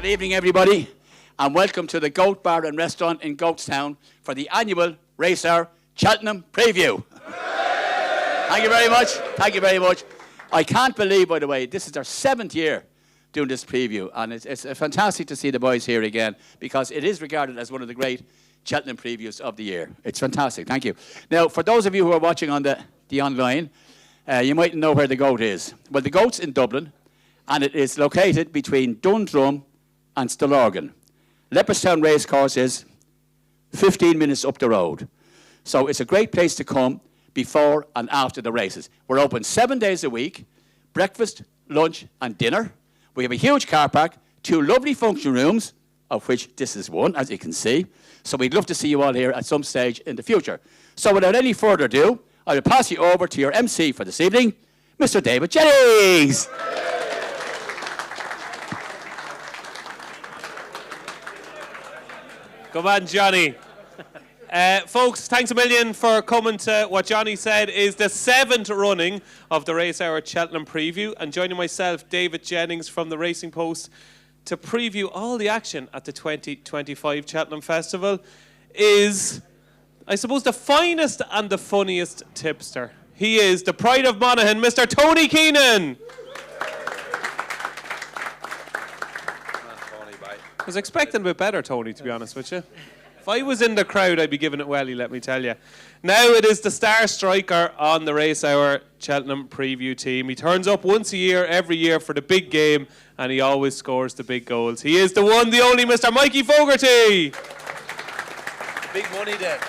Good evening, everybody, and welcome to the Goat Bar and Restaurant in Goatstown for the annual Racehour Cheltenham Preview. Thank you very much. Thank you very much. I can't believe, by the way, this is our 7th year doing this preview, and it's fantastic to see the boys here again because it is regarded as one of the great Cheltenham previews of the year. It's fantastic. Thank you. Now, for those of you who are watching on the online, you might know where the Goat is. Well, the Goat's in Dublin, and it is located between Dundrum and Stillorgan. Leopardstown Racecourse is 15 minutes up the road. So it's a great place to come before and after the races. We're open 7 days a week, breakfast, lunch and dinner. We have a huge car park, 2 lovely function rooms, of which this is one, as you can see. So we'd love to see you all here at some stage in the future. So without any further ado, I will pass you over to your MC for this evening, Mr. David Jennings. Come on, Johnny. Folks, thanks a million for coming to what Johnny said is the 7th running of the Racehour Cheltenham Preview, and joining myself, David Jennings from the Racing Post, to preview all the action at the 2025 Cheltenham Festival is, I suppose, the finest and the funniest tipster. He is the pride of Monaghan, Mr. Tony Keenan. I was expecting a bit better, Tony, to be honest with you. If I was in the crowd, I'd be giving it welly, let me tell you. Now it is the star striker on the Racehour Cheltenham Preview team. He turns up once a year, every year, for the big game, and he always scores the big goals. He is the one, the only Mr. Mikey Fogarty. Big money then.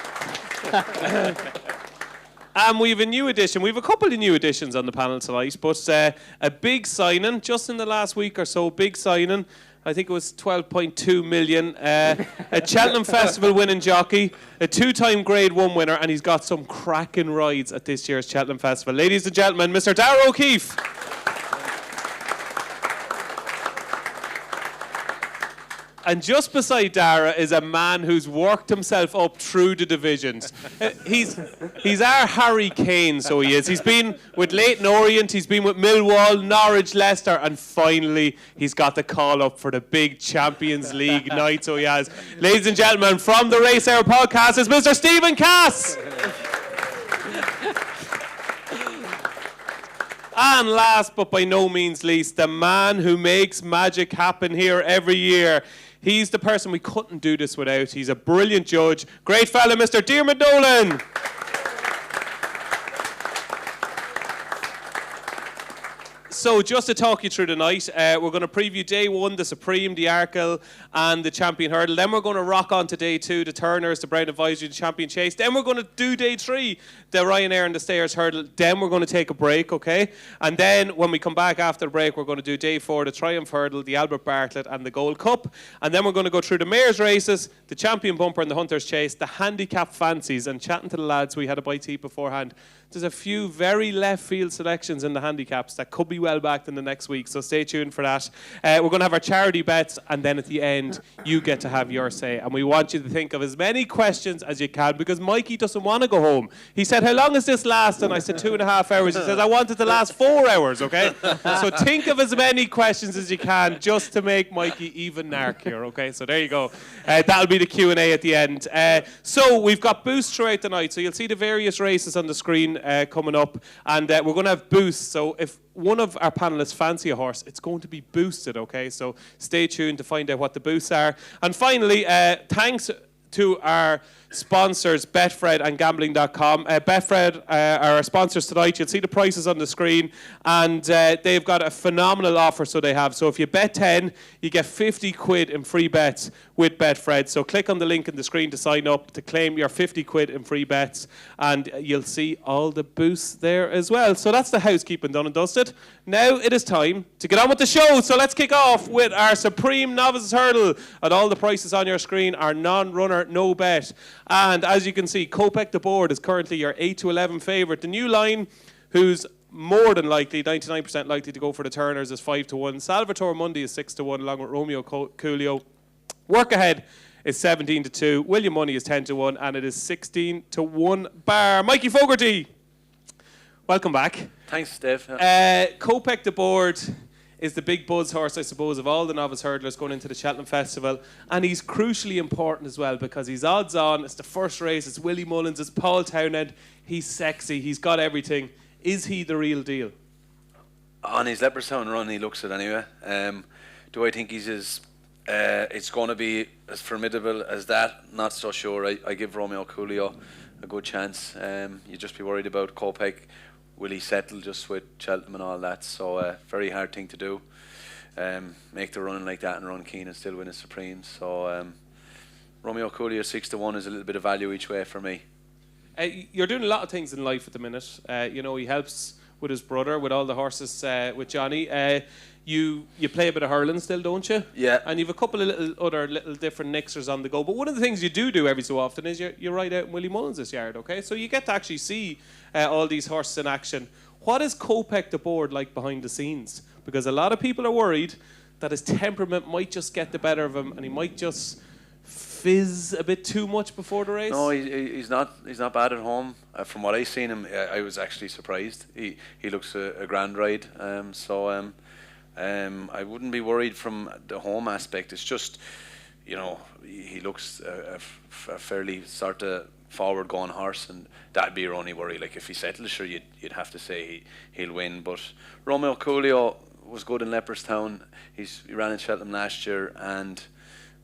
And we have a new addition. We have a couple of new additions on the panel tonight, but a big signing, just in the last week or so, big signing. I think it was 12.2 million. A Cheltenham Festival winning jockey, a 2-time Grade 1 winner, and he's got some cracking rides at this year's Cheltenham Festival. Ladies and gentlemen, Mr. Darragh O'Keefe. And just beside Darragh is a man who's worked himself up through the divisions. He's our Harry Kane, so he is. He's been with Leyton Orient, he's been with Millwall, Norwich, Leicester, and finally he's got the call up for the big Champions League night, so he has. Ladies and gentlemen, from the Racehour podcast is Mr. Stephen Cass. And last but by no means least, the man who makes magic happen here every year. He's the person we couldn't do this without. He's a brilliant judge. Great fella, Mr. Diarmuid Nolan. So just to talk you through the night, we're going to preview day 1, the Supreme, the Arkle, and the Champion Hurdle. Then we're going to rock on to day 2, the Turners, the Brown Advisory, the Champion Chase. Then we're going to do day 3, the Ryanair and the Stayers Hurdle. Then we're going to take a break, okay? And then when we come back after the break, we're going to do day 4, the Triumph Hurdle, the Albert Bartlett, and the Gold Cup. And then we're going to go through the Mayor's Races, the Champion Bumper and the Hunter's Chase, the Handicap Fancies. And chatting to the lads, we had a bite to eat beforehand. There's a few very left field selections in the handicaps that could be well backed in the next week, so stay tuned for that. We're going to have our charity bets, and then at the end, you get to have your say. And we want you to think of as many questions as you can, because Mikey doesn't want to go home. He said, how long does this last? And I said, 2.5 hours. He says, I want it to last 4 hours, okay? So think of as many questions as you can, just to make Mikey even narc here, okay? So there you go. That'll be the Q&A at the end. So we've got boosts throughout the night, so you'll see the various races on the screen coming up, and we're going to have boosts. So if one of our panelists fancy a horse, it's going to be boosted, okay? So stay tuned to find out what the boosts are. And finally, thanks to our sponsors, Betfred and Gambling.com. Betfred are our sponsors tonight. You'll see the prices on the screen, and they've got a phenomenal offer, so they have. So if you bet 10, you get 50 quid in free bets with Betfred. So click on the link in the screen to sign up to claim your 50 quid in free bets, and you'll see all the boosts there as well. So that's the housekeeping done and dusted. Now it is time to get on with the show. So let's kick off with our Supreme Novices Hurdle, and all the prices on your screen are non-runner, no bet. And as you can see, Kopek the Board is currently your 8-11 favourite. The new line, who's more than likely, 99% likely to go for the Turners, is 5-1. Salvatore Mundi is 6-1, along with Romeo Coolio. Work Ahead is 17-2. William Money is 10-1, and it is 16-1 bar. Mikey Fogarty, welcome back. Thanks, Steve. Kopek the Board is the big buzz horse, I suppose, of all the novice hurdlers going into the Cheltenham Festival. And he's crucially important as well because he's odds on. It's the first race. It's Willie Mullins. It's Paul Townend. He's sexy. He's got everything. Is he the real deal? On his Leopardstown run, he looks it anyway. Do I think he's it's going to be as formidable as that? Not so sure. I give Romeo Coolio a good chance. You just be worried about Kopek. Will he settle just with Cheltenham and all that? So very hard thing to do. Make the run like that and run Keenan and still win a Supreme. So Romeo Coolio 6-1 is a little bit of value each way for me. You're doing a lot of things in life at the minute. He helps with his brother, with all the horses, with Johnny. You play a bit of hurling still, don't you? Yeah. And you've a couple of other different nixers on the go. But one of the things you do every so often is you ride out in Willie Mullins' yard, okay? So you get to actually see all these horses in action. What is Kopek the board like behind the scenes? Because a lot of people are worried that his temperament might just get the better of him and he might just fizz a bit too much before the race. No, he's not bad at home. From what I seen him, I was actually surprised. He looks a grand ride. I wouldn't be worried from the home aspect. It's just, he looks a fairly sort of forward-going horse, and that'd be your only worry. Like if he settles, sure, you'd have to say he'll win. But Romeo Coolio was good in Leopardstown. He ran in Cheltenham last year, and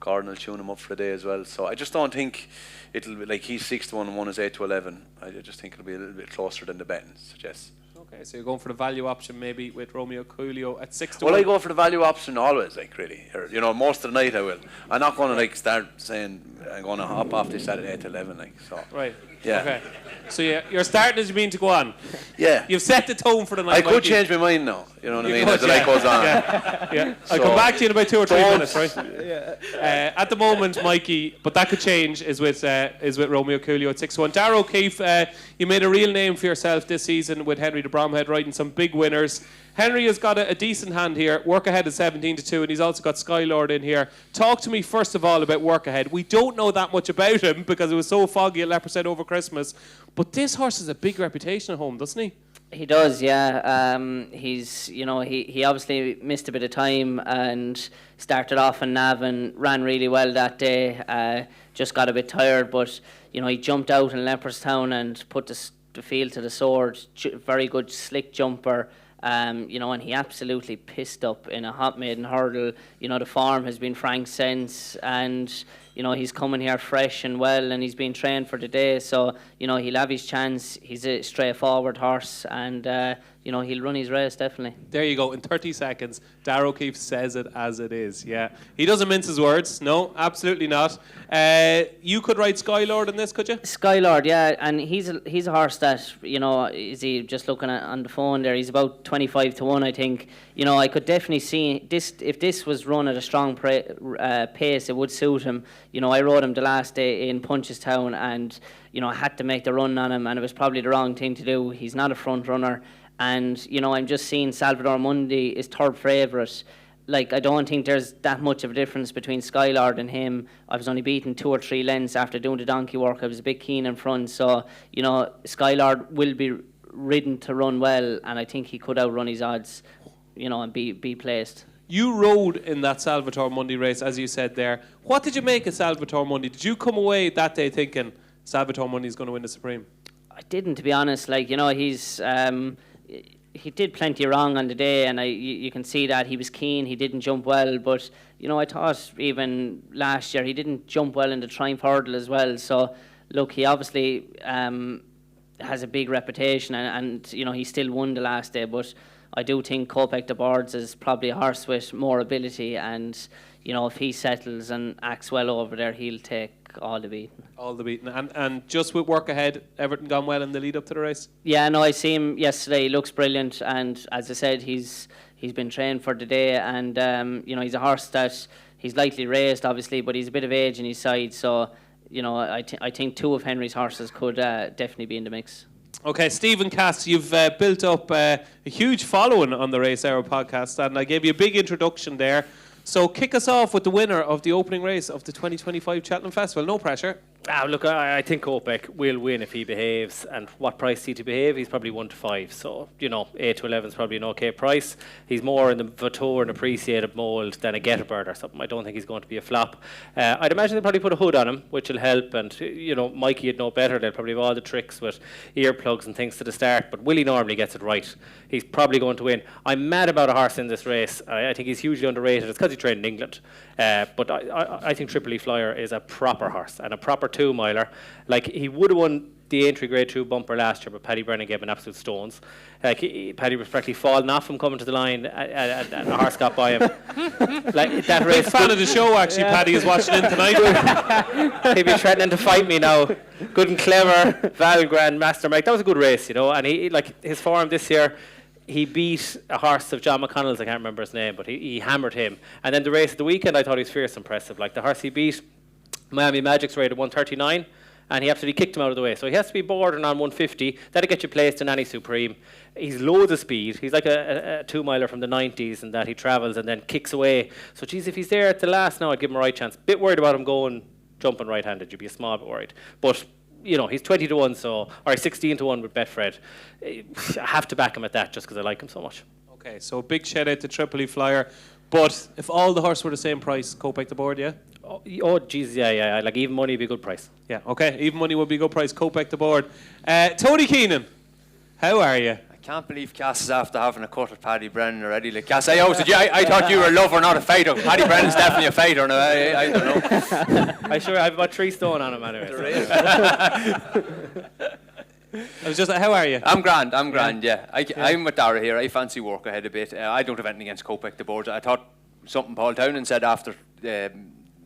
Gordon will tune him up for a day as well. So I just don't think it'll be like he's 6-1 and one is 8-11. I just think it'll be a little bit closer than the betting suggests. Okay, so you're going for the value option maybe with Romeo Coolio at 6-1. Well, I go for the value option always, really. Most of the night I will. I'm not going to start saying I'm going to hop off this Saturday at 11, so. Right. Yeah. Okay. So you're starting as you mean to go on. Yeah. You've set the tone for the night. I could change my mind now. You know what I mean? As the night goes on. Yeah. I'll come back to you in about 2 or 3 minutes, right? Yeah. At the moment, Mikey, but that could change. Is with Romeo Coolio at 6-1. Darragh O'Keefe, you made a real name for yourself this season with Henry de Bromhead riding some big winners. Henry has got a decent hand here. Work Ahead is 17-2, and he's also got Skylord in here. Talk to me first of all about Work Ahead. We don't know that much about him because it was so foggy at Leopardstown over Christmas. But this horse has a big reputation at home, doesn't he? He does, yeah. He's, he obviously missed a bit of time and started off in Navan, ran really well that day. Just got a bit tired, but he jumped out in Leopardstown and put the field to the sword. Very good slick jumper. And he absolutely pissed up in a hot maiden hurdle. The form has been Frank's since, and he's coming here fresh and well, and he's been trained for the day, so he'll have his chance. He's a straightforward horse, and he'll run his race definitely. There you go. In 30 seconds, Darragh O'Keefe says it as it is. Yeah, he doesn't mince his words. No, absolutely not. You could ride Skylord in this, could you? Skylord, yeah, and he's a horse that is he just looking at on the phone there? He's about 25-1, I think. I could definitely see this if this was run at a strong pace. It would suit him. I rode him the last day in Punchestown, and I had to make the run on him, and it was probably the wrong thing to do. He's not a front runner. And, I'm just seeing Salvador Mundi is third favourite. I don't think there's that much of a difference between Skylord and him. I was only beaten 2 or 3 lengths after doing the donkey work. I was a bit keen in front. So, Skylord will be ridden to run well, and I think he could outrun his odds, and be placed. You rode in that Salvatore Mundi race, as you said there. What did you make of Salvatore Mundi? Did you come away that day thinking Salvatore Mundi is going to win the Supreme? I didn't, to be honest. He's... he did plenty wrong on the day, and you can see that he was keen. He didn't jump well, but I thought even last year he didn't jump well in the Triumph Hurdle as well. So look, he obviously has a big reputation, and he still won the last day. But I do think Kopek de Boards is probably a horse with more ability, and if he settles and acts well over there, he'll take all the beating. All the beating. And just with Work Ahead, everything gone well in the lead up to the race? Yeah, no, I see him yesterday. He looks brilliant, and as I said, he's been trained for the day, and he's a horse that he's lightly raised, obviously, but he's a bit of age in his side, so I think 2 of Henry's horses could definitely be in the mix. Okay, Stephen Cass, you've built up a huge following on the Racehour podcast, and I gave you a big introduction there. So kick us off with the winner of the opening race of the 2025 Cheltenham Festival. No pressure. Look, I think Kopek will win if he behaves. And what price is he to behave? He's probably 1 to 5. So, 8 to 11 is probably an okay price. He's more in the Vautour and appreciated mould than a Gettybird or something. I don't think he's going to be a flop. I'd imagine they'll probably put a hood on him, which will help. And, Mikey would know better. They'll probably have all the tricks with earplugs and things to the start. But Willie normally gets it right. He's probably going to win. I'm mad about a horse in this race. I think he's hugely underrated. It's because he trained in England. But I think Tripoli Flyer is a proper horse and a proper 2-miler. Like, he would have won the Aintree Grade 2 bumper last year, but Paddy Brennan gave him absolute stones. Paddy was practically falling off him coming to the line, and a horse got by him. Like, that race. Big fan of the show, actually. Yeah. Paddy is watching in tonight. He'd be threatening to fight me now. Good and clever, Val Grand Master Mike. That was a good race, and he, like, his form this year. He beat a horse of John McConnell's, I can't remember his name, but he hammered him. And then the race of the weekend, I thought he was fierce impressive. Like, the horse he beat, Miami Magic's rated 139, and he absolutely kicked him out of the way. So he has to be bordering on 150. That'll get you placed in any Supreme. He's loads of speed. He's like a 2-miler from the 90s, and that he travels and then kicks away. So, geez, if he's there at the last now, I'd give him a right chance. Bit worried about him jumping right-handed. You'd be a small bit worried. But he's 20 to 1, or 16 to 1 with Betfred. I have to back him at that just because I like him so much. Okay, so a big shout out to Tripoli Flyer. But if all the horses were the same price, Kopek the board, yeah? Oh, geez, yeah. Like, even money would be a good price. Yeah, okay. Even money would be a good price. Kopek the board. Tony Keenan, how are you? I can't believe Cass is after having a cut at Paddy Brennan already. Like, Cass, I thought you were a lover, not a fighter. Paddy Brennan's definitely a fighter now. I don't know. I have about 3 stone on him anyway. I was just like, how are you? I'm grand, yeah. I'm with Darragh here. I fancy work ahead a bit. I don't have anything against Kopek the board. I thought something Paul Townend said after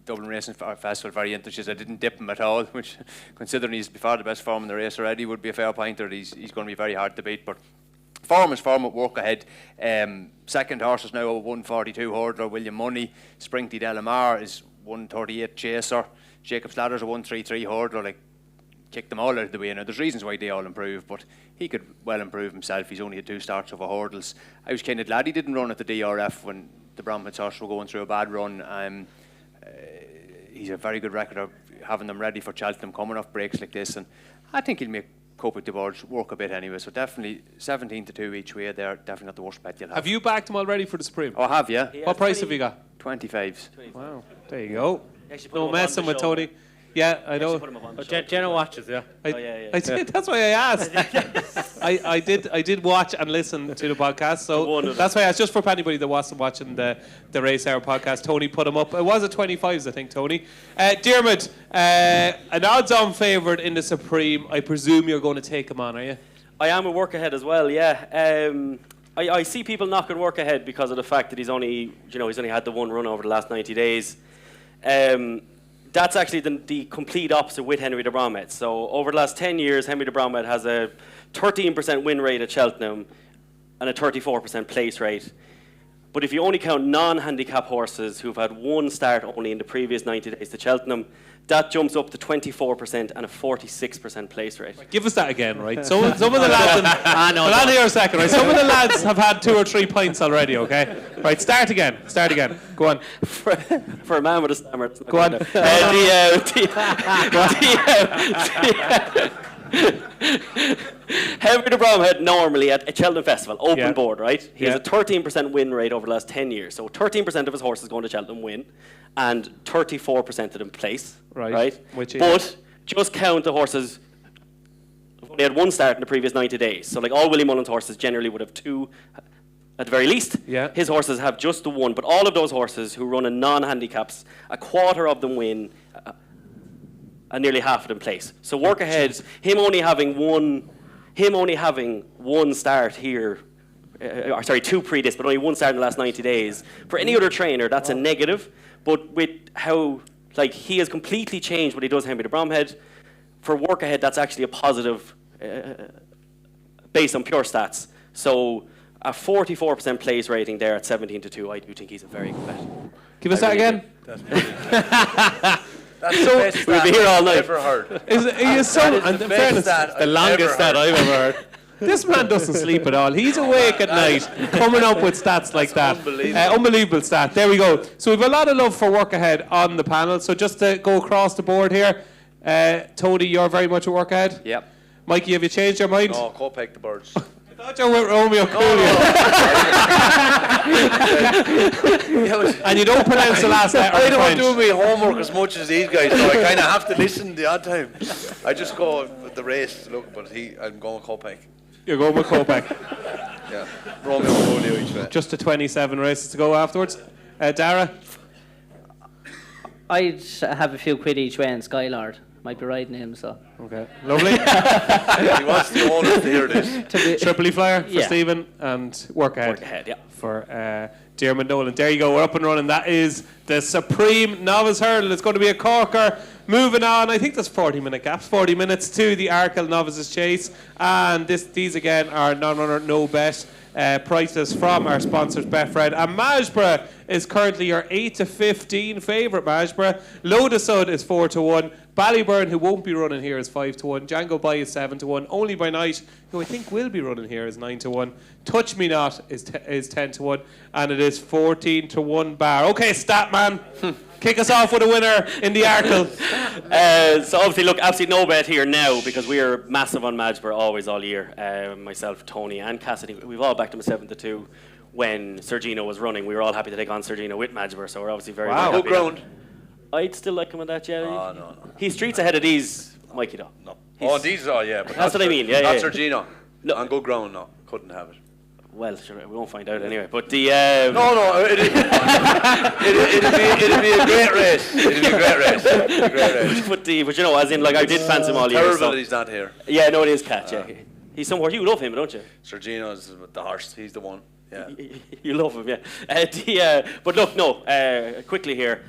Dublin Racing Festival very interesting. I didn't dip him at all, which, considering he's before the best form in the race already, would be a fair pointer. He's going to be very hard to beat, but form is form at work ahead. Second horse is now a 142 hurdler. William Money. Sprinty Delamar is 138 chaser. Jacob's Ladder's a 133 hurdler. Like, kick them all out of the way. Now, there's reasons why they all improve, but he could well improve himself. He's only had 2 starts over hurdles. I was kind of glad he didn't run at the DRF when the Bromhead horse were going through a bad run. He's a very good record of having them ready for Cheltenham coming off breaks like this, and I think he'll make Kopek the board work a bit anyway. So definitely 17 to 2 each way. They're definitely not the worst bet you'll have. Have you backed him already for the Supreme? Oh, I have, yeah. What price have you got? 25s. Wow, there you go. No No messing with Tony. Yeah, I know. Jenna watches, yeah. I did. That's why I asked. I did watch and listen to the podcast, so that's why I asked. Just for anybody that wasn't watching the Racehour podcast, Tony put him up. It was at 25s, I think, Tony. Diarmuid, an odds-on favourite in the Supreme. I presume you're going to take him on, are you? I am a work ahead as well, yeah. I see people knocking work ahead because of the fact that he's only had the one run over the last 90 days. That's actually the complete opposite with Henry de Bromhead. So over the last 10 years, Henry de Bromhead has a 13% win rate at Cheltenham and a 34% place rate. But if you only count non-handicap horses who've had one start only in the previous 90 days to Cheltenham, that jumps up to 24% and a 46% place rate. Give us that again, right? Some of the lads... Hold on here a second, right? Some of the lads have had 2 or 3 pints already, okay? Right, start again. Go on. For a man with a stammer... Go on. Henry de Bromhead normally at Cheltenham Festival, open board, right? He has a 13% win rate over the last 10 years. So 13% of his horses going to Cheltenham win, and 34% of them place, right? But just count the horses who've only had one start in the previous 90 days. So like all Willie Mullins horses generally would have 2 at the very least. Yeah. His horses have just the 1, but all of those horses who run in non-handicaps, a quarter of them win, and nearly half of them place. So work ahead, him only having one start here, 2 pre this, but only 1 start in the last 90 days. For any other trainer, that's a negative. But with how he has completely changed what he does, Henry de Bromhead, for work ahead, that's actually a positive based on pure stats. So a 44% place rating there at 17 to 2, I do think he's a very good bet. Give us that again. That's the best stat we'll be here all night. I've ever heard. The longest stat I've ever heard. This man doesn't sleep at all. He's awake at night, coming up with stats like that. Unbelievable stat. There we go. So we've a lot of love for work ahead on the panel. So just to go across the board here, Tony, you're very much a work ahead. Yep. Mikey, have you changed your mind? No, Kopek the birds. I thought you were with Romeo Coolio. And you don't pronounce the last letter I in don't French. do my homework as much as these guys, so I kind of have to listen the odd time. I just go with the race, look, but I'm going Kopek. You're going with Kopek. Yeah, Romeo Coolio each way. Just the 27 races to go afterwards. Darragh? I'd have a few quid each way in Skylord. Might be riding him, so. Okay, lovely. He wants the owners to hear this. Triply flyer for Yeah. Stephen and work ahead. Work ahead, yeah. For Diarmuid Nolan. There you go, we're up and running. That is the Supreme Novice Hurdle. It's going to be a corker. Moving on, I think there's 40-minute gaps. 40 minutes to the Arkle Novices Chase. And these again are non-runner, no bet. Prices from our sponsors Betfred, and Majborough is currently your 8 to 15 favourite. Majborough, Lodesud is 4 to 1. Ballyburn, who won't be running here, is 5 to 1. Django By is 7 to 1. Only By Night, who I think will be running here, is 9 to 1. Touch Me Not is 10 to 1, and it is 14 to 1 bar. Okay, stat man. Kick us off with a winner in the Arkle. So obviously, look, absolutely no bet here now because we are massive on Majborough always all year. Myself, Tony, and Cassidy, we've all backed him 7 to 2 when Sergino was running. We were all happy to take on Sergino with Majborough, so we're obviously very, Wow. very happy. Good ground. I'd still like him on that, yeah. Oh, no. He's streets ahead of these, Mikey, though. No. He's- Oh, these are, yeah. But That's what I mean, yeah, Not yeah. Sergino. No. On good ground, no. Couldn't have it. Well, sure, we won't find out anyway. But the No, it'd be a great race. It'd be a great race. but you know, as in, like, I did fancy him all year. Terrible So. that he's not here. Yeah, no, it is Cat. Yeah, he's somewhere. You love him, don't you? Sergino's the horse. He's the one. Yeah. You love him, yeah. But look, no. Quickly here,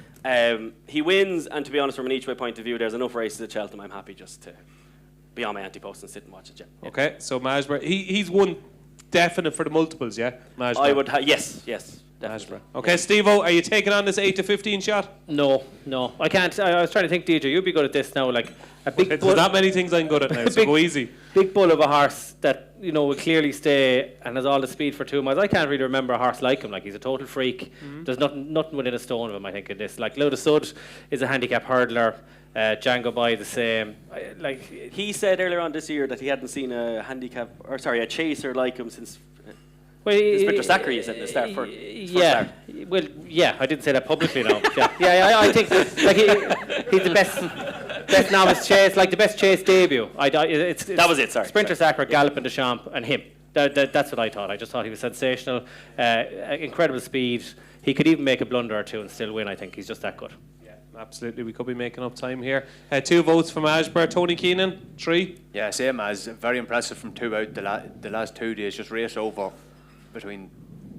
he wins, and to be honest, from an each-way point of view, there's enough races at Cheltenham. I'm happy just to be on my anti-post and sit and watch it. Yeah. Okay, so Majborough, he's won definite for the multiples, yeah? Majborough. I would. Yes, definitely. Okay, Steve-O, are you taking on this 8 to 15 shot? No, I can't. I was trying to think, DJ, you'd be good at this now. Like a big There's bull, not many things I'm good at now, so go easy. big bull of a horse that will clearly stay and has all the speed for 2 miles. I can't really remember a horse like him. Like he's a total freak. There's nothing within a stone of him. I think in this. Like Lodesud is a handicap hurdler. Django By the same. He said earlier on this year that he hadn't seen a chaser like him since. Well, Inspector Zachary, you said in the start for yeah. Well, yeah, I didn't say that publicly now. Yeah, I think like he's the best novice chase, like the best chase debut. That was it. Sorry. Sprinter Sacre, Galloping Deschamps, and him. That's what I thought. I just thought he was sensational, incredible speed. He could even make a blunder or two and still win. I think he's just that good. Absolutely, we could be making up time here. 2 votes from Ashburn. Tony Keenan, 3. Yeah, same as. Very impressive from 2 out the last 2 days. Just race over between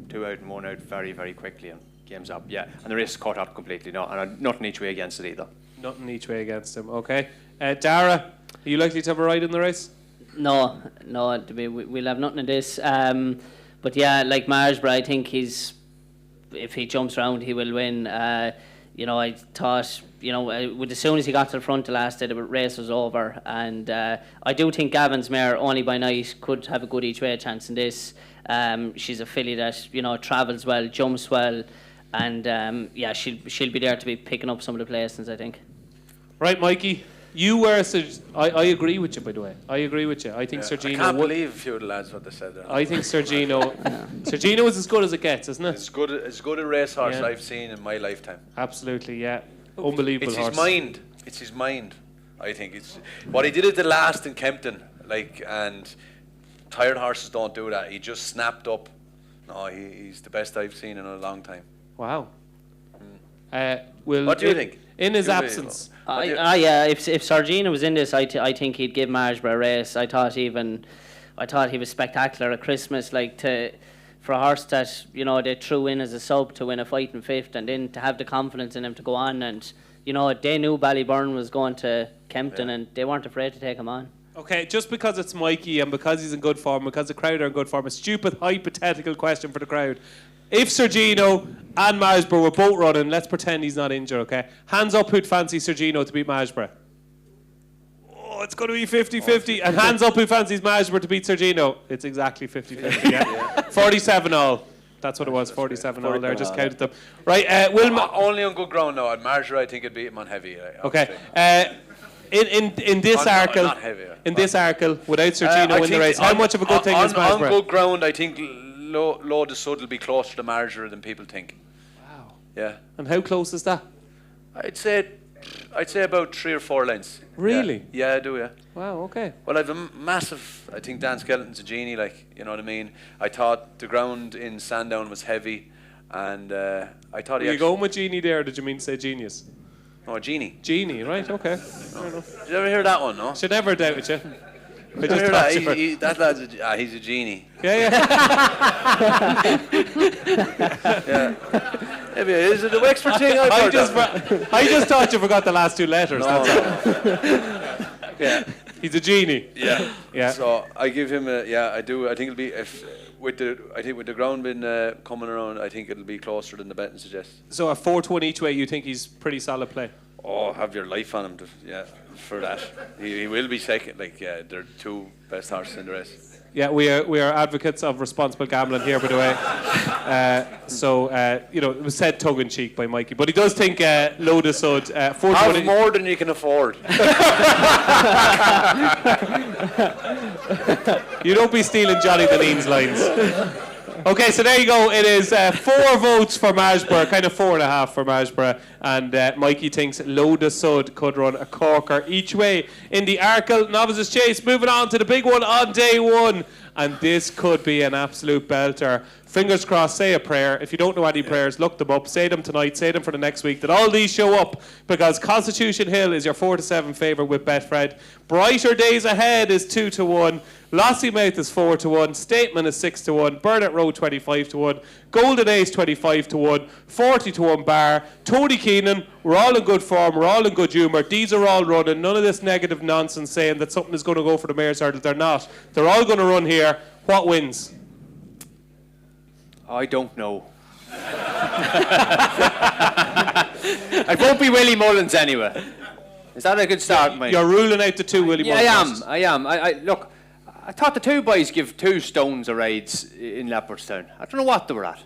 2 out and 1 out very, very quickly and game's up. Yeah, and the race caught up completely. No, and nothing each way against it either. Nothing each way against him. Okay. Darragh, are you likely to have a ride in the race? No, we'll have nothing in this. But yeah, like Majborough, I think if he jumps around, he will win. I thought, as soon as he got to the front the last day, the race was over. And I do think Gavin's mare, Only By Night, could have a good each way chance in this. She's a filly that, travels well, jumps well. And she'll be there to be picking up some of the placings, I think. Right, Mikey. You were I agree with you, by the way. I agree with you. I think Sergino. I can't believe a few of the lads what they said there. I think Sergino. Sergino is as good as it gets, isn't it? It's good a racehorse Yeah. I've seen in my lifetime. Absolutely, yeah. Unbelievable It's horse. his mind. It's his mind. I think it's what he did at the last in Kempton. And tired horses don't do that. He just snapped up. No, he's the best I've seen in a long time. Wow. What do you think? In his absence. If Sergino was in this, I think he'd give Majborough a race. I thought he was spectacular at Christmas, for a horse that they threw in as a sub to win a fight in fifth, and then to have the confidence in him to go on, and they knew Ballyburn was going to Kempton, and they weren't afraid to take him on. Okay, just because it's Mikey and because he's in good form, because the crowd are in good form, a stupid hypothetical question for the crowd. If Sergino and Majborough were both running, let's pretend he's not injured, okay? Hands up who'd fancy Sergino to beat Majborough. Oh, it's going to be 50-50. And hands up who fancies Majborough to beat Sergino. It's exactly 50-50, yeah. 47 all. That's what it was, 47 all there. Just counted them. Right, only on good ground now. At Marjorie, I think it'd beat him on heavy. Okay. In this Arkle, not heavier. in this Arkle, without Sergino I in the think race, how much of a good thing is on Marlborough? good ground, I think Low de Sud will be closer to Marlborough than people think. Wow. Yeah. And how close is that? I'd say about 3 or 4 lengths. Really? Yeah, I do, yeah. Wow, okay. Well, I've a massive, I think Dan Skelton's a genie, like, you know what I mean? I thought the ground in Sandown was heavy, and I thought Were you going with genie there, or did you mean to say genius? Oh, genie. Genie, right, okay. Fair enough. Did you ever hear that one, no? Should never doubt it, you. I Did you just hear thought that? you were- That lad's he's a genie. Yeah. Yeah. Maybe is it the Wexford thing? I've I heard just that. I just thought you forgot the last 2 letters. No, That's all. Yeah. He's a genie. Yeah. Yeah. So I give him a I do. I think it'll be with the ground being coming around. I think it'll be closer than the betting suggests. So at 4-1 each way, you think he's pretty solid play? Oh, have your life on him. For that. He will be second. Like they're 2 best horses in the race. Yeah, we are advocates of responsible gambling here, by the way. It was said tongue in cheek by Mikey, but he does think Low de Sud 4-1. Have more than you can afford. You don't be stealing Johnny the Lean's lines. Okay, so there you go. It is 4 votes for Marlborough, kind of 4.5 for Marlborough, and Mikey thinks Low de Sud could run a corker each way in the Arkle Novices Chase. Moving on to the big one on day 1, and this could be an absolute belter. Fingers crossed, say a prayer. If you don't know any prayers, look them up. Say them tonight, say them for the next week, that all these show up, because Constitution Hill is your 4-7 favourite with Betfred. Brighter Days Ahead is 2-1. Lossiemouth is 4-1. Statement is 6-1. Burnett Road 25-1. Golden Ace 25-1. 40-1 Bar. Tony Keenan. We're all in good form. We're all in good humour. These are all running. None of this negative nonsense saying that something is going to go for the Mayor's Hurdle. They're not. They're all going to run here. What wins? I don't know. It won't be Willie Mullins anyway. Is that a good start, mate? You're ruling out the 2 Willie Mullins. I am. Look, I thought the 2 boys give 2 stones a rides in Leopardstown. I don't know what they were at.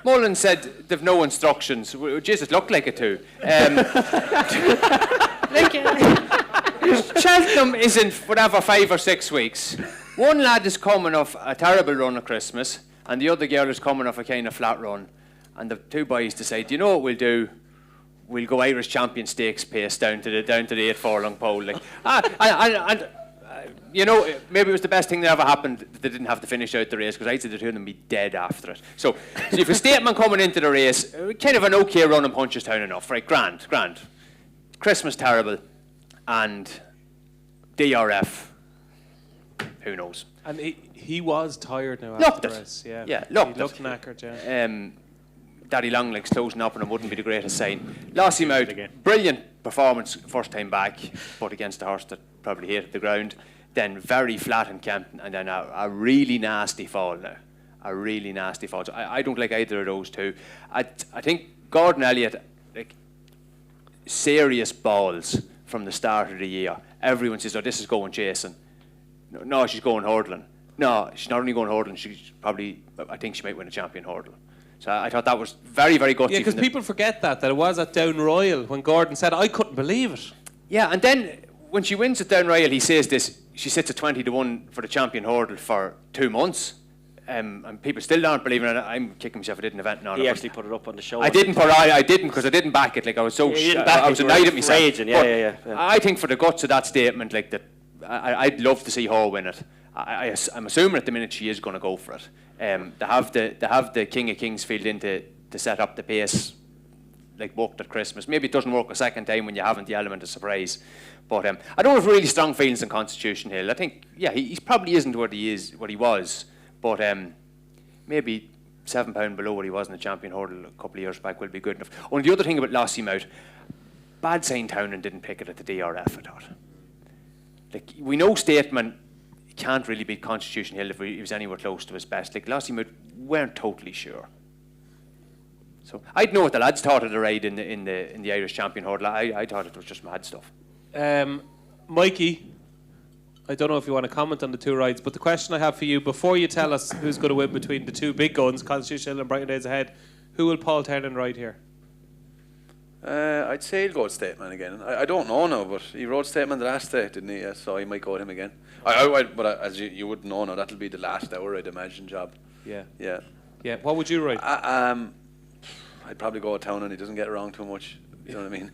Mullins said they've no instructions. Jesus, looked like it too. Cheltenham isn't whatever 5 or 6 weeks. One lad is coming off a terrible run at Christmas, and the other girl is coming off a kind of flat run. And the 2 boys decide, you know what we'll do? We'll go Irish Champion Stakes pace down to the 8 furlong pole. Like, you know, maybe it was the best thing that ever happened that they didn't have to finish out the race, because I'd say the 2 of them be dead after it. So if a statement coming into the race, kind of an okay run in Punchestown enough, right? Grand. Christmas terrible, and DRF, who knows? And he was tired now Looked after the it. race. Yeah, Yeah, he looked looked it. knackered, yeah. Daddy Longlegs closing up, and it wouldn't be the greatest sign. Lost him out. Brilliant performance first time back, but against a horse that probably hated the ground. Then very flat in Kempton, and then a really nasty fall now. A really nasty fall. So I don't like either of those 2. I think Gordon Elliott, like, serious balls from the start of the year. Everyone says, oh, this is going chasing. No, she's going hurdling. No, she's not only going hurdling, she's probably, I think she might win a champion hurdle. So I thought that was very, very gutsy. Yeah, because people forget that it was at Down Royal when Gordon said, I couldn't believe it. Yeah, and then when she wins at Down Royal, he says this, she sits at 20-1 for the champion hurdle for 2 months. And people still aren't believing it. I'm kicking myself, I didn't event and all. He actually put it up on the show. I didn't because I didn't back it. Like, I was so I was annoyed at myself. Raging, yeah. I think for the guts of that statement, like, that, I'd love to see her win it. I'm assuming at the minute she is going to go for it. They have the King of Kingsfield in to set up the pace, like worked at Christmas. Maybe it doesn't work a second time when you haven't the element of surprise. But I don't have really strong feelings in Constitution Hill. I think, yeah, he probably isn't what he was. But maybe £7 below what he was in the champion hurdle a couple of years back will be good enough. Only the other thing about Lossiemouth, bad sign Townend didn't pick it at the DRF, I thought. Like, we know Stateman can't really beat Constitution Hill if he was anywhere close to his best. Like, Lossiemouth weren't totally sure. So I'd know what the lads thought of the ride in the Irish champion hurdle. I thought it was just mad stuff. Mikey, I don't know if you want to comment on the 2 rides, but the question I have for you, before you tell us who's going to win between the 2 big guns, Constitution Hill and Brighton Days Ahead, who will Paul Townend ride here? I'd say he'll go with Stateman again. I don't know now, but he rode Stateman the last day, didn't he? Yeah, so he might go with him again. But as you wouldn't know now, that'll be the last hour, I'd imagine, job. Yeah. Yeah. Yeah. What would you ride? I'd probably go with Town, and he doesn't get around too much. You know what I mean?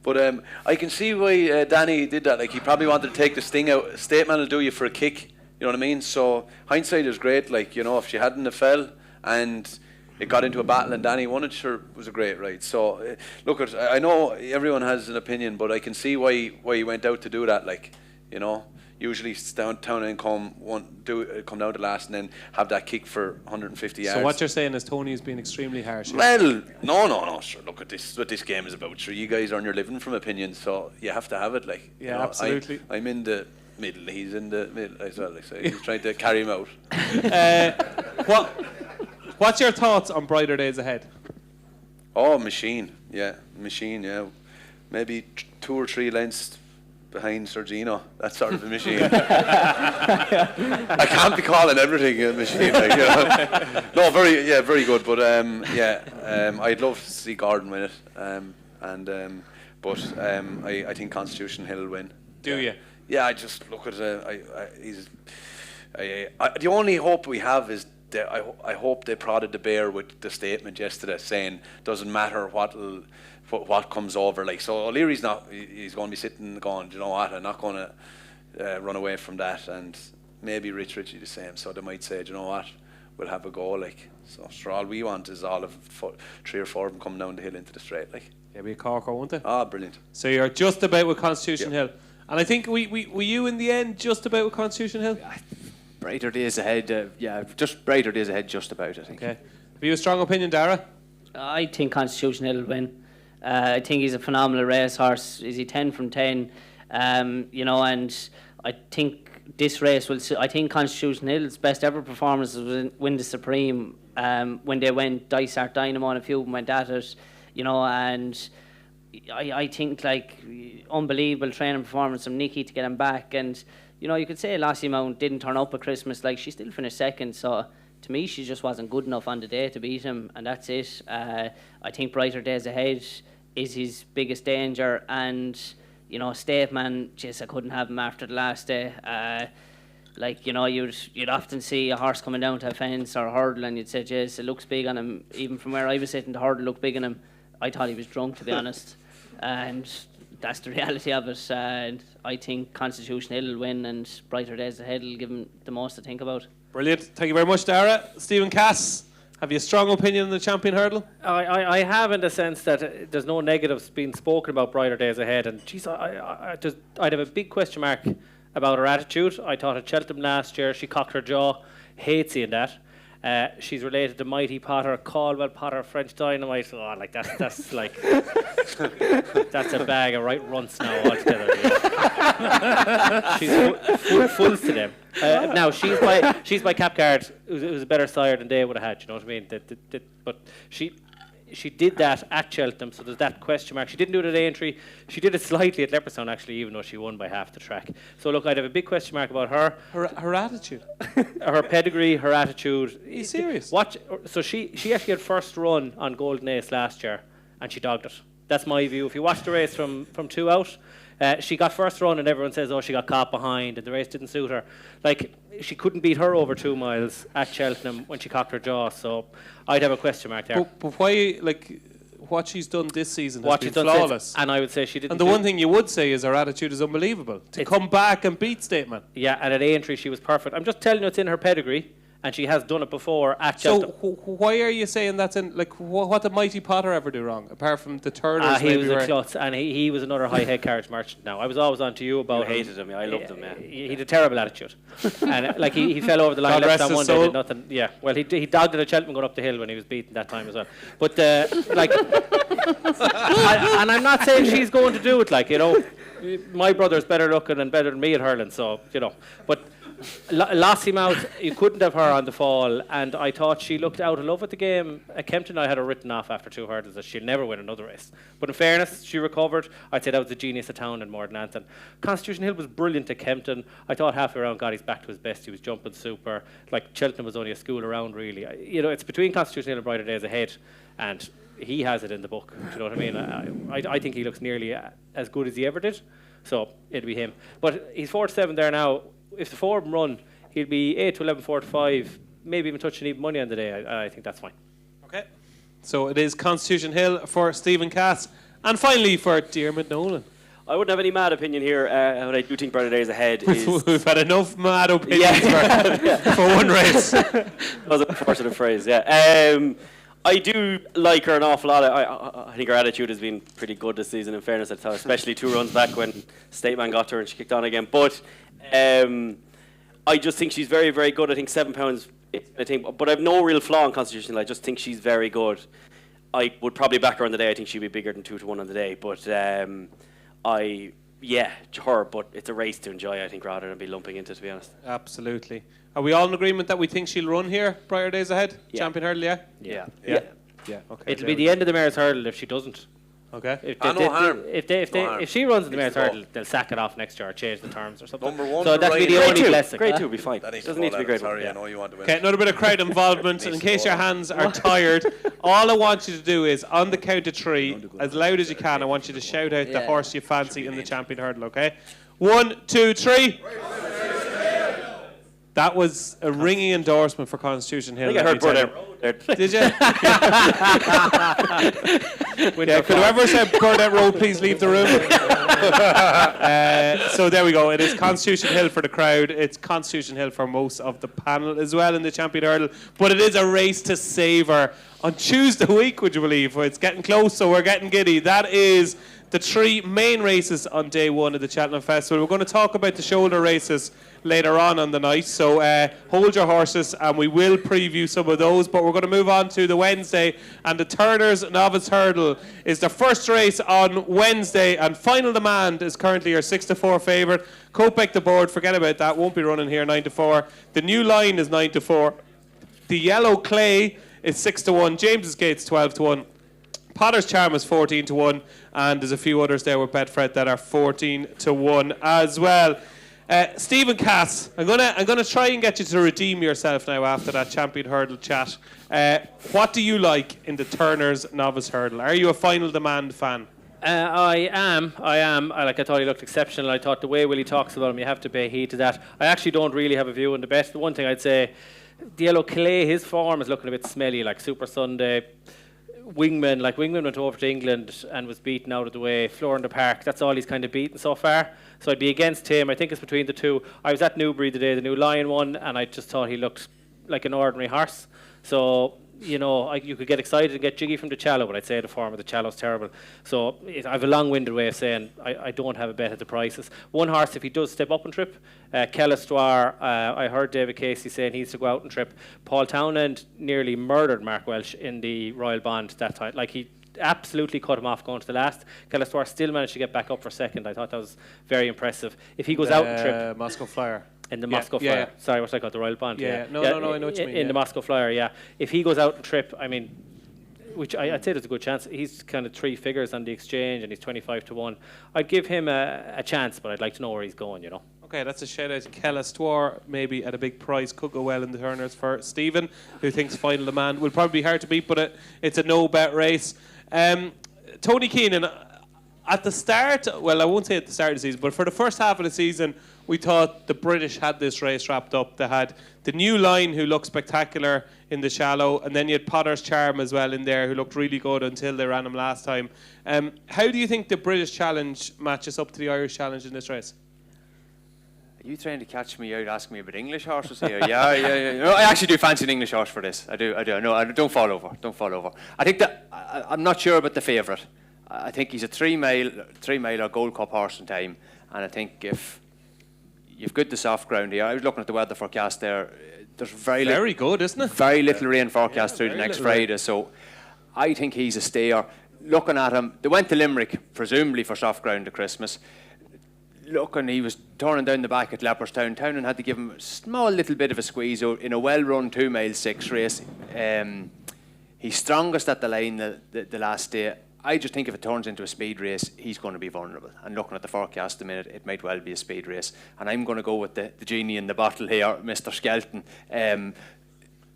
But I can see why Danny did that. Like, he probably wanted to take the sting out. Stateman will do you for a kick. You know what I mean? So hindsight is great. Like, you know, if she hadn't have fell and it got into a battle and Danny won it, sure, was a great ride. So look, I know everyone has an opinion, but I can see why he went out to do that. Like, you know, usually Town and come down to last and then have that kick for 150 yards. So what you're saying is Tony has been extremely harsh. Well, no. Sure, look, what this game is about. Sure, you guys earn your living from opinions, so you have to have it. Like, yeah, you know, absolutely. I'm in the middle. He's in the middle as well. Like, so he's trying to carry him out. What's your thoughts on Brighter Days Ahead? Oh, machine. Yeah. Maybe 2 or 3 lengths behind Sergino. That sort of a machine. I can't be calling everything a machine. Like, you know. No, very good. But I'd love to see Gordon win it. But I think Constitution Hill will win. Do you? Yeah, I just look at the only hope we have is I hope they prodded the bear with the statement yesterday saying doesn't matter what comes over. Like, so O'Leary's he's going to be sitting going, you know what, I'm not going to run away from that, and maybe Richie the same. So they might say, you know what, we'll have a go. Like, so all we want is all of 3 or 4 of them coming down the hill into the straight. Like, yeah, be a corker, won't they? Ah, brilliant. So you're just about with Constitution Hill, and I think were you in the end just about with Constitution Hill? Brighter days ahead, just brighter days ahead, just about, I think. Okay. Have you a strong opinion, Darragh? I think Constitution Hill will win. I think he's a phenomenal racehorse. Is he 10 from 10? You know, and I think this race will. I think Constitution Hill's best ever performance was win the Supreme when they went Dysart Dynamo and a few of them went at it. You know, and I think like unbelievable training performance from Nikki to get him back. And you know, you could say Lassie Mount didn't turn up at Christmas. Like, she still finished second. So to me, she just wasn't good enough on the day to beat him, and that's it. I think Brighter Days Ahead is his biggest danger, and you know, Stateman, I couldn't have him after the last day. Like, you know, you'd often see a horse coming down to a fence or a hurdle, and you'd say, "Jeez, it looks big on him." Even from where I was sitting, the hurdle looked big on him. I thought he was drunk, to be honest, and that's the reality of it. And I think Constitution Hill will win, and Brighter Days Ahead will give him the most to think about. Brilliant. Thank you very much, Darragh. Stephen Cass, have you a strong opinion on the champion hurdle? I have, in the sense that there's no negatives being spoken about Brighter Days Ahead, and geez, I'd have a big question mark about her attitude. I thought at Cheltenham last year she cocked her jaw, hate seeing that. She's related to Mighty Potter, Caldwell Potter, French Dynamite. Oh, like that's like that's a bag of right runts now altogether. Yeah. She's full to them. Now she's by Capcard. It was a better sire than they would have had. You know what I mean? But she did that at Cheltenham, so there's that question mark. She didn't do it at Aintree. She did it slightly at Leopardstown, actually, even though she won by half the track. So look, I'd have a big question mark about her. Her attitude. Her pedigree, her attitude. Are you serious? So she actually had first run on Golden Ace last year, and she dogged it. That's my view. If you watch the race from 2 out, she got first run, and everyone says, oh, she got caught behind, and the race didn't suit her. Like, she couldn't beat her over 2 miles at Cheltenham when she cocked her jaw, so I'd have a question mark there. But why, like, what she's done this season has been flawless. And I would say she didn't. And the one thing you would say is her attitude is unbelievable. To come back and beat Stateman. Yeah, and at Aintree she was perfect. I'm just telling you, it's in her pedigree, and she has done it before at Cheltenham. So why are you saying that's in, like, what did Mighty Potter ever do wrong, apart from the Turners? He was a klutz, and he was another high head carriage merchant now. I was always on to you about him. You hated him, yeah, I loved him, yeah. He had a terrible attitude. And like he fell over the line, left on one day, did nothing. Yeah, well, he dogged it at Cheltenham going up the hill when he was beaten that time as well. But, like, and I'm not saying she's going to do it, like, you know. My brother's better looking and better than me at hurling, so, you know. But Lassie Mount, you couldn't have her on the fall, and I thought she looked out of love at the game. At Kempton, I had her written off after 2 hurdles that she'll never win another race. But in fairness, she recovered. I'd say that was the genius of Town and more than anything. Constitution Hill was brilliant at Kempton. I thought halfway around got he's back to his best. He was jumping super. Like, Cheltenham was only a school around, really. You know, it's between Constitution Hill and Brighter Days Ahead, and he has it in the book. Do you know what I mean? I think he looks nearly as good as he ever did. So it'll be him. But he's 4-7 there now. If the four of them run, he'll be 8-11, 4-5, maybe even touching even money on the day. I think that's fine. Okay. So it is Constitution Hill for Stephen Cass. And finally for Diarmuid Nolan. I wouldn't have any mad opinion here. What I do think Brother Days ahead is... We've had enough mad opinions for one race. That was a fortunate phrase, yeah. I do like her an awful lot. I think her attitude has been pretty good this season, in fairness, I thought, especially 2 runs back when Stateman got to her and she kicked on again. But I just think she's very, very good. I think £7, I think, but I have no real flaw in Constitution. I just think she's very good. I would probably back her on the day. I think she'd be bigger than 2-1 on the day. But her, but it's a race to enjoy, I think, rather than be lumping into, to be honest. Absolutely. Are we all in agreement that we think she'll run here, Briar Days Ahead? Yeah. Champion Hurdle, yeah? Yeah. Yeah, okay. It'll be the end of the Mayor's Hurdle if she doesn't. Okay. If she runs in the Mayor's Needs to go. Hurdle, they'll sack it off next year or change the terms or something. Number one So for that'll be the Ryanair. only blessing. Grade 2 will be fine. That needs Doesn't need to be grade 1. Sorry, I know you want to win. Okay, another bit of crowd involvement. And in case your hands are tired, all I want you to do is, on the count of 3, as loud as you can, I want you to shout out the horse you fancy in the Champion Hurdle, okay? 1, 2, 3. That was a ringing endorsement for Constitution Hill. I think I heard Burnett. Did you? Yeah, could whoever said Burnett Road please leave the room? So there we go. It is Constitution Hill for the crowd. It's Constitution Hill for most of the panel as well in the Champion Hurdle. But it is a race to savour on Tuesday week, would you believe? It's getting close, so we're getting giddy. That is the 3 main races on day 1 of the Cheltenham Festival. We're going to talk about the shoulder races later on the night, so hold your horses and we will preview some of those, but we're going to move on to the Wednesday, and the Turners Novice Hurdle is the first race on Wednesday, and Final Demand is currently your 6-4 favourite. Copeck the board, forget about that, won't be running here, 9-4. The New Line is 9-4. The Yellow Clay is 6-1. James's Gate's 12-1. Potter's Charm is 14-1, and there's a few others there with Betfred that are 14-1 as well. Stephen Cass, I'm gonna try and get you to redeem yourself now after that Champion Hurdle chat. What do you like in the Turners Novice Hurdle? Are you a Final Demand fan? I am. I thought he looked exceptional. I thought the way Willie talks about him, you have to pay heed to that. I actually don't really have a view on the bet. The one thing I'd say, the Yellow Clay, his form is looking a bit smelly, like Super Sunday. Wingman went over to England and was beaten out of the way. Floor in the Park, that's all he's kind of beaten so far. So I'd be against him. I think it's between the 2. I was at Newbury today, the New Lion one, and I just thought he looked like an ordinary horse. So, you could get excited and get jiggy from the Challow, but I'd say the form of the Challow's terrible. So I have a long-winded way of saying I don't have a bet at the prices. One horse, if he does step up and trip, Kellistoire, I heard David Casey saying he needs to go out and trip. Paul Townend nearly murdered Mark Welsh in the Royal Bond that time. Like, he absolutely cut him off going to the last. Kellistoire still managed to get back up for second. I thought that was very impressive. If he goes out and trip... Moscow Flyer. In the Moscow Flyer. Yeah. Sorry, what's I called? The Royal Bond. No, I know what you mean. In the Moscow Flyer, yeah. If he goes out and trip, I mean, which I'd say there's a good chance. He's kind of 3 figures on the exchange and he's 25-1. I'd give him a chance, but I'd like to know where he's going, Okay, that's a shout out to Kellistoire, maybe at a big price. Could go well in the Turners for Stephen, who thinks Final Demand will probably be hard to beat, but it's a no-bet race. Tony Keenan, at the start, well, I won't say at the start of the season, but for the first half of the season, we thought the British had this race wrapped up. They had the New Line, who looked spectacular in the Shallow, and then you had Potter's Charm as well in there, who looked really good until they ran him last time. How do you think the British Challenge matches up to the Irish Challenge in this race? Are you trying to catch me out asking me about English horses here? Yeah. No, I actually do fancy an English horse for this. I do. No, don't fall over. I think that I'm not sure about the favourite. I think he's a 3 mile or Gold Cup horse in time, and I think if you've got the soft ground here, I was looking at the weather forecast there. There's very good, isn't it? Very little rain forecast through the next Friday, so I think he's a stayer. Looking at him, they went to Limerick, presumably for soft ground at Christmas. Looking, he was turning down the back at Leopardstown. Townend had to give him a small little bit of a squeeze out in a well-run 2 mile 6 race. He's strongest at the line the last day. I just think if it turns into a speed race, he's going to be vulnerable. And looking at the forecast a minute, it might well be a speed race. And I'm going to go with the genie in the bottle here, Mr. Skelton.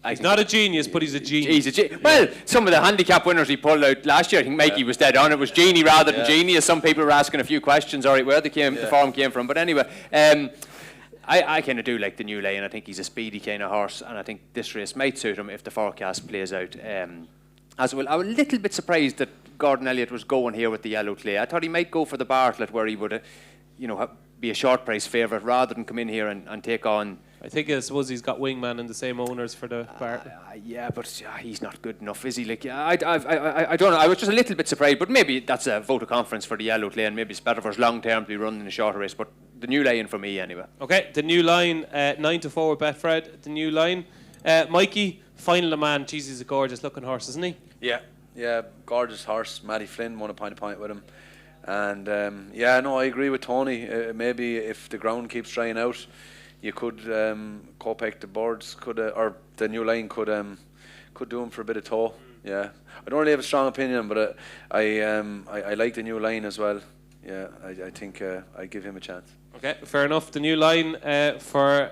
He's not a genius, but he's a genius. Well, some of the handicap winners he pulled out last year, I think Mikey was dead on. It was genie rather than genius. Some people were asking a few questions, all right, where the form came from. But anyway, I kind of do like the New Lane. I think he's a speedy kind of horse, and I think this race might suit him if the forecast plays out as well. I was a little bit surprised that Gordon Elliott was going here with the yellow clay. I thought he might go for the Bartlett, where he would, be a short price favourite rather than come in here and take on. I suppose he's got Wingman and the same owners for the Bartlett. Yeah, but he's not good enough, is he? Like, I don't know. I was just a little bit surprised, but maybe that's a vote of confidence for the yellow clay, and maybe it's better for us long term to be running in a shorter race. But the New Lane for me, anyway. Okay, the New Line, 9-4 with Betfred. The New Line, Mikey, Final Le Mans. Jeez, he's a gorgeous looking horse, isn't he? Yeah, gorgeous horse. Matty Flynn won a point with him. And I agree with Tony. Maybe if the ground keeps drying out, you could Kopek the boards could or the New Line could do him for a bit of tow. Yeah, I don't really have a strong opinion, but I like the New Line as well. Yeah, I think I give him a chance. Okay, fair enough. The New Line for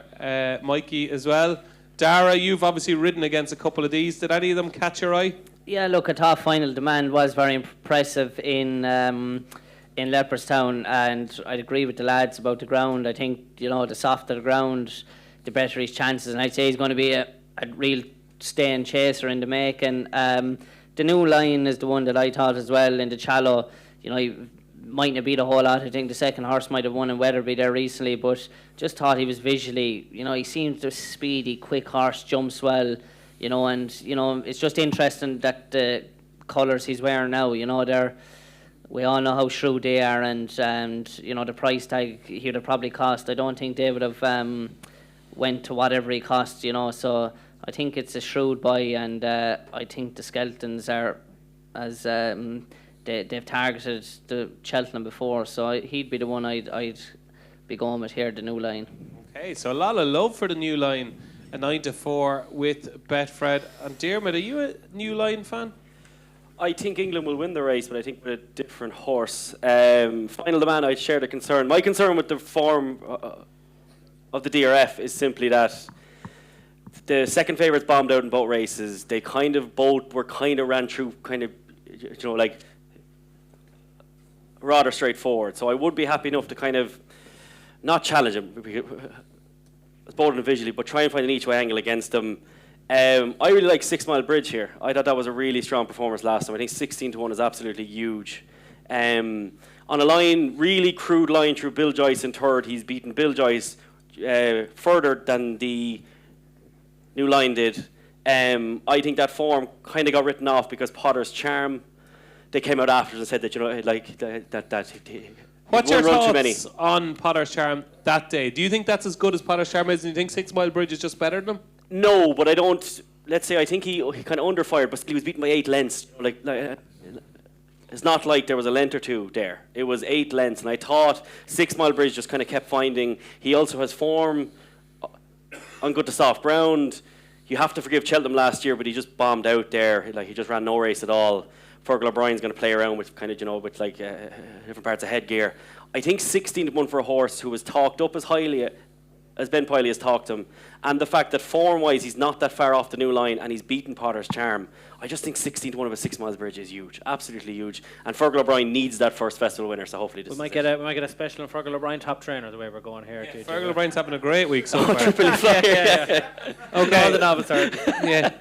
Mikey as well. Darragh, you've obviously ridden against a couple of these. Did any of them catch your eye? Yeah, look, a top final demand was very impressive in Leopardstown, and I'd agree with the lads about the ground. I think, the softer the ground, the better his chances, and I'd say he's going to be a real staying chaser in the making. The New Line is the one that I thought as well in the Challow. He might not beat a whole lot. I think the second horse might have won in Weatherby there recently, but just thought he was visually, he seems a speedy, quick horse, jumps well, it's just interesting that the colours he's wearing now, we all know how shrewd they are, and the price tag he'd have probably cost. I don't think they would have went to whatever he cost, so I think it's a shrewd buy, and I think the Skeletons are, as they've targeted the Cheltenham before, so he'd be the one I'd be going with here, the New Line. Okay, so a lot of love for the New Line, a 9-4 with Betfred. And Diarmuid, are you a New Line fan? I think England will win the race, but I think with a different horse. Final Le Mans, I'd share the concern. My concern with the form of the DRF is simply that the second favourites bombed out in both races. They both ran through rather straightforward. So I would be happy enough to not challenge him, bold and visually, but try and find an each way angle against them. I really like 6 Mile Bridge here. I thought that was a really strong performance last time. I think 16-1 is absolutely huge. On a line, really crude line through Bill Joyce in third. He's beaten Bill Joyce further than the New Line did. I think that form kind of got written off because Potter's Charm. They came out after and said that What's your thoughts on Potter's Charm that day? Do you think that's as good as Potter's Charm is, and you think 6 Mile Bridge is just better than him? No, but I don't. Let's say I think he kind of underfired, but he was beaten by 8 lengths. It's not like there was a length or two there. It was 8 lengths, and I thought 6 Mile Bridge just kind of kept finding. He also has form on good to soft ground. You have to forgive Cheltenham last year, but he just bombed out there. He just ran no race at all. Fergal O'Brien's going to play around with with different parts of headgear. I think 16-1 for a horse who was talked up as highly as Ben Piley has talked him, and the fact that form-wise he's not that far off the New Line and he's beaten Potter's Charm. I just think 16-1 of a 6 Miles Bridge is huge, absolutely huge. And Fergal O'Brien needs that first festival winner, so hopefully this. We might get a special on Fergal O'Brien top trainer the way we're going here. Yeah, Fergal O'Brien's having a great week so far. Okay. All the novice are. Yeah.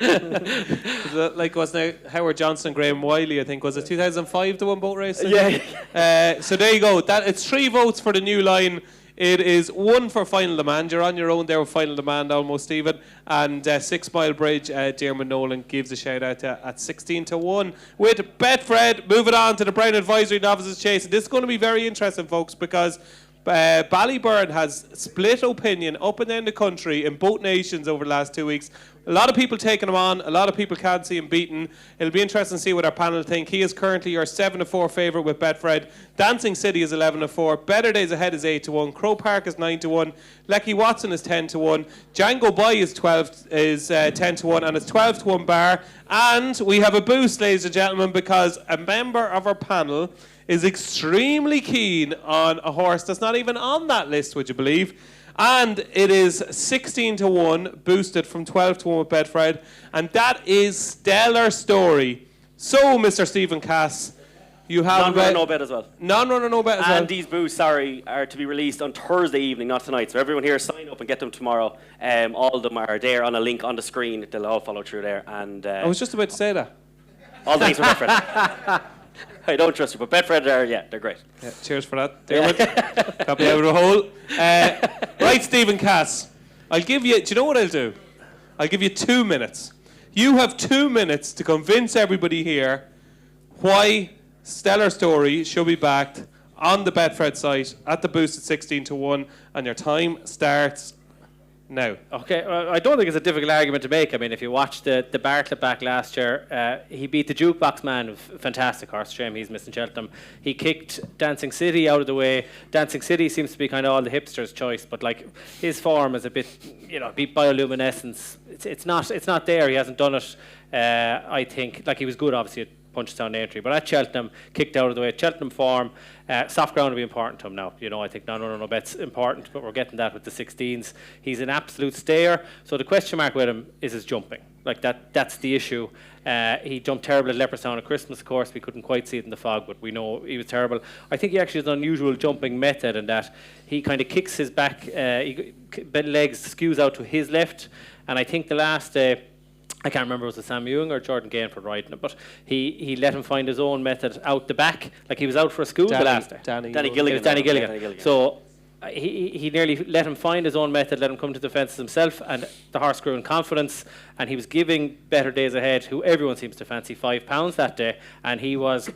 Was now Howard Johnson, Graham Wiley, I think, was it 2005 the won boat race? Yeah. So there you go. It's 3 votes for the New Line. It is 1 for Final Demand. You're on your own there with Final Demand almost, Stephen. And 6 Mile Bridge, Diarmuid Nolan gives a shout out to at 16-1 with Betfred. Moving on to the Brown Advisory Novices Chase. And this is going to be very interesting, folks, because Ballyburn has split opinion up and down the country in both nations over the last 2 weeks. A lot of people taking him on. A lot of people can't see him beaten. It'll be interesting to see what our panel think. He is currently your 7-4 favourite with Betfred. Dancing City is 11-4. Better Days Ahead is 8-1. Crow Park is 9-1. Lecky Watson is 10-1. Django Boy is 10-1, and it's 12-1 bar. And we have a boost, ladies and gentlemen, because a member of our panel is extremely keen on a horse that's not even on that list, would you believe? And it is 16 to 1, boosted from 12 to 1 with Betfred. And that is Stellar Story. So, Mr. Stephen Cass, you have Non-runner, no bet as well. Non-runner, no bet as well. And these boosts, are to be released on Thursday evening, not tonight. So everyone here, sign up and get them tomorrow. All of them are there on a link on the screen. They'll all follow through there. And I was just about to say that. all the links are Betfred. I don't trust you, but Betfred they're great. Yeah, cheers for that, Diarmuid. Copy out of the hole. Right, Stephen Cass. I'll give you. Do you know what I'll do? I'll give you 2 minutes. You have 2 minutes to convince everybody here why Stellar Story should be backed on the Betfred site at the boosted 16 to 1, and your time starts now. Okay, I don't think it's a difficult argument to make. I mean, if you watch the Bartlett back last year, he beat the Jukebox Man, fantastic horse. Shame he's missing Cheltenham. He kicked Dancing City out of the way. Dancing City seems to be kind of all the hipsters' choice, but like his form is a bit, beat bioluminescence. It's not there. He hasn't done it. I think like he was good, obviously, at Punchestown Aintree, but at Cheltenham, kicked out of the way. Cheltenham form, soft ground will be important to him now. I think no bet's important, but we're getting that with the 16s. He's an absolute stayer. So the question mark with him is his jumping. Like that's the issue. He jumped terrible at Leopardstown at Christmas, of course. We couldn't quite see it in the fog, but we know he was terrible. I think he actually has an unusual jumping method in that he kind of kicks his back, legs skews out to his left, and I think the last. I can't remember was it Sam Ewing or Jordan Gainford riding it, but he let him find his own method out the back, like he was out for a school the last day. Danny Gilligan. It was Danny Gilligan. So he nearly let him find his own method, let him come to the fences himself, and the horse grew in confidence, and he was giving Better Days Ahead, who everyone seems to fancy, £5 that day, and he was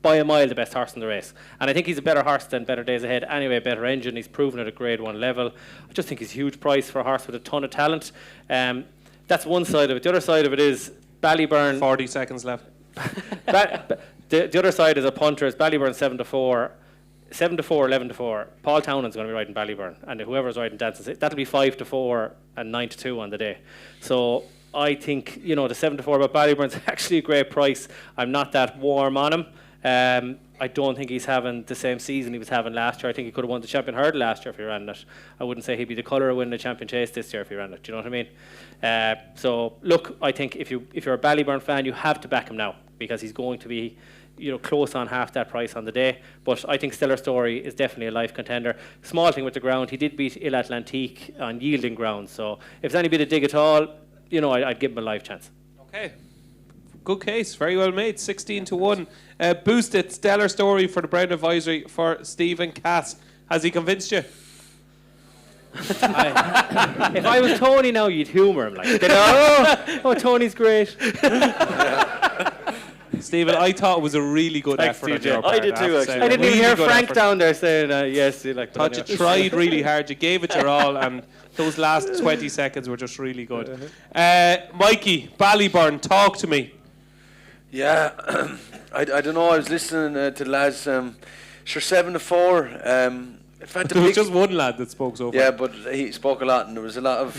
by a mile the best horse in the race. And I think he's a better horse than Better Days Ahead anyway, better engine. He's proven it at Grade 1 level. I just think he's a huge price for a horse with a ton of talent. That's one side of it. The other side of it is Ballyburn. 40 seconds left. The other side is a punter. It's Ballyburn 7-4, 7-4, 11-4. Paul Townend's going to be riding Ballyburn, and whoever's riding Dancing, that'll be 5-4 and 9-2 on the day. So I think the 7-4 about Ballyburn's actually a great price. I'm not that warm on him. I don't think he's having the same season he was having last year. I think he could have won the Champion Hurdle last year if he ran it. I wouldn't say he'd be the colour of winning the Champion Chase this year if he ran it. Do you know what I mean? So look, I think if you're a Ballyburn fan, you have to back him now because he's going to be close on half that price on the day. But I think Stellar Story is definitely a life contender. Small thing with the ground, he did beat Il Atlantique on yielding ground. So if there's any bit of dig at all, I'd give him a live chance. Okay. Good case, very well made. 16 to 1. Boosted Stellar Story for the Brown Advisory for Stephen Cass. Has he convinced you? If I was Tony now, you'd humour him like, oh, Tony's great. Stephen, I thought it was a really good effort on your part. I did too, actually. I didn't even hear Frank down there saying yes. Thought you tried really hard. You gave it your all, and those last 20 seconds were just really good. Mikey, Ballyburn, talk to me. Yeah, I don't know. I was listening to the lads. Sure, 7-4. In fact, there was just one lad that spoke so far. Yeah, but he spoke a lot, and there was a lot of.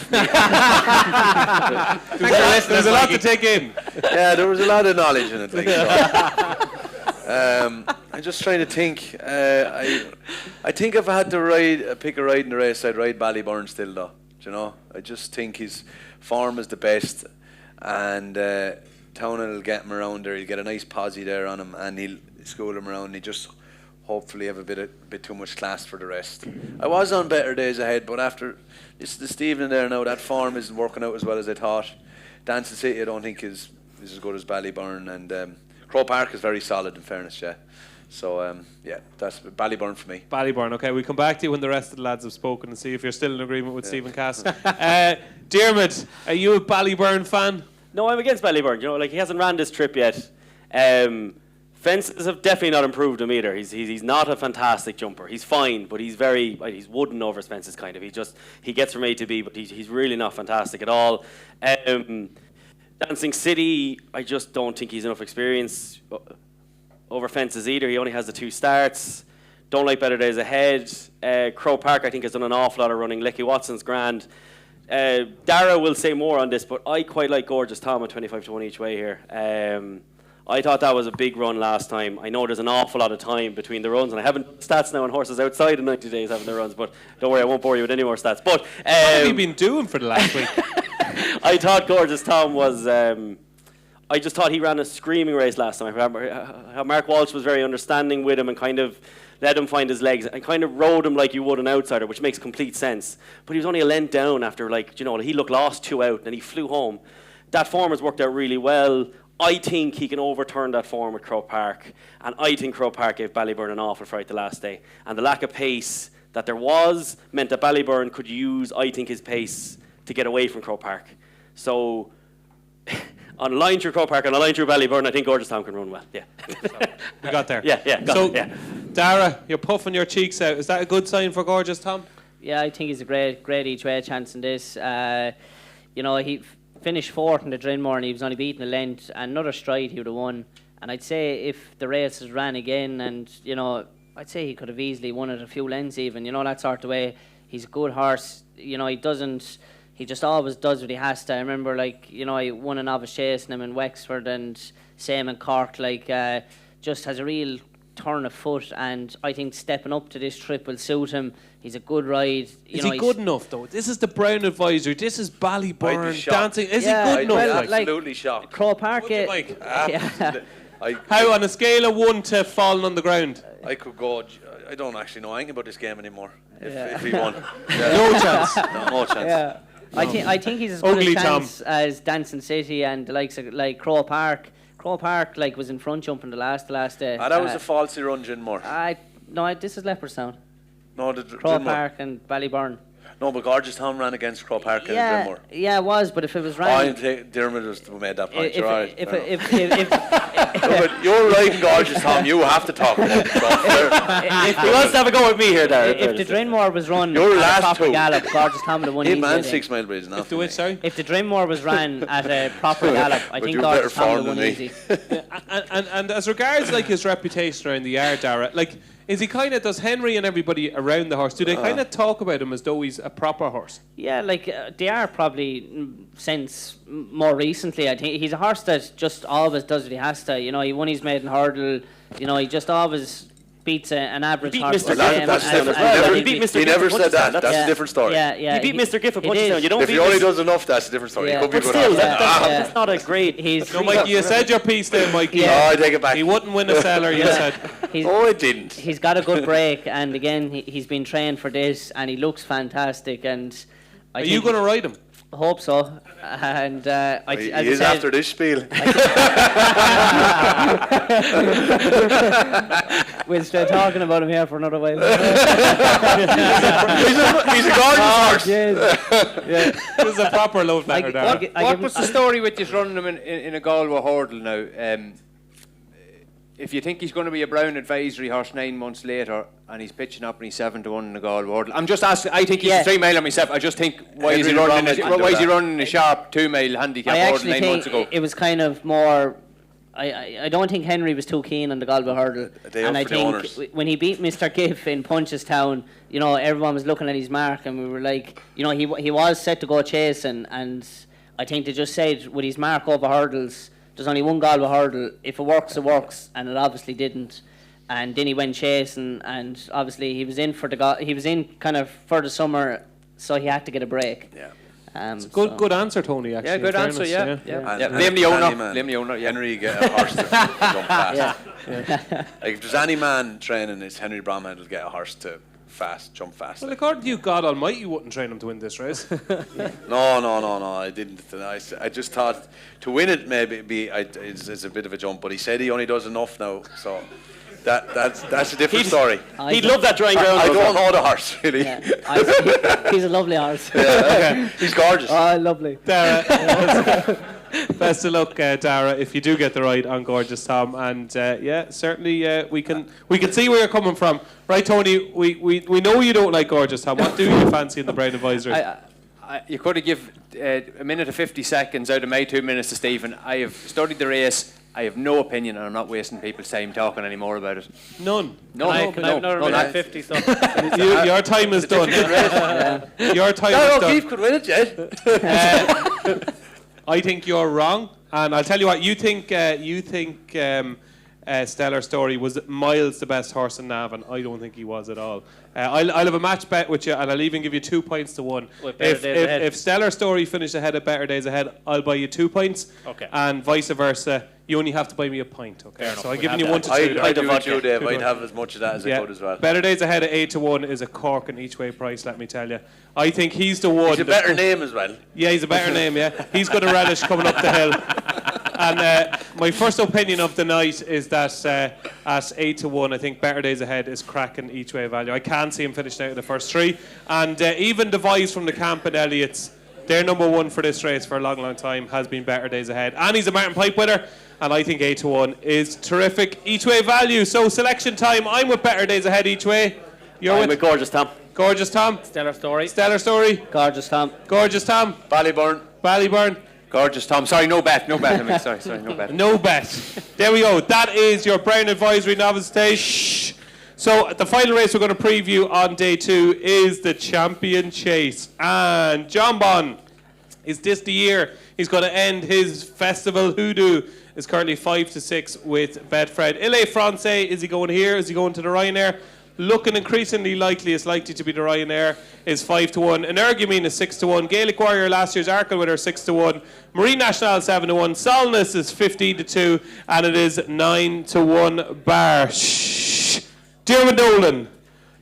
There's a lot to take in. Yeah, there was a lot of knowledge in it. Like, so. I'm just trying to think. I think if I had to pick a ride in the race, I'd ride Ballyburn still, though. Do you know? I just think his form is the best, and Townend will get him around there. He'll get a nice posse there on him, and he'll school him around. He just hopefully have a bit too much class for the rest. I was on Better Days Ahead, but after this evening there now, that form isn't working out as well as I thought. Dancing City I don't think is as good as Ballyburn, and Crow Park is very solid in fairness, yeah. So yeah, that's Ballyburn for me. Ballyburn, okay. We'll come back to you when the rest of the lads have spoken and see if you're still in agreement with Stephen Cass. Diarmuid, are you a Ballyburn fan? No, I'm against Ballyburn. He hasn't ran this trip yet. Fences have definitely not improved him either. He's not a fantastic jumper. He's fine, but he's wooden over his fences kind of. He gets from A to B, but he's really not fantastic at all. Dancing City, I just don't think he's enough experience over fences either. He only has the 2 starts. Don't like Better Days Ahead. Crow Park, I think, has done an awful lot of running. Lecky Watson's grand. Darragh will say more on this, but I quite like Gorgeous Tom at 25 to 1 each way here. I thought that was a big run last time. I know there's an awful lot of time between the runs, and I haven't stats now on horses outside of 90 days having their runs, but don't worry, I won't bore you with any more stats. But What have you been doing for the last week? I thought Gorgeous Tom was... I just thought he ran a screaming race last time. How Mark Walsh was very understanding with him and kind of let him find his legs and kind of rode him like you would an outsider, which makes complete sense. But he was only a length down after, he looked lost 2 out, and he flew home. That form has worked out really well. I think he can overturn that form with Croke Park, and I think Croke Park gave Ballyburn an awful fright the last day. And the lack of pace that there was meant that Ballyburn could use, I think, his pace to get away from Croke Park. So, on a line through Croke Park and a line through Ballyburn, I think Gorgeous Town can run well. Yeah. We got there. Yeah. Darragh, you're puffing your cheeks out. Is that a good sign for Gorgeous Tom? Yeah, I think he's a great each way chance in this. He finished 4th in the Drinmore and he was only beaten a length. Another stride he would have won. And I'd say if the races ran again, and I'd say he could have easily won it a few lengths even. That sort of way. He's a good horse. He just always does what he has to. I remember, I won a Novice chasing him in Wexford, and same in Cork. Just has a real turn of foot, and I think stepping up to this trip will suit him. He's a good ride. Is he good enough though? This is the Brown Advisory. This is Ballyburn dancing. Is he I'd good be enough? absolutely shocked. Croke Park. How on a scale of 1 to falling on the ground? I could go. I don't actually know anything about this game anymore. If he won, No chance. no chance. Yeah. No. I think he's as good Ugly a chance as Dancing City and the likes of Croke Park. Croke Park was in front jumping the last day. That was a falsy run, Ginmore. No, this is Leopardstown. No, the Croke Park and Ballyburn. No, but Gorgeous Town ran against Croke Park and Ginmore. Yeah, it was. But if it was ran, Diarmuid was who made that point. if You're right in Gorgeous Town. You have to talk about it. He wants to have a go with me here, Darragh. if the Drinmore was run Your at last a proper two. gallop, Gorgeous Town would have won easily. 6 mile bridge. If the which, sorry? If the Drinmore was ran at a proper gallop, I But think you're Gorgeous better Town would have form won than me. easy. And as regards his reputation around the yard, Darragh, is he does Henry and everybody around the horse, do they kind of talk about him as though he's a proper horse? Yeah, they are probably since more recently. I think he's a horse that just always does what he has to. He won his maiden hurdle. He just always beats an average He beat horse. Mr. That's different. He beat Mr. He never Giff said that. at That's a different story. Yeah. He beat Mr. Giff at he Punchestown. did. You don't If beat he only Mr. does enough, that's a different story. Yeah. He could be But good. still, horse. that's not a great... No, Mikey, you said your piece there, Mikey. Oh, I take it back. He wouldn't win a seller, you said. I didn't. He's got a good break, and again, he's been trained for this, and he looks fantastic. And Are you going to ride him? I hope so. And He is after this spiel. We'll stay talking about him here for another while. He's a gorgeous horse. Yeah. This is a proper love letter, Darragh. What was the story with just running him in a Galway hurdle now? If you think he's going to be a Brown Advisory horse 9 months later and he's pitching up and he's 7-1 in the Galway hurdle, I'm just asking. I think he's a 3 mile myself. I just think why is he running a sharp 2 mile handicap hurdle 9 months ago? It was kind of more. I don't think Henry was too keen on the Galway hurdle, and I think when he beat Mr. Giff in Punchestown, everyone was looking at his mark, and we were like, he was set to go chasing, and I think they just said with his mark over hurdles, there's only one Galway hurdle. If it works, it works, and it obviously didn't. And then he went chasing, and obviously he was in for the summer, so he had to get a break. Yeah. Good answer, Tony. Actually, good answer. Yeah. Blame the owner. Henry get a horse to jump fast. If there's any man training, it's Henry Bromhead will get a horse to jump fast. Well, according to you, God Almighty wouldn't train him to win this race. No, I didn't. I just thought to win it it's a bit of a jump, but he said he only does enough now, so. That's a different story. He'd love that drying ground. I don't know the horse really. Yeah. He's a lovely horse. He's gorgeous. Oh, lovely. Best of luck, Darragh, if you do get the ride on Gorgeous Tom, and certainly we can see where you're coming from, right, Tony? We know you don't like Gorgeous Tom. What do you fancy in the Brown Advisory? You could have give a minute and 50 seconds out of my 2 minutes to Stephen. I have studied the race. I have no opinion, and I'm not wasting people's time talking any more about it. None. No. Not 50. So. Your time is done. Your time is done. Keith could win it, Jed. I think you're wrong, and I'll tell you what. You think Stellar Story was miles the best horse in Navan. I don't think he was at all. I'll have a match bet with you, and I'll even give you 2 points to 1. If Stellar Story finished ahead of Better Days Ahead, I'll buy you 2 points. Okay. And vice versa. You only have to buy me a point. Okay. Fair enough. So I'm giving you 1 to 2. I'd do it too, Dave. I'd have as much of that as I could as well. Better Days Ahead at 8 to 1 is a cork and each way price. Let me tell you. I think he's the one. He's a better name as well. Yeah, he's a better name. Yeah, he's got a relish coming up the hill. And my first opinion of the night is that at 8 to 1, I think Better Days Ahead is cracking each way value. I can't see him finishing out in the first 3. And even the boys from the camp and Elliott's, their number 1 for this race for a long, long time has been Better Days Ahead. And he's a Martin Pipe winner. And I think 8 to 1 is terrific each way value. So selection time. I'm with Better Days Ahead each way. I'm with Gorgeous Tom. Gorgeous Tom. Stellar Story. Stellar Story. Gorgeous Tom. Gorgeous Tom. Ballyburn. Ballyburn. Gorgeous Tom. Sorry, no bet. No bet. Sorry, no bet. No bet. There we go. That is your Brown Advisory Novice Day. Shh. So the final race we're going to preview on day 2 is the Champion Chase. And John Bon, is this the year he's going to end his festival hoodoo? Is currently 5 to 6 with Betfred. Ile Francais, is he going here? Is he going to the Ryanair? Looking increasingly likely, it's likely to be the Ryanair, is 5 to 1. Energumene is 6 to 1. Gaelic Warrior, last year's Arkle winner, 6 to 1. Marine National 7 to 1. Solness is 15 to 2, and it is 9 to 1 bar. Shh. Diarmuid Nolan,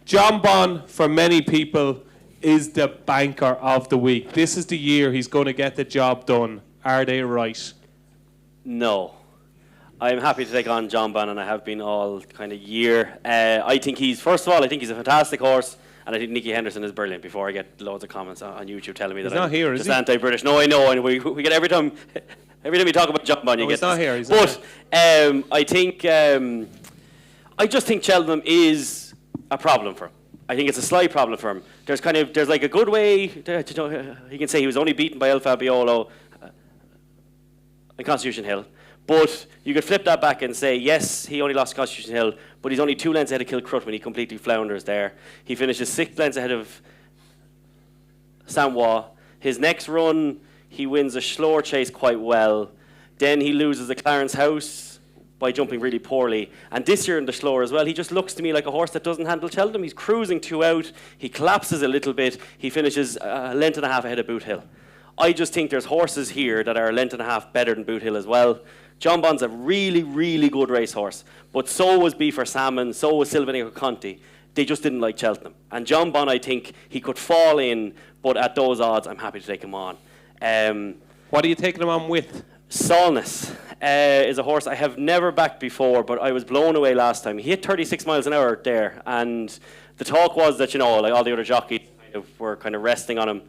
John Bon, for many people, is the banker of the week. This is the year he's going to get the job done. Are they right? No. I'm happy to take on John Bon, and I have been all kind of year. I think first of all, I think he's a fantastic horse, and I think Nicky Henderson is brilliant, before I get loads of comments on YouTube telling me that not I'm here, is just he? anti-British. No, I know, and we get every time we talk about John Bon, you No, get he's not here, he's But not I think, I just think Cheltenham is a problem for him. I think it's a slight problem for him. There's like a good way, he can say he was only beaten by El Fabiolo in Constitution Hill. But you could flip that back and say, yes, he only lost Constitution Hill, but he's only 2 lengths ahead of Kilcrut when he completely flounders there. He finishes 6 lengths ahead of Samoa. His next run, he wins a slower chase quite well. Then he loses at Clarence House by jumping really poorly. And this year in the slower as well, he just looks to me like a horse that doesn't handle Cheltenham. He's cruising 2 out. He collapses a little bit. He finishes a length and a half ahead of Boot Hill. I just think there's horses here that are a length and a half better than Boot Hill as well. John Bon's a really, really good racehorse, but so was Beaver Salmon, so was Silvanico Conti. They just didn't like Cheltenham. And John Bon, I think he could fall in, but at those odds, I'm happy to take him on. What are you taking him on with? Solness is a horse I have never backed before, but I was blown away last time. He hit 36 miles an hour there, and the talk was that, like all the other jockeys were kind of resting on him.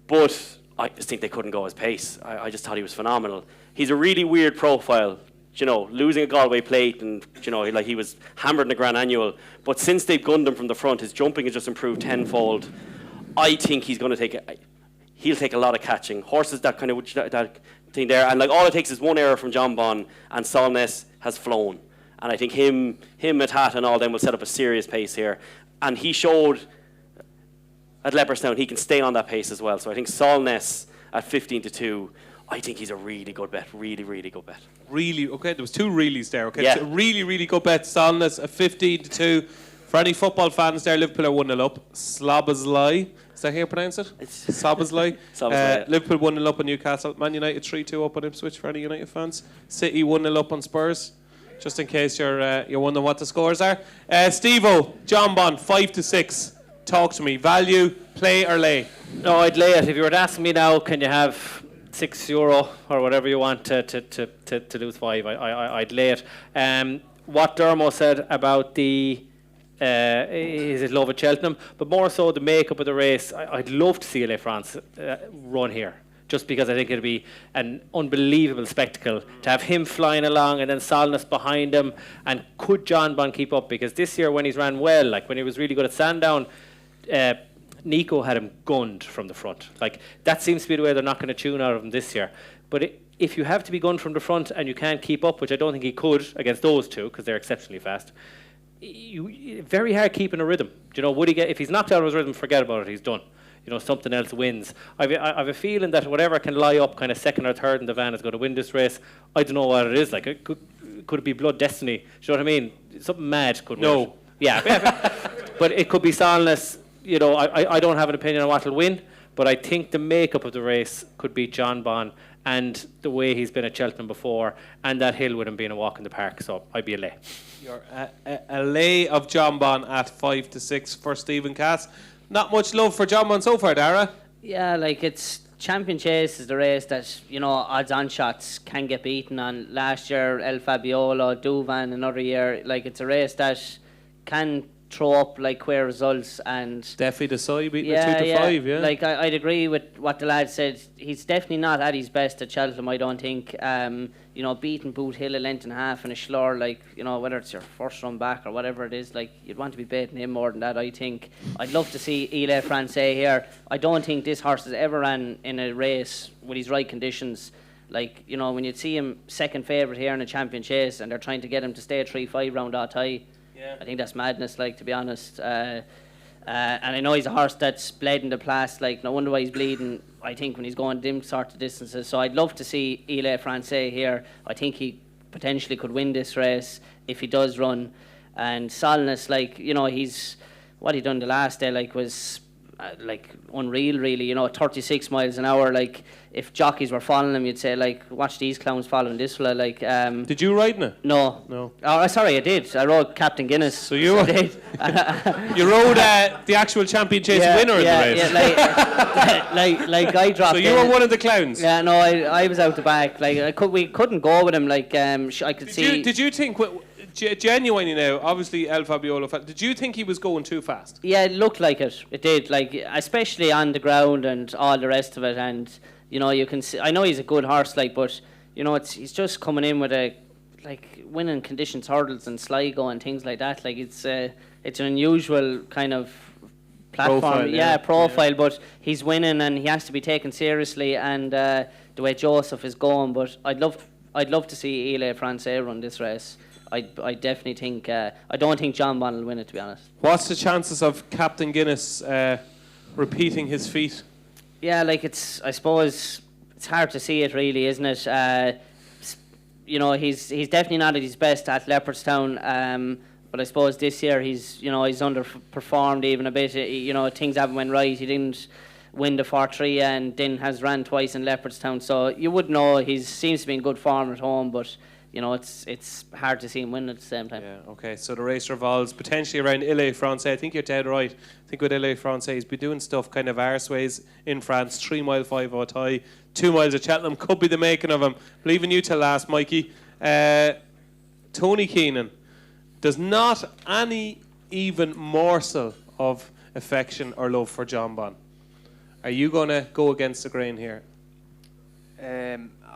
But I just think they couldn't go his pace. I just thought he was phenomenal. He's a really weird profile, losing a Galway plate, and like he was hammered in the Grand Annual. But since they've gunned him from the front, his jumping has just improved tenfold. I think he's going to he'll take a lot of catching. Horses that kind of that thing there, and like all it takes is one error from John Bon, and Solness has flown. And I think him, Matat, and all them will set up a serious pace here. And he showed at Leopardstown he can stay on that pace as well. So I think Solness at 15 to 2. I think he's a really good bet. Really, really good bet. Really? Okay, there was 2 reallys there. Okay, Yeah. So really, really good bet. Solness at 15 to 2. For any football fans there, Liverpool are 1-0 up. Slobozlai. Is that how you pronounce it? Slobozlai. Slobozlai. Liverpool 1-0 up on Newcastle. Man United 3-2 up on Ipswich for any United fans. City 1-0 up on Spurs. Just in case you're wondering what the scores are. Steve-O, John Bon, 5 to 6. Talk to me. Value, play or lay? No, I'd lay it. If you were to ask me now, can you have €6 or whatever you want to lose 5? I'd lay it. What Dermo said about his love at Cheltenham, but more so the makeup of the race. I'd love to see LA France run here, just because I think it'd be an unbelievable spectacle to have him flying along and then Solness behind him. And could John Bon keep up? Because this year when he's ran well, like when he was really good at Sandown, Nico had him gunned from the front. Like that seems to be the way they're not going to tune out of him this year. But if you have to be gunned from the front and you can't keep up, which I don't think he could against those two because they're exceptionally fast, very hard keeping a rhythm. Would he get, if he's knocked out of his rhythm, forget about it, he's done. something else wins. I've a feeling that whatever can lie up kind of second or third in the van is going to win this race. I don't know what it is. Like, could it be Blood Destiny? Do you know what I mean? Something mad could win. No. Yeah. But it could be Solness. I don't have an opinion on what will win, but I think the makeup of the race could be John Bon and the way he's been at Cheltenham before, and that hill with him being a walk in the park. So I'd be a lay. You're a lay of John Bon at 5-6 for Stephen Cass. Not much love for John Bon so far, Darragh. Yeah, like it's Champion Chase is the race that odds-on shots can get beaten on. Last year, El Fabiolo, Duvan, another year. Like it's a race that can throw up like queer results and Definitely the side beating it 2-5. Yeah. Like I'd agree with what the lad said. He's definitely not at his best at Cheltenham. I don't think. Beating Boot Hill a length and a half in a slur, like whether it's your first run back or whatever it is, like you'd want to be betting him more than that. I think I'd love to see Ile Francais here. I don't think this horse has ever ran in a race with his right conditions. Like when you'd see him second favourite here in a Champion Chase and they're trying to get him to stay a 3-5 round out high. Yeah. I think that's madness, like, to be honest. And I know he's a horse that's bled in the past, like, no wonder why he's bleeding, I think, when he's going dim sort of distances. So I'd love to see Ile Francais here. I think he potentially could win this race if he does run. And Solness, like, he's, what he done the last day, like, was, unreal, really, 36 miles an hour, like, if jockeys were following him, you'd say, like, watch these clowns following this fella, like... Did you ride in it? No. Oh, sorry, I did. I rode Captain Guinness. So you did. You rode the actual Champion Chase winner in the race? Yeah, like I dropped So you were one of the clowns? Yeah, no, I was out the back. Like, we couldn't go with him, like, I could see... Did you think... Genuinely now, obviously El Fabiolo, did you think he was going too fast? Yeah, it looked like it. It did, like, especially on the ground and all the rest of it. And, you can see, I know he's a good horse, like, but, he's just coming in with winning conditions, hurdles and Sligo and things like that. Like, it's an unusual kind of platform. Profile, but he's winning and he has to be taken seriously. And the way Joseph is going, but I'd love to see Ile Francais run this race. I definitely think... I don't think John Bon will win it, to be honest. What's the chances of Captain Guinness repeating his feat? Yeah, like I suppose it's hard to see it, really, isn't it? He's definitely not at his best at Leopardstown. But I suppose this year he's underperformed even a bit. Things haven't went right. He didn't win the 4-3 and then has ran twice in Leopardstown. So you would know he seems to be in good form at home, but... it's hard to see him win at the same time. Yeah, okay. So the race revolves potentially around Ile Francais. I think you're dead right. I think with Ile Francais, he's been doing stuff kind of arseways in France. 3 mile 5 high, 2 miles at Cheltenham could be the making of him. Leaving you till last, Mikey. Tony Keenan does not any even morsel of affection or love for John Bon. Are you going to go against the grain here?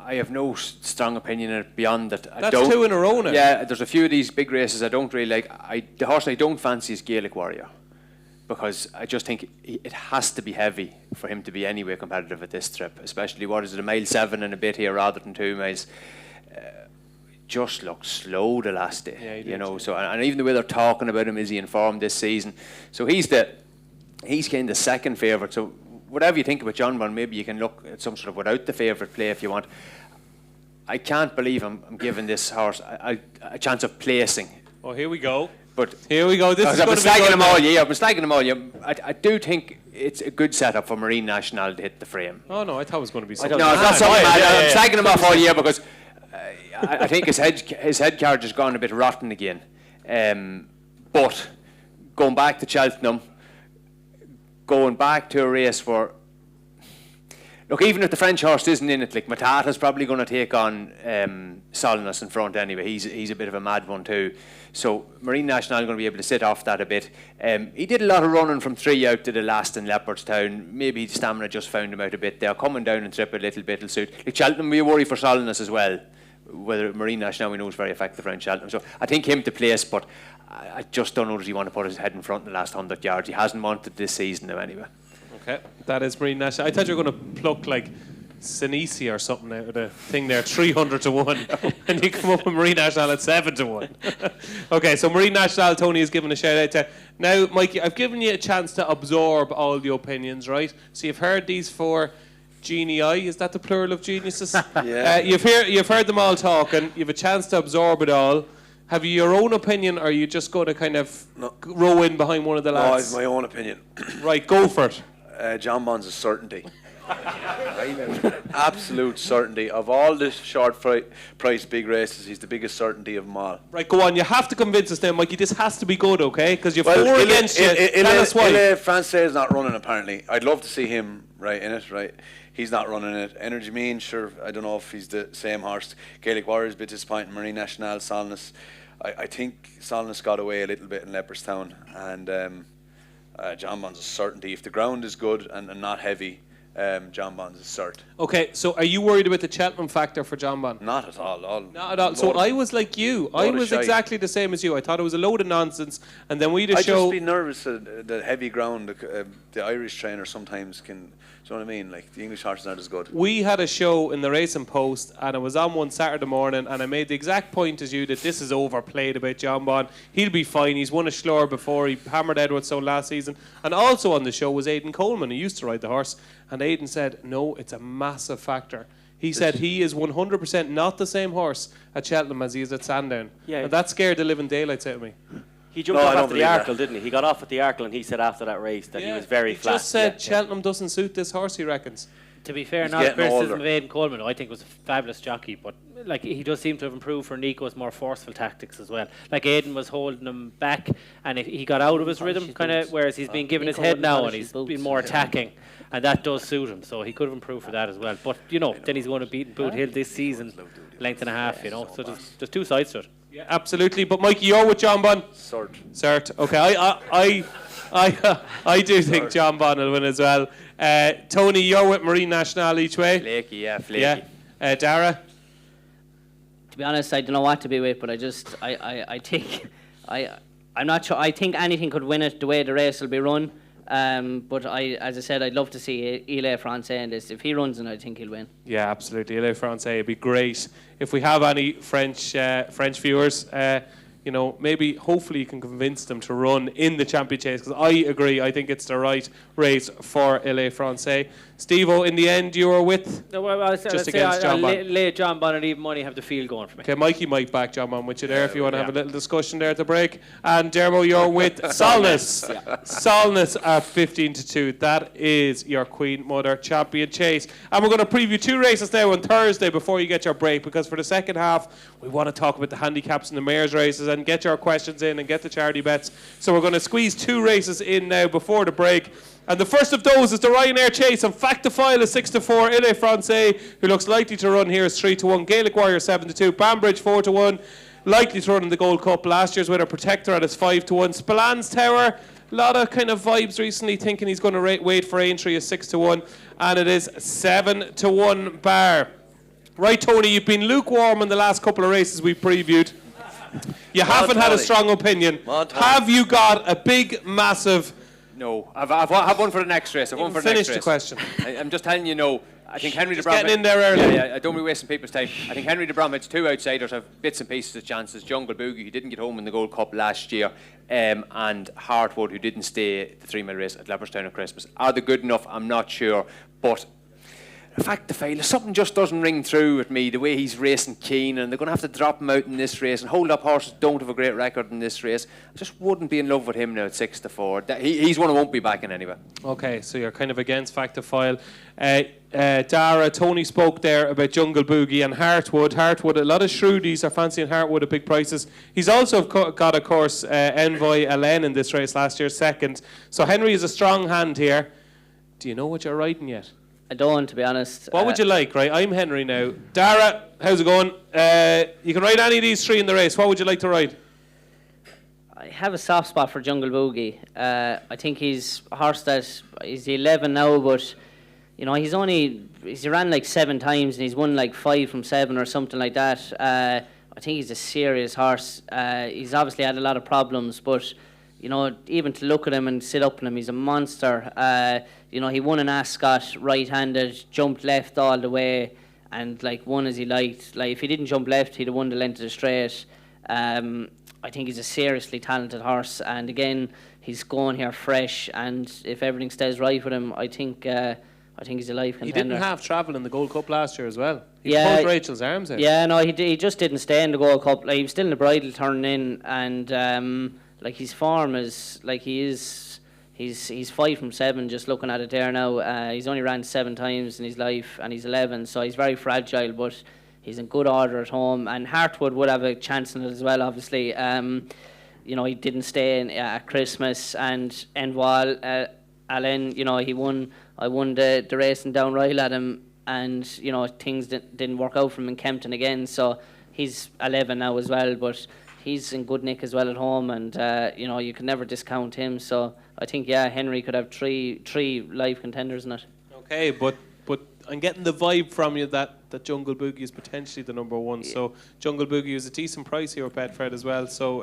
I have no strong opinion in it beyond that. That's 2 in a row now. Yeah, there's a few of these big races I don't really like. The horse I don't fancy is Gaelic Warrior, because I just think it has to be heavy for him to be anyway competitive at this trip, especially, what is it, 1.7 and a bit here rather than 2 miles. Just looked slow the last day, So, and even the way they're talking about him, is he in form this season? So he's kind of second favourite. So whatever you think about John Bon, maybe you can look at some sort of without the favourite play if you want. I can't believe I'm giving this horse a chance of placing. Oh, here we go. But here we go. I've been slagging him all year. I do think it's a good setup for Marine National to hit the frame. Oh no, I thought it was going to be something. No, it's not something. I'm slagging him off all year because I think his head carriage has gone a bit rotten again. But going back to Cheltenham, going back to a race where, look, even if the French horse isn't in it, like Matata's probably going to take on Solness in front anyway. He's a bit of a mad one too. So Marine National are going to be able to sit off that a bit. He did a lot of running from 3 out to the last in Leopardstown. Maybe his stamina just found him out a bit there. Coming down and trip a little bit will suit. Like Cheltenham, we worry for Solness as well. Whether Marine National, we know, is very effective around Cheltenham. So I think him to place, but I just don't know, does he want to put his head in front in the last 100 yards? He hasn't wanted this season now anyway. Okay, that is Marine National. I thought you were going to pluck like Sinisi or something out of the thing there, 300 to 1. And you come up with Marine National at 7 to 1. Okay, so Marine National, Tony has given a shout out to. Now, Mikey, I've given you a chance to absorb all the opinions, right? So you've heard these 4 genii, is that the plural of geniuses? Yeah. You've heard them all talking, you've a chance to absorb it all. Have you your own opinion, or are you just going to kind of row in behind one of the No, I lads? have my own opinion. Right, go for it. John Bond's a certainty. Absolute certainty. Of all the short price big races, he's the biggest certainty of them all. Right, go on. You have to convince us now, Mikey. This has to be good, okay? Because you're 4 against you. Tell us why. Francais is not running, apparently. I'd love to see him in it, right? He's not running it. Energy Mean, sure, I don't know if he's the same horse. Gaelic Warriors, a bit disappointing. Marine National, Solness. I think Solness got away a little bit in Leopardstown. And John Bond's a certainty. If the ground is good and not heavy, John Bond's a cert. Okay, so are you worried about the Cheltenham factor for John Bond? Not at all. Not at all. So I was like you. I was exactly the same as you. I thought it was a load of nonsense. And then we had a show. I'd just be nervous the heavy ground. The Irish trainer sometimes can. Do you know what I mean? Like, the English horses aren't as good. We had a show in the Racing Post, and it was on one Saturday morning, and I made the exact point as you that this is overplayed about John Bond. He'll be fine. He's won a Schlor before. He hammered Edwardstone last season. And also on the show was Aidan Coleman, who used to ride the horse. And Aidan said, no, it's a massive factor. He said he is 100% not the same horse at Cheltenham as he is at Sandown. Yeah. And that scared the living daylights out of me. He jumped off after the Arkle, didn't he? He got off at the Arkle, and he said after that race that he was very flat. He just said Cheltenham doesn't suit this horse, he reckons. To be fair, not criticism of Aidan Coleman, I think was a fabulous jockey, but like he does seem to have improved for Nico's more forceful tactics as well. Like Aidan was holding him back, and he got out of his rhythm, kind of, whereas he's been given his head now, and he's been more attacking, and that does suit him. So he could have improved for that as well. But then he's going to beat Boot Hill this season, length and a half, So there's two sides to it. Yeah, absolutely. But Mikey, you're with John Bond. Cert. Okay, I do think John Bond will win as well. Tony, you're with Marine National each way. Flaky. Yeah. Darragh. To be honest, I don't know what to be with, but I think I'm not sure. I think anything could win it the way the race will be run. But as I said, I'd love to see Ile Francais in this. If he runs it, I think he'll win. Yeah, absolutely. Ile Francais would be great. If we have any French viewers, maybe hopefully you can convince them to run in the Champion Chase, because I agree. I think it's the right race for Ile Francais. Steve-O, in the end, you were with just against John Bond. Lay John Bond and even money have the field going for me. Okay, Mikey might back John Bond with you there if you want to have a little discussion there at the break. And Diarmuid, you're with Solness. Solness at 15-2. That is your Queen Mother Champion Chase. And we're going to preview 2 races now on Thursday before you get your break, because for the second half we want to talk about the handicaps and the mares races and get your questions in and get the charity bets. So we're going to squeeze 2 races in now before the break. And the first of those is the Ryanair Chase. In fact, the file is 6-4. Ile Francais, who looks likely to run here, is 3-1. Gaelic Warrior 7-2. Banbridge 4-1. Likely to run in the Gold Cup. Last year's winner, Protector, at his 5-1. Spillans Tower, a lot of kind of vibes recently, thinking he's going to wait for Aintree, is 6-1. And it is 7-1 bar. Right, Tony, you've been lukewarm in the last couple of races we previewed. You haven't had a strong opinion. Have you got a big, massive... No, I've one for the next race. I've one for the next race. Finish the question. I'm just telling you, no. I think Henry de Bromhead... getting in there early. Yeah, I don't be wasting people's time. I think Henry de Bromhead's 2 outsiders have bits and pieces of chances. Jungle Boogie, who didn't get home in the Gold Cup last year, and Heartwood, who didn't stay the 3 mile race at Leopardstown at Christmas. Are they good enough? I'm not sure. But the fact of failure, something just doesn't ring through with me, the way he's racing Keenan, and they're going to have to drop him out in this race, and hold up horses don't have a great record in this race. I just wouldn't be in love with him now at 6-4. He's one who won't be backing anyway. Okay, so you're kind of against Factor File. Darragh, Tony spoke there about Jungle Boogie and Heartwood. A lot of shrewdies are fancying Heartwood at big prices. He's also got, of course, Envoy Alain in this race last year, 2nd. So Henry is a strong hand here. Do you know what you're riding yet? I don't, to be honest. What would you like, right? I'm Henry now. Darragh, how's it going? You can ride any of these 3 in the race. What would you like to ride? I have a soft spot for Jungle Boogie. I think he's a horse that is 11 now, but he's ran like 7 times and he's won like 5 from 7 or something like that. I think he's a serious horse. He's obviously had a lot of problems, but you know, even to look at him and sit up on him, he's a monster. You know, he won an Ascot right-handed, jumped left all the way, and like won as he liked. Like if he didn't jump left, he'd have won the length of the straight. I think he's a seriously talented horse, and again, he's going here fresh. And if everything stays right with him, I think he's a life contender. He didn't have travel in the Gold Cup last year as well. He pulled Yeah, Rachel's arms out. Yeah, no, he just didn't stay in the Gold Cup. Like he was still in the bridle turning in, and like his form is like he's 5 from 7. Just looking at it there now, he's only ran 7 times in his life, and he's 11, so he's very fragile, but he's in good order at home. And Hartwood would have a chance in it as well, obviously. You know, he didn't stay in at Christmas, and Enwal, Alan, you know, I won the race in Downright at him, and you know things didn't work out for him in Kempton again. So he's 11 now as well, but he's in good nick as well at home, and you know you can never discount him. So I think Henry could have three live contenders in it. Okay, but I'm getting the vibe from you that Jungle Boogie is potentially the number 1. Yeah. So Jungle Boogie is a decent price here at Betfred as well. So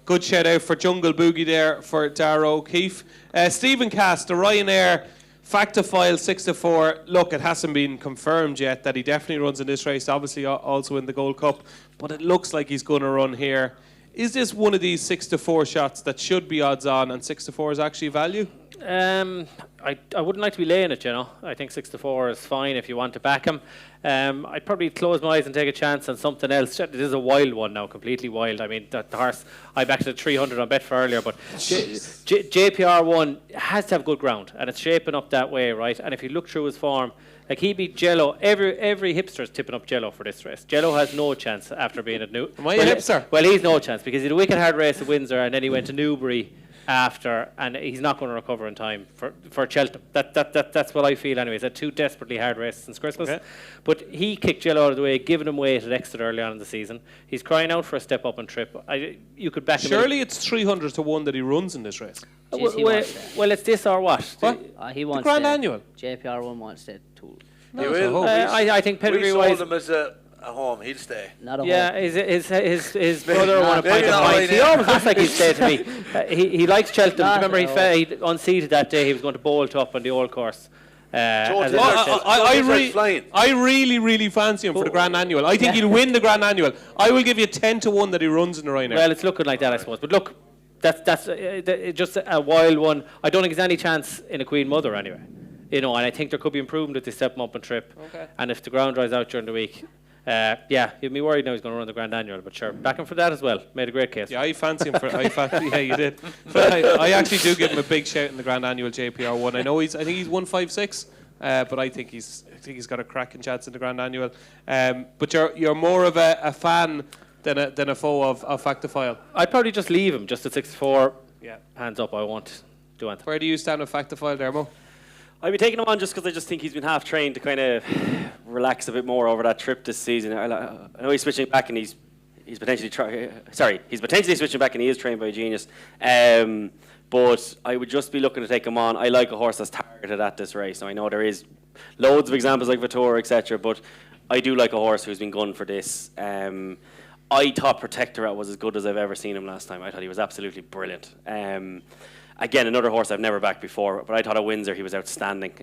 good shout out for Jungle Boogie there for Darragh O'Keefe. Stephen Cass, the Ryanair Factifile 6-4. Look, it hasn't been confirmed yet that he definitely runs in this race. Obviously, also in the Gold Cup, but it looks like he's going to run here. Is this one of these 6-4 shots that should be odds on, and 6-4 is actually value? I wouldn't like to be laying it, you know. I think 6-4 is fine if you want to back him. I'd probably close my eyes and take a chance on something else. It is a wild one now, completely wild. I mean, the horse, I backed it at 300 on Betfair earlier, but JPR1 has to have good ground, and it's shaping up that way, right? And if you look through his form, like he beat Jello. Every hipster is tipping up Jello for this race. Jello has no chance after being at New. Am I a hipster? Well, he's no chance because he had a wicked hard race at Windsor, and then he went to Newbury after, and he's not going to recover in time for Cheltenham. That's what I feel anyway. He's had 2 desperately hard races since Christmas. Okay. But he kicked Jello out of the way, giving him weight at Exeter early on in the season. He's crying out for a step up and trip. You could back him. Surely it's 300 to 1 that he runs in this race. Jeez, well, it's this or what? He wants the Grand Annual. JPR1 wants that too. He will. I think pedigree-wise, him as a home. He'll stay. Not a home. His brother won a pint of wine. He always looks like he'd stay to me. He likes Cheltenham. Remember, he unseated that day. He was going to bolt up on the old course. I really fancy him for the Grand Annual. I think he'll win the Grand Annual. I will give you 10 to 1 that he runs in the Ryanair. Well, it's looking like that, I suppose. But look, that's just a wild one. I don't think there's any chance in a Queen Mother anyway. You know, and I think there could be improvement if they step him up and trip. Okay. And if the ground dries out during the week, you'd be worried now he's going to run the Grand Annual. But sure, back him for that as well. Made a great case. Yeah, I fancy him for. Yeah, you did. But I actually do give him a big shout in the Grand Annual JPR1. I think he's 156, but I think he's got a cracking chance in the Grand Annual. But you're more of a fan than a foe of Factifile. I'd probably just leave him just at 6-4. Yeah, hands up. I won't do anything. Where do you stand with Factifile, there, Mo? I'd be taking him on just because I just think he's been half trained to kind of relax a bit more over that trip this season. I know he's switching back and he's potentially switching back and he is trained by a genius. But I would just be looking to take him on. I like a horse that's targeted at this race. Now I know there is loads of examples like Vittor, etc. But I do like a horse who's been gunned for this. I thought Protectorate was as good as I've ever seen him last time. I thought he was absolutely brilliant. Again, another horse I've never backed before, but I thought at Windsor he was outstanding.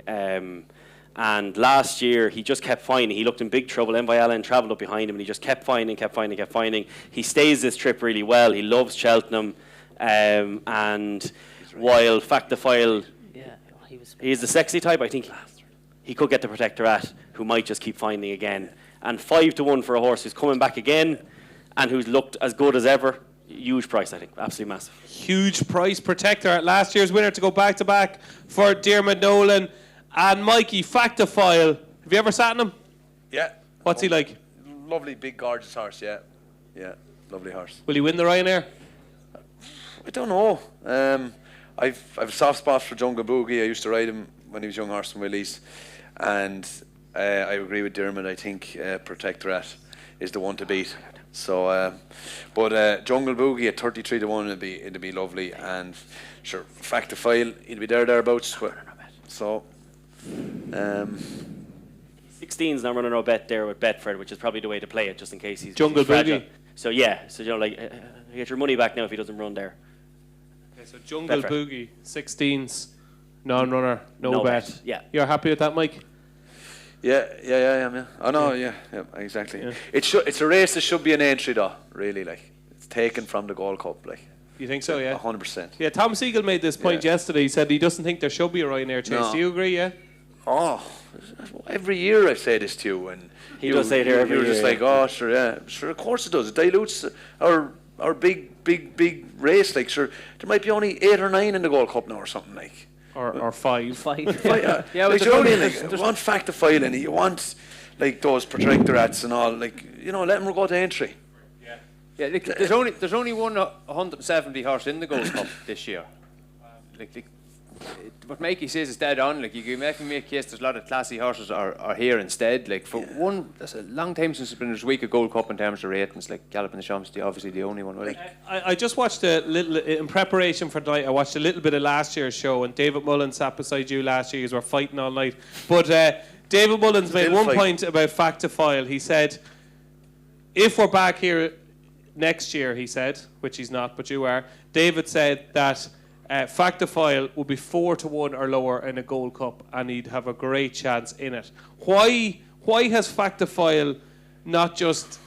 And last year he just kept finding. He looked in big trouble. Envy Allen travelled up behind him, and he just kept finding. He stays this trip really well. He loves Cheltenham, and while Factifile, he's the sexy type. I think he could get the Protectorate, who might just keep finding again. And 5 to 1 for a horse who's coming back again, and who's looked as good as ever. Huge price, I think. Absolutely massive. Huge price. Protector, last year's winner to go back to back for Diarmuid, Nolan, and Mikey. Factifile. Have you ever sat in him? Yeah. What's he like? Lovely, big, gorgeous horse. Yeah, lovely horse. Will he win the Ryanair? I don't know. I've a soft spot for Jungle Boogie. I used to ride him when he was young horse from Willie's, and I agree with Diarmuid. I think Protectorate is the one to beat. So, but Jungle Boogie at 33 to 1 it'd be lovely, and sure, Factifile he'd be thereabouts. So, 16's now running a bet there with Betfred, which is probably the way to play it, just in case he's Jungle fragile. Boogie. So you get your money back now if he doesn't run there. So Jungle Betfred. Boogie, 16s, non-runner, no No bet. bet, yeah. You're happy with that, Mike? Yeah. Oh no, yeah, exactly. Yeah. It's a race that should be an entry though, really. Like it's taken from the Gold Cup, like You think so, yeah? 100%. Yeah, Tom Siegel made this point yesterday. He said he doesn't think there should be a Ryanair Chase. No. Do you agree, yeah? Oh, every year I say this to you, and He does say it here every You're year, just like, oh, sure, yeah, sure. Of course it does. It dilutes our big race. Like, sure, there might be only 8 or 9 in the Gold Cup now, or something like. Or 5. Yeah, Yeah, like, but you know what I mean? there's- Like, you want fact of filing, you want like those protectorates and all. Like, let them go to Aintree. Yeah, there's only 170 horse in the Gold Cup this year. What Mikey says is dead on. Like you can make a case, there's a lot of classy horses are here instead. Like for one, that's a long time since there's been a week of Gold Cup in terms of ratings. Like Galloping the Champs, obviously the only one. Like, I just watched a little, in preparation for tonight, I watched a little bit of last year's show, and David Mullins sat beside you last year. You were fighting all night. But David Mullins made one point about fact to file. He said, if we're back here next year, he said, which he's not, but you are, David said that fact to file would be 4-1 or lower in a Gold Cup, and he'd have a great chance in it. Why has fact to file not just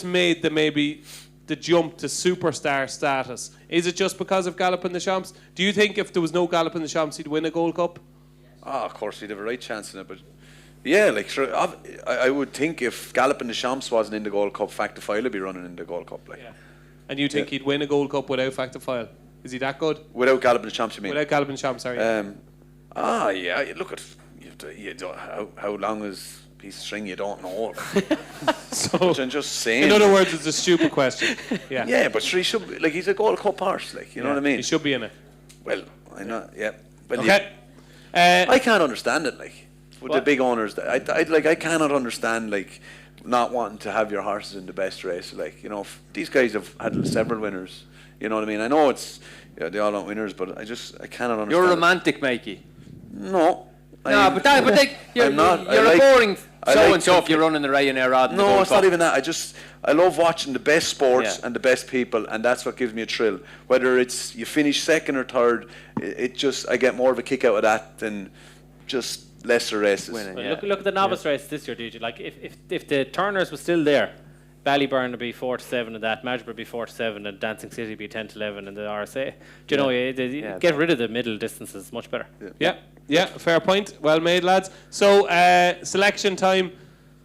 made the jump to superstar status? Is it just because of Galloping the Champs? Do you think if there was no Galloping the Champs, he'd win a Gold Cup? Oh, of course, he'd have a right chance in it, but yeah, like sure, I would think if Galloping the Champs wasn't in the Gold Cup, Fact to File would be running in the Gold Cup, like. Yeah. And you think he'd win a Gold Cup without fact to file? Is he that good? Without Galloping the Champs, you mean? Without Galloping the Champs, sorry. Yeah. Look at you don't, how long is a piece of string? You don't know. So, Which I'm just saying. in other words, it's a stupid question. Yeah. Yeah, but sure, he should be, like he's a Gold Cup horse, like you know what I mean. He should be in it. Well, I know. Yeah. Well, Okay. I can't understand it, like with the big owners. I cannot understand like not wanting to have your horses in the best race. Like these guys have had several winners. You know what I mean? I know they all aren't winners, but I cannot understand. you're it. romantic, Mikey. No. But you're I'm not. You're a boring I so like and so if to- you're running the Ryanair rod. in the No, Gold it's Cup. not even that. I love watching the best sports Yeah. and the best people, and that's what gives me a thrill. Whether it's you finish second or third, I get more of a kick out of that than just lesser races. Winning. Well, Yeah. look at the novice race this year, DJ. Like if the Turners was still there, Ballyburn would be 4-7 in that, Madge would be 4-7, and Dancing City would be 10-11 in the RSA. Do you know? Get rid of the middle distances, much better. Yeah, fair point. Well made, lads. So, selection time.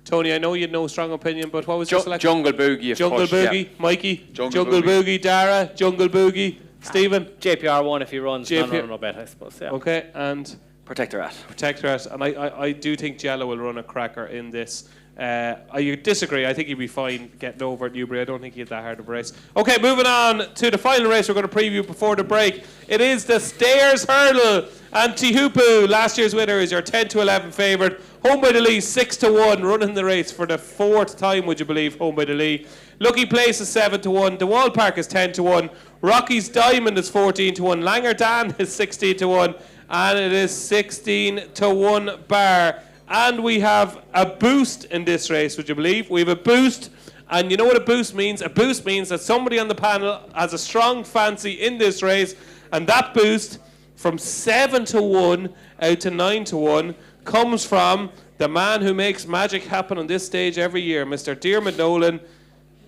Tony, I know you had no strong opinion, but what was your selection? Jungle Boogie, of Jungle course. Boogie, Yeah. Mikey. Jungle Boogie, Darragh. Jungle Boogie, Stephen. JPR1 if he runs, JPR no bet, I suppose. Yeah. Okay, and Protectorate. Protectorate. And I do think Jello will run a cracker in this. I disagree. I think he'd be fine getting over at Newbury. I don't think he had that hard of a race. Okay, moving on to the final race we're going to preview before the break. It is the Stairs Hurdle. And Tihupu, last year's winner, is your 10-11 favourite. Home by the Lee, 6-1, running the race for the 4th time, would you believe, home by the Lee. Lucky Place is 7-1. The Wall Park is 10-1. Rocky's Diamond is 14-1. Langer Dan is 16-1. And it is 16-1 bar. And we have a boost in this race, would you believe? We have a boost. And you know what a boost means? A boost means that somebody on the panel has a strong fancy in this race. And that boost, from 7-1 out to 9-1, comes from the man who makes magic happen on this stage every year, Mr. Diarmuid Nolan.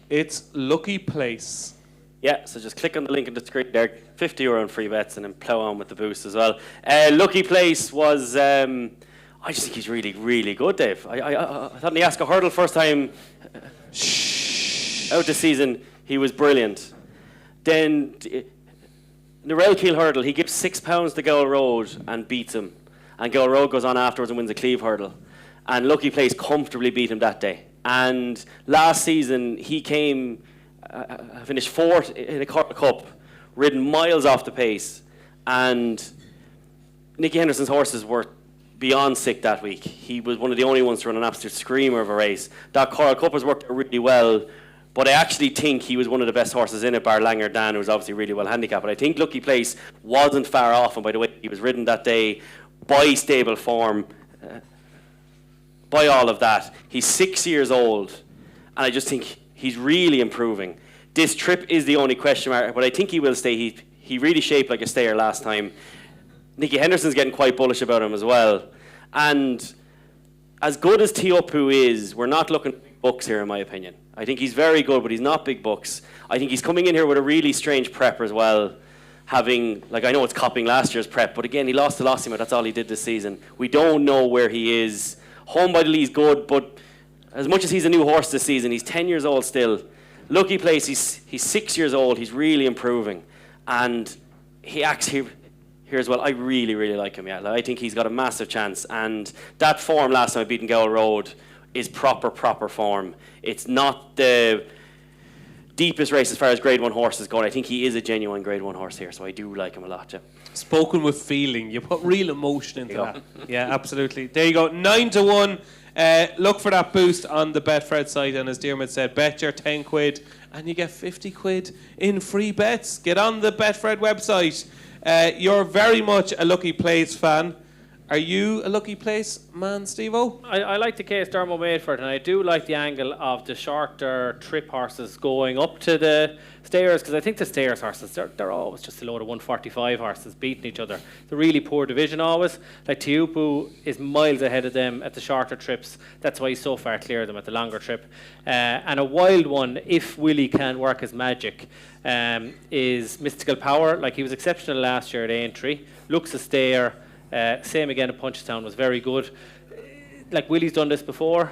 It's Lucky Place. Yeah, so just click on the link in the screen there, €50 on free bets, and then plough on with the boost as well. Lucky Place was, I just think he's really, really good, Dave. I thought in the Ask a Hurdle first time out this season, he was brilliant. Then in the Railkeel Hurdle, he gives £6 to Gowl Road and beats him. And Gowl Road goes on afterwards and wins the Cleve Hurdle. And Lucky Place comfortably beat him that day. And last season, he came... finished 4th in a cup, ridden miles off the pace, and Nicky Henderson's horses were beyond sick that week. He was one of the only ones to run an absolute screamer of a race. That Coral Cup has worked really well, but I actually think he was one of the best horses in it, bar Langer Dan, who was obviously really well handicapped. But I think Lucky Place wasn't far off, and by the way, he was ridden that day by stable form, by all of that. He's 6 years old, and I just think he's really improving. This trip is the only question mark, but I think he will stay. he really shaped like a stayer last time. Nicky Henderson's getting quite bullish about him as well. And as good as Teahupoo is, we're not looking at big bucks here, in my opinion. I think he's very good, but he's not big bucks. I think he's coming in here with a really strange prep as well. Having, like, I know it's copying last year's prep, but again, he lost to Lossiemouth. That's all he did this season. We don't know where he is. Home by the Lee's good, but as much as he's a new horse this season, he's 10 years old still. Lucky Place, he's 6 years old. He's really improving. And he acts here as well. I really, really like him, yeah. Like, I think he's got a massive chance. And that form last time beating Gower Road is proper form. It's not the deepest race as far as Grade 1 horses go. I think he is a genuine Grade 1 horse here, so I do like him a lot, yeah. Spoken with feeling. You put real emotion into that. Yeah, absolutely. There you go. 9-1. Look for that boost on the Betfred site, and as Diarmuid said, bet your 10 quid and you get 50 quid in free bets. Get on the Betfred website. You're very much a Lucky Place fan. Are you a Lucky Place man, Steve-O? I like the case Dermot made for it, and I do like the angle of the shorter trip horses going up to the stayers, because I think the stayers horses, they're always just a load of 145 horses beating each other. It's a really poor division always. Like Teahupoo is miles ahead of them at the shorter trips. That's why he's so far clear of them at the longer trip. And a wild one, if Willie can work his magic, is Mystical Power. Like, he was exceptional last year at Aintree. Looks a stayer. Same again at Punchestown, was very good. Like, Willie's done this before.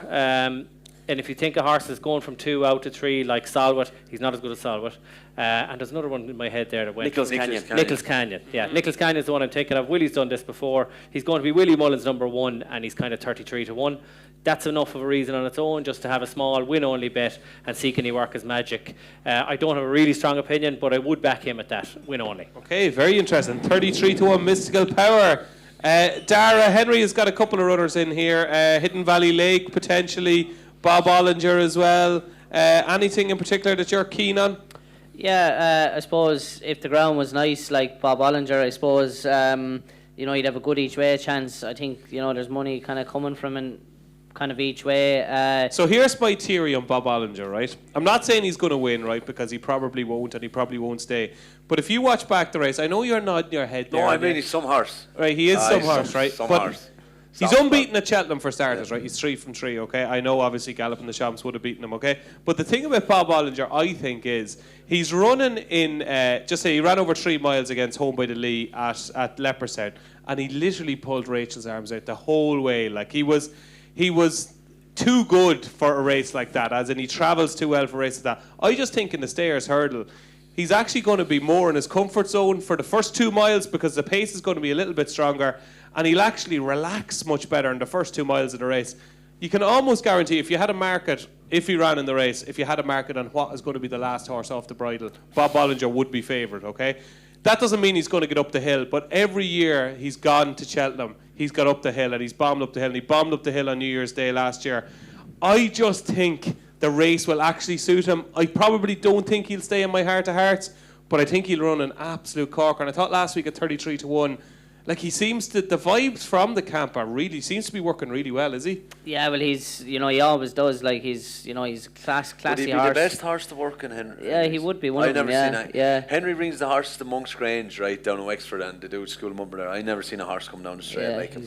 And if you think a horse is going from 2 out to 3, like Salwat, he's not as good as Salwat. And there's another one in my head there that went. Nicholas Canyon. Nicholas Canyon, yeah. Nicholas Canyon is the one I'm thinking of. Willie's done this before. He's going to be Willie Mullins #1, and he's kind of 33-1. That's enough of a reason on its own just to have a small win-only bet and see can he work his magic. I don't have a really strong opinion, but I would back him at that win-only. Okay, very interesting. 33-1 Mystical Power. Darragh Henry has got a couple of runners in here. Hidden Valley Lake potentially. Bob Ollinger as well. Anything in particular that you're keen on? Yeah, I suppose if the ground was nice, like Bob Ollinger, I suppose you'd have a good each way chance. I think there's money kind of coming from him, kind of each way. So here's my theory on Bob Ollinger, right? I'm not saying he's going to win, right, because he probably won't, and he probably won't stay. But if you watch back the race, I know you're nodding your head there. No, I mean, he's some horse. Right, he is some horse, right? Some but horse. He's unbeaten at Cheltenham for starters, right? He's 3 from 3, okay? I know, obviously, Gallop and the Champs would have beaten him, okay? But the thing about Bob Ollinger, I think, is he's running in, just say he ran over 3 miles against Home by the Lee at Leopardstown, and he literally pulled Rachel's arms out the whole way. Like, he was too good for a race like that, as in he travels too well for races like that. I just think in the Stayers hurdle, he's actually going to be more in his comfort zone for the first 2 miles because the pace is going to be a little bit stronger, and he'll actually relax much better in the first 2 miles of the race. You can almost guarantee if you had a market, if he ran in the race, if you had a market on what is going to be the last horse off the bridle, Bob Ollinger would be favoured, okay? That doesn't mean he's going to get up the hill, but every year he's gone to Cheltenham, he's got up the hill and he's bombed up the hill, and he bombed up the hill on New Year's Day last year. I just think the race will actually suit him. I probably don't think he'll stay in my heart of hearts, but I think he'll run an absolute corker. And I thought last week at 33-1, like, he seems to, the vibes from the camp are really, seems to be working really well, is he? Yeah, well, he's, he always does. Like, he's classy Would he be horse. the best horse to work in, Henry? Yeah, he would be one of them. I've never seen that. Yeah. Henry brings the horse to Monk's Grange, right down in Wexford, and they do School Mumber there. I never seen a horse come down the straight like him.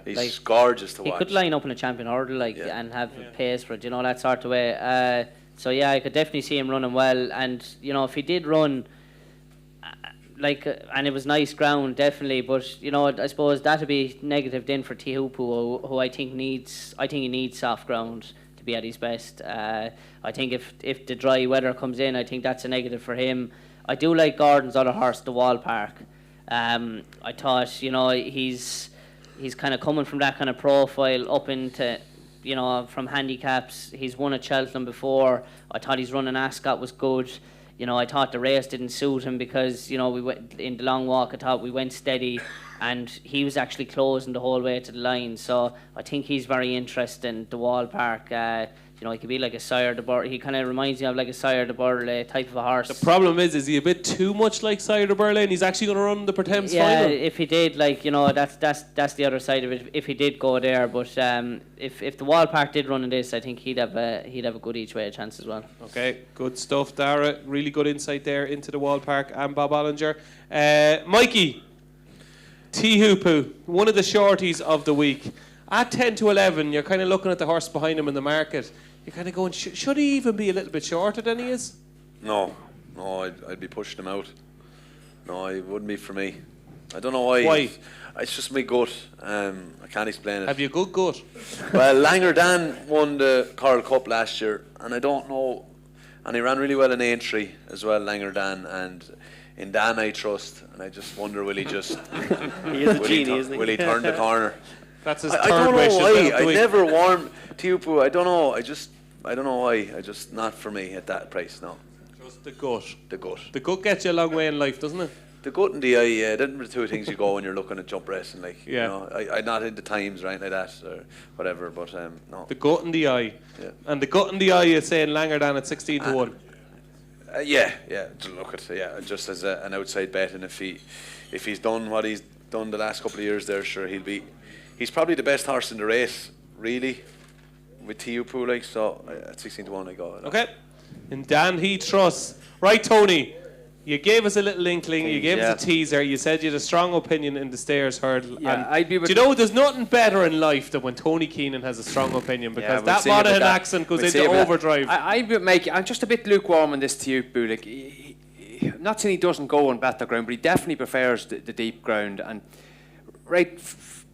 He's like, gorgeous to watch. He could line up in a champion hurdle, and have pace for it, that sort of way. So yeah, I could definitely see him running well, and if he did run. And it was nice ground, definitely, but I suppose that'd be negative then for Teahupoo, who I think he needs soft ground to be at his best. I think if the dry weather comes in, I think that's a negative for him. I do like Gordon's other horse, the Wall Park. I thought he's kind of coming from that kind of profile up into from handicaps. He's won at Cheltenham before. I thought his run in Ascot was good. I thought the race didn't suit him because, we went in the long walk. I thought we went steady, and he was actually closing the whole way to the line. So I think he's very interesting, the Wall Park. he could be like a Sire de Burle. He kind of reminds me of like a Sire de Burle type of a horse. The problem is he a bit too much like Sire de Burle, and he's actually going to run the Pertemps yeah, final? If he did, that's the other side of it. If he did go there, but if the Wall Park did run in this, I think he'd have a good each way chance as well. Okay, good stuff, Darragh. Really good insight there into the Wall Park and Bob Ollinger. Mikey, Teahupoo, one of the shorties of the week. At 10 to 11, you're kind of looking at the horse behind him in the market. You're kind of going, should he even be a little bit shorter than he is? No, I'd be pushing him out. No, it wouldn't be for me. I don't know why. Why? It's just my gut. I can't explain it. Have you a good gut? Well, Langer Dan won the Coral Cup last year, and I don't know. And he ran really well in Aintree as well, Langer Dan, and in Dan I trust. And I just wonder, will he just? He is a genie, isn't he? Will he turn the corner? That's his I third don't wish. know isn't it, why. of the I week? never warmed Teahupoo. I don't know. I don't know why. I just not for me at that price. No. Just the gut. The gut. The gut gets you a long way in life, doesn't it? The gut and the eye. Yeah, them are the two things you go when you're looking at jump racing. Like, Yeah. you know, I'm not into times or anything like that or whatever. But no. The gut and the eye. Yeah. And the gut and the eye is saying Langer Dan at 16 to 1. Yeah. To look at just as an outside bet, and if he's done what he's done the last couple of years there, sure he's probably the best horse in the race, really, with Teahupoo, like, so at 16 to 1 I go. Okay. And Dan he trusts. Right, Tony. You gave us a little inkling. You gave us a teaser. You said you had a strong opinion in the Stayers hurdle. Yeah, and I'd be with do you know there's nothing better in life than when Tony Keenan has a strong opinion, because we'll that see about Monaghan that. accent goes We'll see into about that. overdrive. I'm just a bit lukewarm on this Teahupoo. Like, not saying he doesn't go on better ground, but he definitely prefers the deep ground. And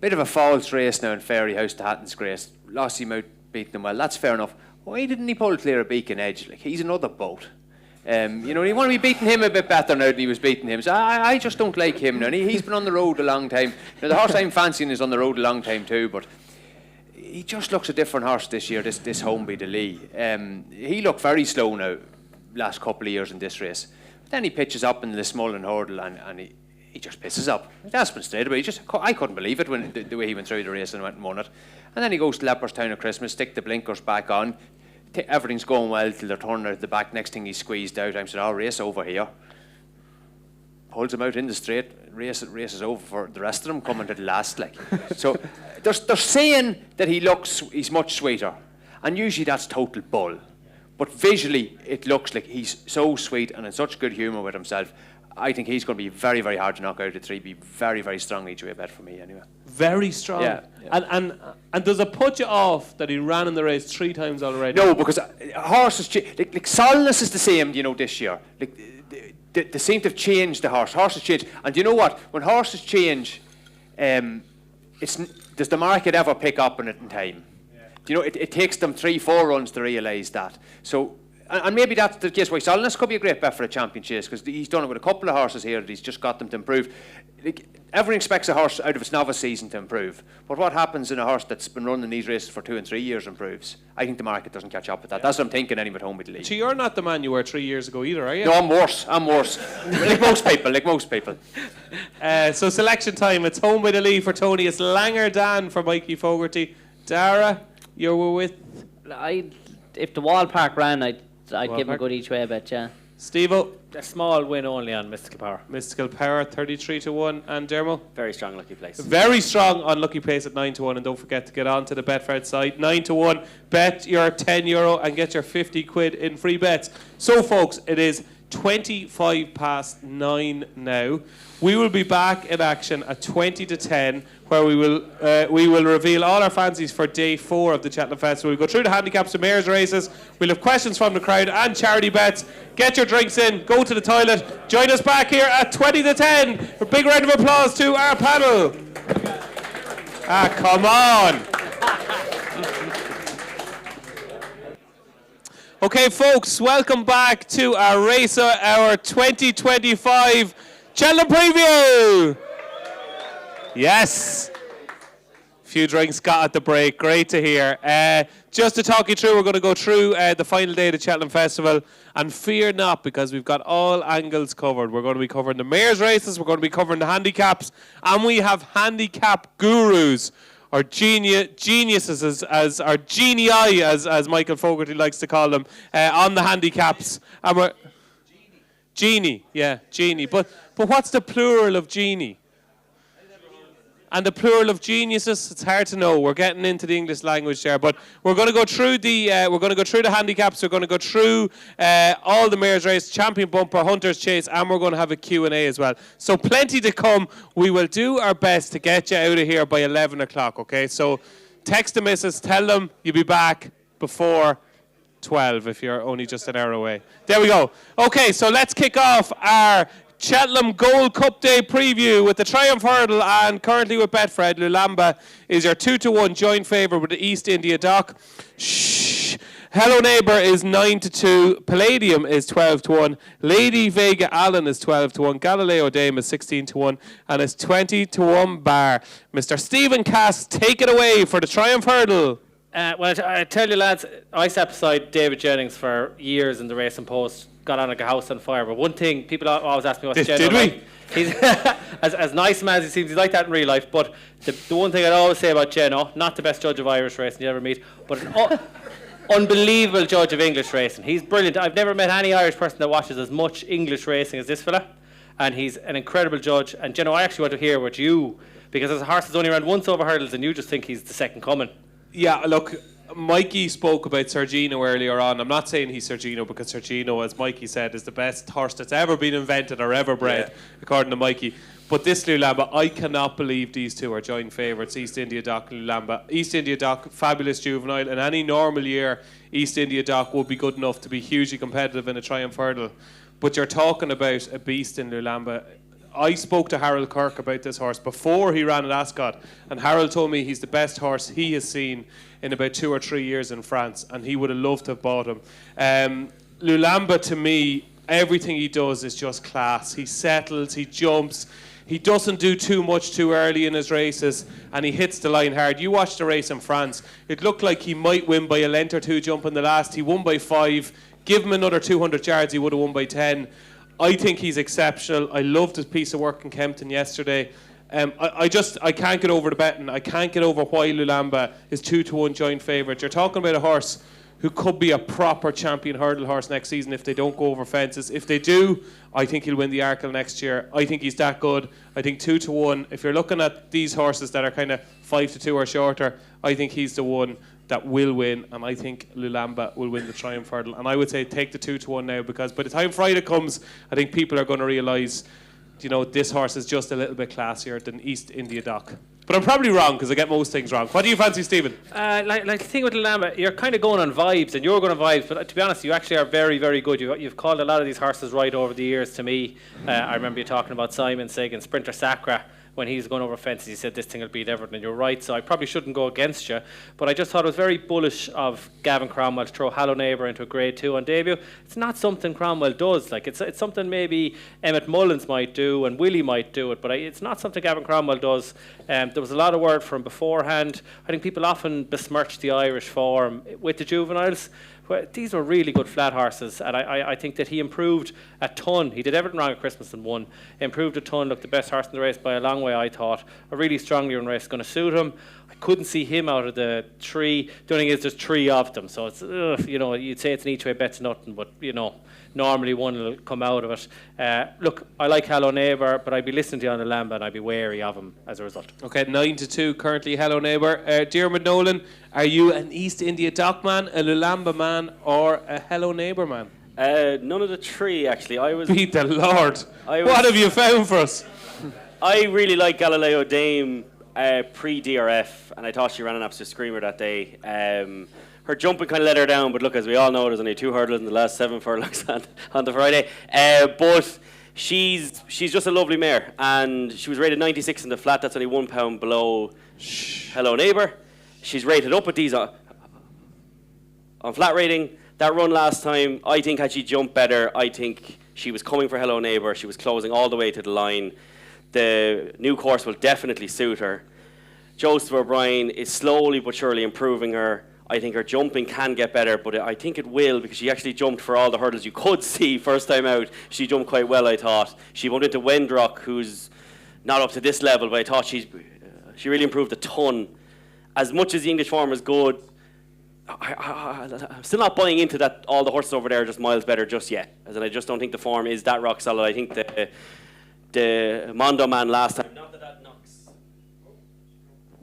bit of a false race now in Fairy House to Hatton's Grace. Lost him out, beating him well. That's fair enough. Why didn't he pull clear of Beacon Edge? Like, he's another boat. You want to be beating him a bit better now than he was beating him. So I just don't like him now. And he's been on the road a long time. The horse I'm fancying is on the road a long time too, but he just looks a different horse this year, this Homeby de Lee. He looked very slow now last couple of years in this race. But then he pitches up in the Smullen hurdle and he just pisses up. That's been straight away. I couldn't believe it when the way he went through the race and went and won it. And then he goes to Leopardstown at Christmas, stick the blinkers back on. Everything's going well till they're turning out the back. Next thing he's squeezed out. I'm saying, race over here. Pulls him out in the straight. Race is over for the rest of them coming to the last. Like, so they're saying that he's much sweeter, and usually that's total bull. But visually, it looks like he's so sweet and in such good humour with himself. I think he's going to be very, very hard to knock out at 3. Be very, very strong each way bet for me anyway. Very strong. Yeah. And does it put you off that he ran in the race 3 times already? No, because horses, like Solness is the same, this year. Like they seem to have changed the horse. Horses change, and you know what? When horses change, does the market ever pick up on it in time? Yeah. It takes them 3-4 runs to realise that. So. And maybe that's the case why Solness could be a great bet for a champion chase, because he's done it with a couple of horses here that he's just got them to improve. Like, everyone expects a horse out of its novice season to improve. But what happens in a horse that's been running these races for 2 and 3 years improves? I think the market doesn't catch up with that. Yeah. That's what I'm thinking anyway at home with the league. So you're not the man you were 3 years ago either, are you? No, I'm worse. like most people. So selection time. It's home with the lead for Tony. It's Langer Dan for Mikey Fogarty. Darragh, you were with? If the Wall Park ran, I'd give him a good each way bet, yeah. Steve-O? A small win only on Mystical Power. Mystical Power, 33 to 1. And Diarmuid? Very strong lucky place. Very strong on lucky place at 9 to 1. And don't forget to get on to the Betfred site. 9 to 1. Bet your €10 and get your 50 quid in free bets. So, folks, it is 25 past 9 now. We will be back in action at 20 to 10, where we will reveal all our fancies for day 4 of the Cheltenham Festival. We'll go through the handicaps and mares races. We'll have questions from the crowd and charity bets. Get your drinks in, go to the toilet. Join us back here at 20 to 10. A big round of applause to our panel. Come on. Okay, folks, welcome back to our Racehour Hour 2025 Cheltenham Preview. Yes. Few drinks got at the break. Great to hear. Just to talk you through, we're going to go through the final day of the Cheltenham Festival. And fear not, because we've got all angles covered. We're going to be covering the mares races, we're going to be covering the handicaps, and we have handicap gurus or geniuses as or genii as Michael Fogarty likes to call them on the handicaps. And we're genie, yeah, genie. But what's the plural of genie? And the plural of geniuses, it's hard to know. We're getting into the English language there, but we're going to go through the handicaps. We're going to go through all the mares' race, champion bumper, hunters' chase, and we're going to have a Q&A as well. So plenty to come. We will do our best to get you out of here by 11 o'clock. Okay, so text the missus, tell them you'll be back before 12 if you're only just an hour away. There we go. Okay, so let's kick off our Cheltenham Gold Cup Day preview with the Triumph Hurdle, and currently with Betfred, Lulamba is your 2-1 joint favourite with the East India Dock. Hello Neighbour is 9-2, Palladium is 12-1, Lady Vega Allen is 12-1, Galileo Dame is 16-1, and it's 20-1 bar. Mr. Stephen Cass, take it away for the Triumph Hurdle. Well, I tell you, lads, I sat beside David Jennings for years in the Racing Post, got on like a house on fire. But one thing, people always ask me what's Jeno did like. we? He's as nice a man as he seems, he's like that in real life. But the one thing I'd always say about Jeno, not the best judge of Irish racing you ever meet, but an unbelievable judge of English racing. He's brilliant. I've never met any Irish person that watches as much English racing as this fella. And he's an incredible judge. And Jeno, I actually want to hear what you, because as a horse has only ran once over hurdles and you just think he's the second coming. Yeah, look, Mikey spoke about Sergino earlier on. I'm not saying he's Sergino because Sergino, as Mikey said, is the best horse that's ever been invented or ever bred, according to Mikey. But this Lulamba, I cannot believe these two are joint favourites, East India Dock and Lulamba. East India Dock, fabulous juvenile. In any normal year, East India Dock would be good enough to be hugely competitive in a Triumph Hurdle. But you're talking about a beast in Lulamba. I spoke to Harold Kirk about this horse before he ran at Ascot, and Harold told me he's the best horse he has seen in about 2 or 3 years in France, and he would have loved to have bought him. Lulamba, to me, everything he does is just class. He settles, he jumps, he doesn't do too much too early in his races, and he hits the line hard. You watched the race in France, it looked like he might win by a length or two jumping the last. He won by 5. Give him another 200 yards, he would have won by 10. I think he's exceptional. I loved his piece of work in Kempton yesterday. I can't get over the betting. I can't get over why Lulamba is 2-1 joint favourite. You're talking about a horse who could be a proper champion hurdle horse next season if they don't go over fences. If they do, I think he'll win the Arkle next year. I think he's that good. I think 2-1. If you're looking at these horses that are kind of 5-2 or shorter, I think he's the one that will win, and I think Lulamba will win the Triumph Hurdle. And I would say take the 2-1 now, because by the time Friday comes, I think people are going to realise, you know, this horse is just a little bit classier than East India Dock. But I'm probably wrong because I get most things wrong. What do you fancy, Stephen? Like the thing with Lulamba, you're kind of going on vibes, and you're going on vibes. But to be honest, you actually are very, very good. You've called a lot of these horses right over the years to me. I remember you talking about Simon Sig and Sprinter Sacra. When he's going over fences, he said this thing will beat everything, and you're right, so I probably shouldn't go against you. But I just thought it was very bullish of Gavin Cromwell to throw Hallow Neighbour into a grade 2 on debut. It's not something Cromwell does. Like it's something maybe Emmett Mullins might do and Willie might do it, but it's not something Gavin Cromwell does. There was a lot of word from beforehand. I think people often besmirch the Irish form with the juveniles. Well, these were really good flat horses, and I think that he improved a ton. He did everything wrong at Christmas and won. Improved a ton, looked the best horse in the race by a long way, I thought. A really strongly run race, going to suit him. I couldn't see him out of the 3. The only thing is there's 3 of them, so it's, you know, you'd say it's an each way bet to nothing, but, you know, normally one will come out of it. Look, I like Hallow Neighbour, but I'd be listening to you on the Lamba and I'd be wary of him as a result. Okay, 9-2 currently Hallow Neighbour. Diarmuid Nolan, are you an East India Dock man, a Lulamba man, or a Hallow Neighbour man? None of the 3, actually. Beat the Lord. What have you found for us? I really like Galileo Dame pre-DRF, and I thought she ran an absolute screamer that day. Her jumping kind of let her down, but look, as we all know, there's only 2 hurdles in the last 7 furlongs on the Friday. But she's just a lovely mare, and she was rated 96 in the flat. That's only 1 pound below Hallow Neighbour. She's rated up at these on flat rating. That run last time, I think had she jumped better, I think she was coming for Hallow Neighbour. She was closing all the way to the line. The new course will definitely suit her. Joseph O'Brien is slowly but surely improving her. I think her jumping can get better, but I think it will, because she actually jumped for all the hurdles you could see first time out. She jumped quite well, I thought. She went into Wendrock, who's not up to this level, but I thought she really improved a ton. as much as the English form is good, I'm still not buying into that all the horses over there are just miles better just yet. As in, I just don't think the form is that rock solid. I think the Mondo man last time, not that knocks,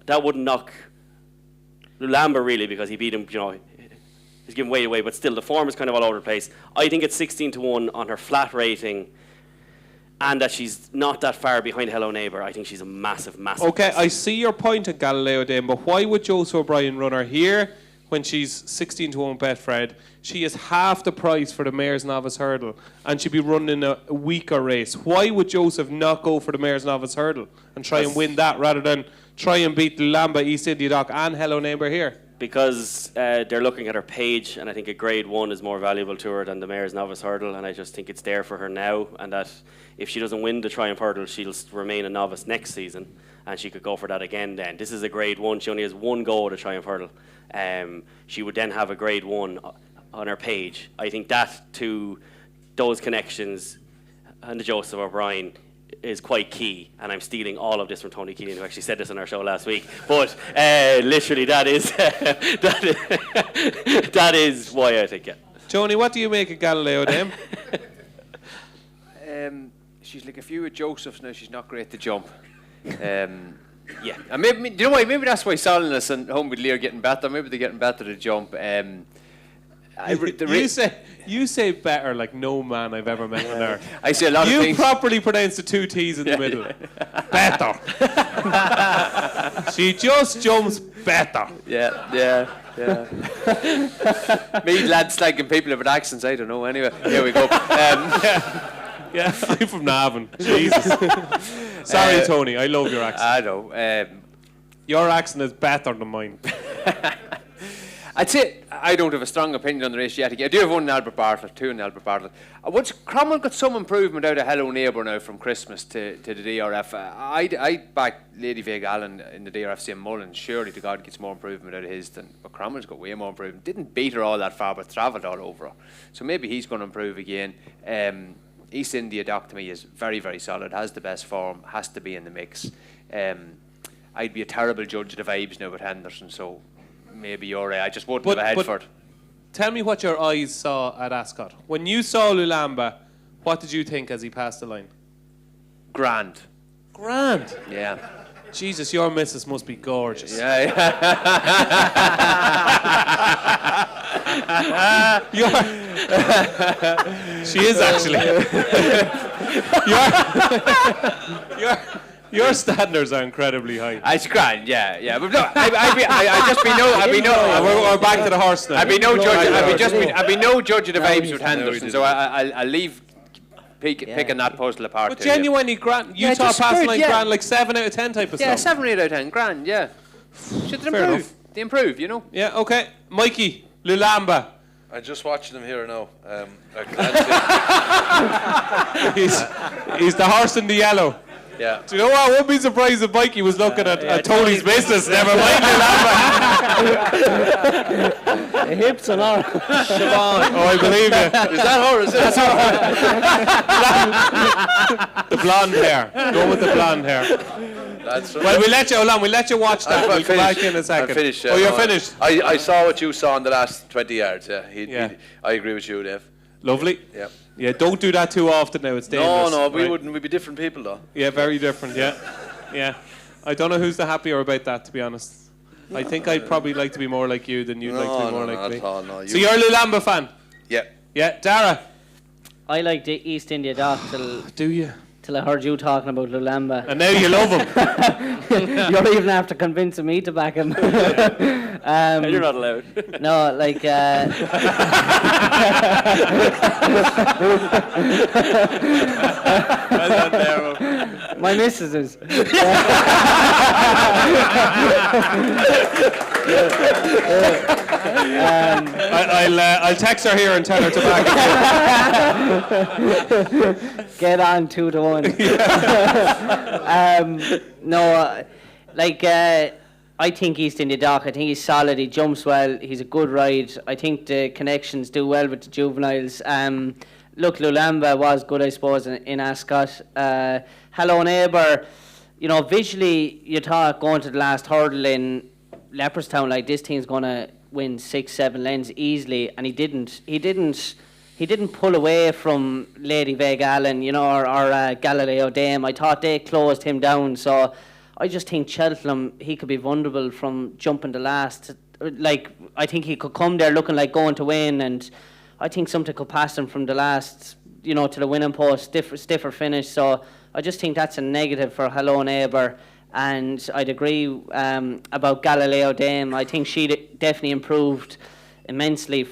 that wouldn't knock Lulamba really, because he beat him, he's giving way away, but still the form is kind of all over the place. I think it's 16-1 on her flat rating, and that she's not that far behind Hello Neighbour. I think she's a massive Okay, I see your point at Galileo Dame, but why would Joseph O'Brien run her here when she's 16-1 Betfred? She is half the price for the Mayor's Novice Hurdle, and she'd be running a weaker race. Why would Joseph not go for the Mayor's Novice Hurdle and try and win that rather than try and beat Lamba, East India Dock and Hello Neighbour here? Because they're looking at her page, and I think a grade 1 is more valuable to her than the Mayor's Novice Hurdle, and I just think it's there for her now, and that if she doesn't win the Triumph Hurdle, she'll remain a novice next season, and she could go for that again then. This is a grade 1. She only has one go at a Triumph Hurdle. She would then have a grade 1 on her page. I think that, to those connections and to Joseph O'Brien, is quite key, and I'm stealing all of this from Tony Keenan, who actually said this on our show last week. But literally, that is why I think it. Tony, what do you make of Galileo Dame? She's like a few with Joseph's now. She's not great to jump. Yeah, and maybe, do you know why? Maybe that's why Solinus and Home with Lear getting better. Maybe they're getting better to jump. You say better like no man I've ever met on earth. I say a lot of things. You properly pronounce the two T's in the middle. Better. She just jumps better. Yeah. Me lads slagging people with accents, I don't know. Anyway, here we go. Yeah, I'm from Navan. Jesus. Sorry, Tony. I love your accent. I know. Your accent is better than mine. I'd say I don't have a strong opinion on the race yet. I do have one in Albert Bartlett, two in Albert Bartlett. Once Cromwell got some improvement out of Hello Neighbour now from Christmas to the DRF. I backed Lady Vega Allen in the DRFC and Mullins. Surely to God gets more improvement out of his than, but Cromwell's got way more improvement. Didn't beat her all that far, but travelled all over her. So maybe he's going to improve again. East India Dock to me is very, very solid. Has the best form. Has to be in the mix. I'd be a terrible judge of the vibes now with Henderson. So. Maybe you're right. I just wouldn't have a head for it. Tell me what your eyes saw at Ascot. When you saw Lulamba, what did you think as he passed the line? Grand. Yeah. Jesus, your missus must be gorgeous. Yeah. She is actually. Your standards are incredibly high. It's grand, yeah. But no, I'd be no. We're back to the horse now. I'd be no judge. I'd be no judge of the vibes with Henderson. So I'll leave picking that puzzle apart. But genuinely grand. You thought past line grand, like 7 out of 10 type of stuff. Yeah, 7 or 8 out of 10 grand. Yeah. Should they improve? They improve, you know. Yeah. Okay, Mikey Lulamba. I'm just watching him here now. He's the horse in the yellow. Yeah. Do you know what? I wouldn't be surprised if Mikey was looking at Tony's business. Never mind Lulamba. The hips and all. Siobhan. Oh, I believe you. Is that her? Is it? The blonde hair. Go with the blonde hair. That's right. Well, we'll let you watch that. We'll come back in a second. I'm finished. Oh, you're finished? I saw what you saw in the last 20 yards. Yeah. I agree with you, Dave. Lovely. Yeah. Yeah, don't do that too often now. It's dangerous. No, we wouldn't. We'd be different people, though. Yeah, very different. Yeah. I don't know who's the happier about that, to be honest. I think I'd probably like to be more like you than you'd like to be more like me. No, so you're a Lulamba fan? Yeah. Yeah, Darragh? I like the East India Dock Do you? Till I heard you talking about Lulamba. And now you love him. You're even after convincing me to back him. You're not allowed. No, like... Well done, Darragh. My missus is. I'll text her here and tell her to back it. Get on 2-1. I think East India Dock. I think he's solid. He jumps well. He's a good ride. I think the connections do well with the juveniles. Look, Lulamba was good, I suppose, in Ascot. Hello Neighbour. Visually, you thought going to the last hurdle in Leopardstown, like, this team's gonna win 6-7 lengths easily, and he didn't pull away from Lady Veg Allen, you know, or Galileo Dame. I thought they closed him down, so I just think Cheltenham, he could be vulnerable from jumping the last. Like, I think he could come there looking like going to win, and I think something could pass him from the last, you know, to the winning post, stiffer finish. So I just think that's a negative for Hello Neighbour. And I'd agree about Galileo Dame. I think she definitely improved immensely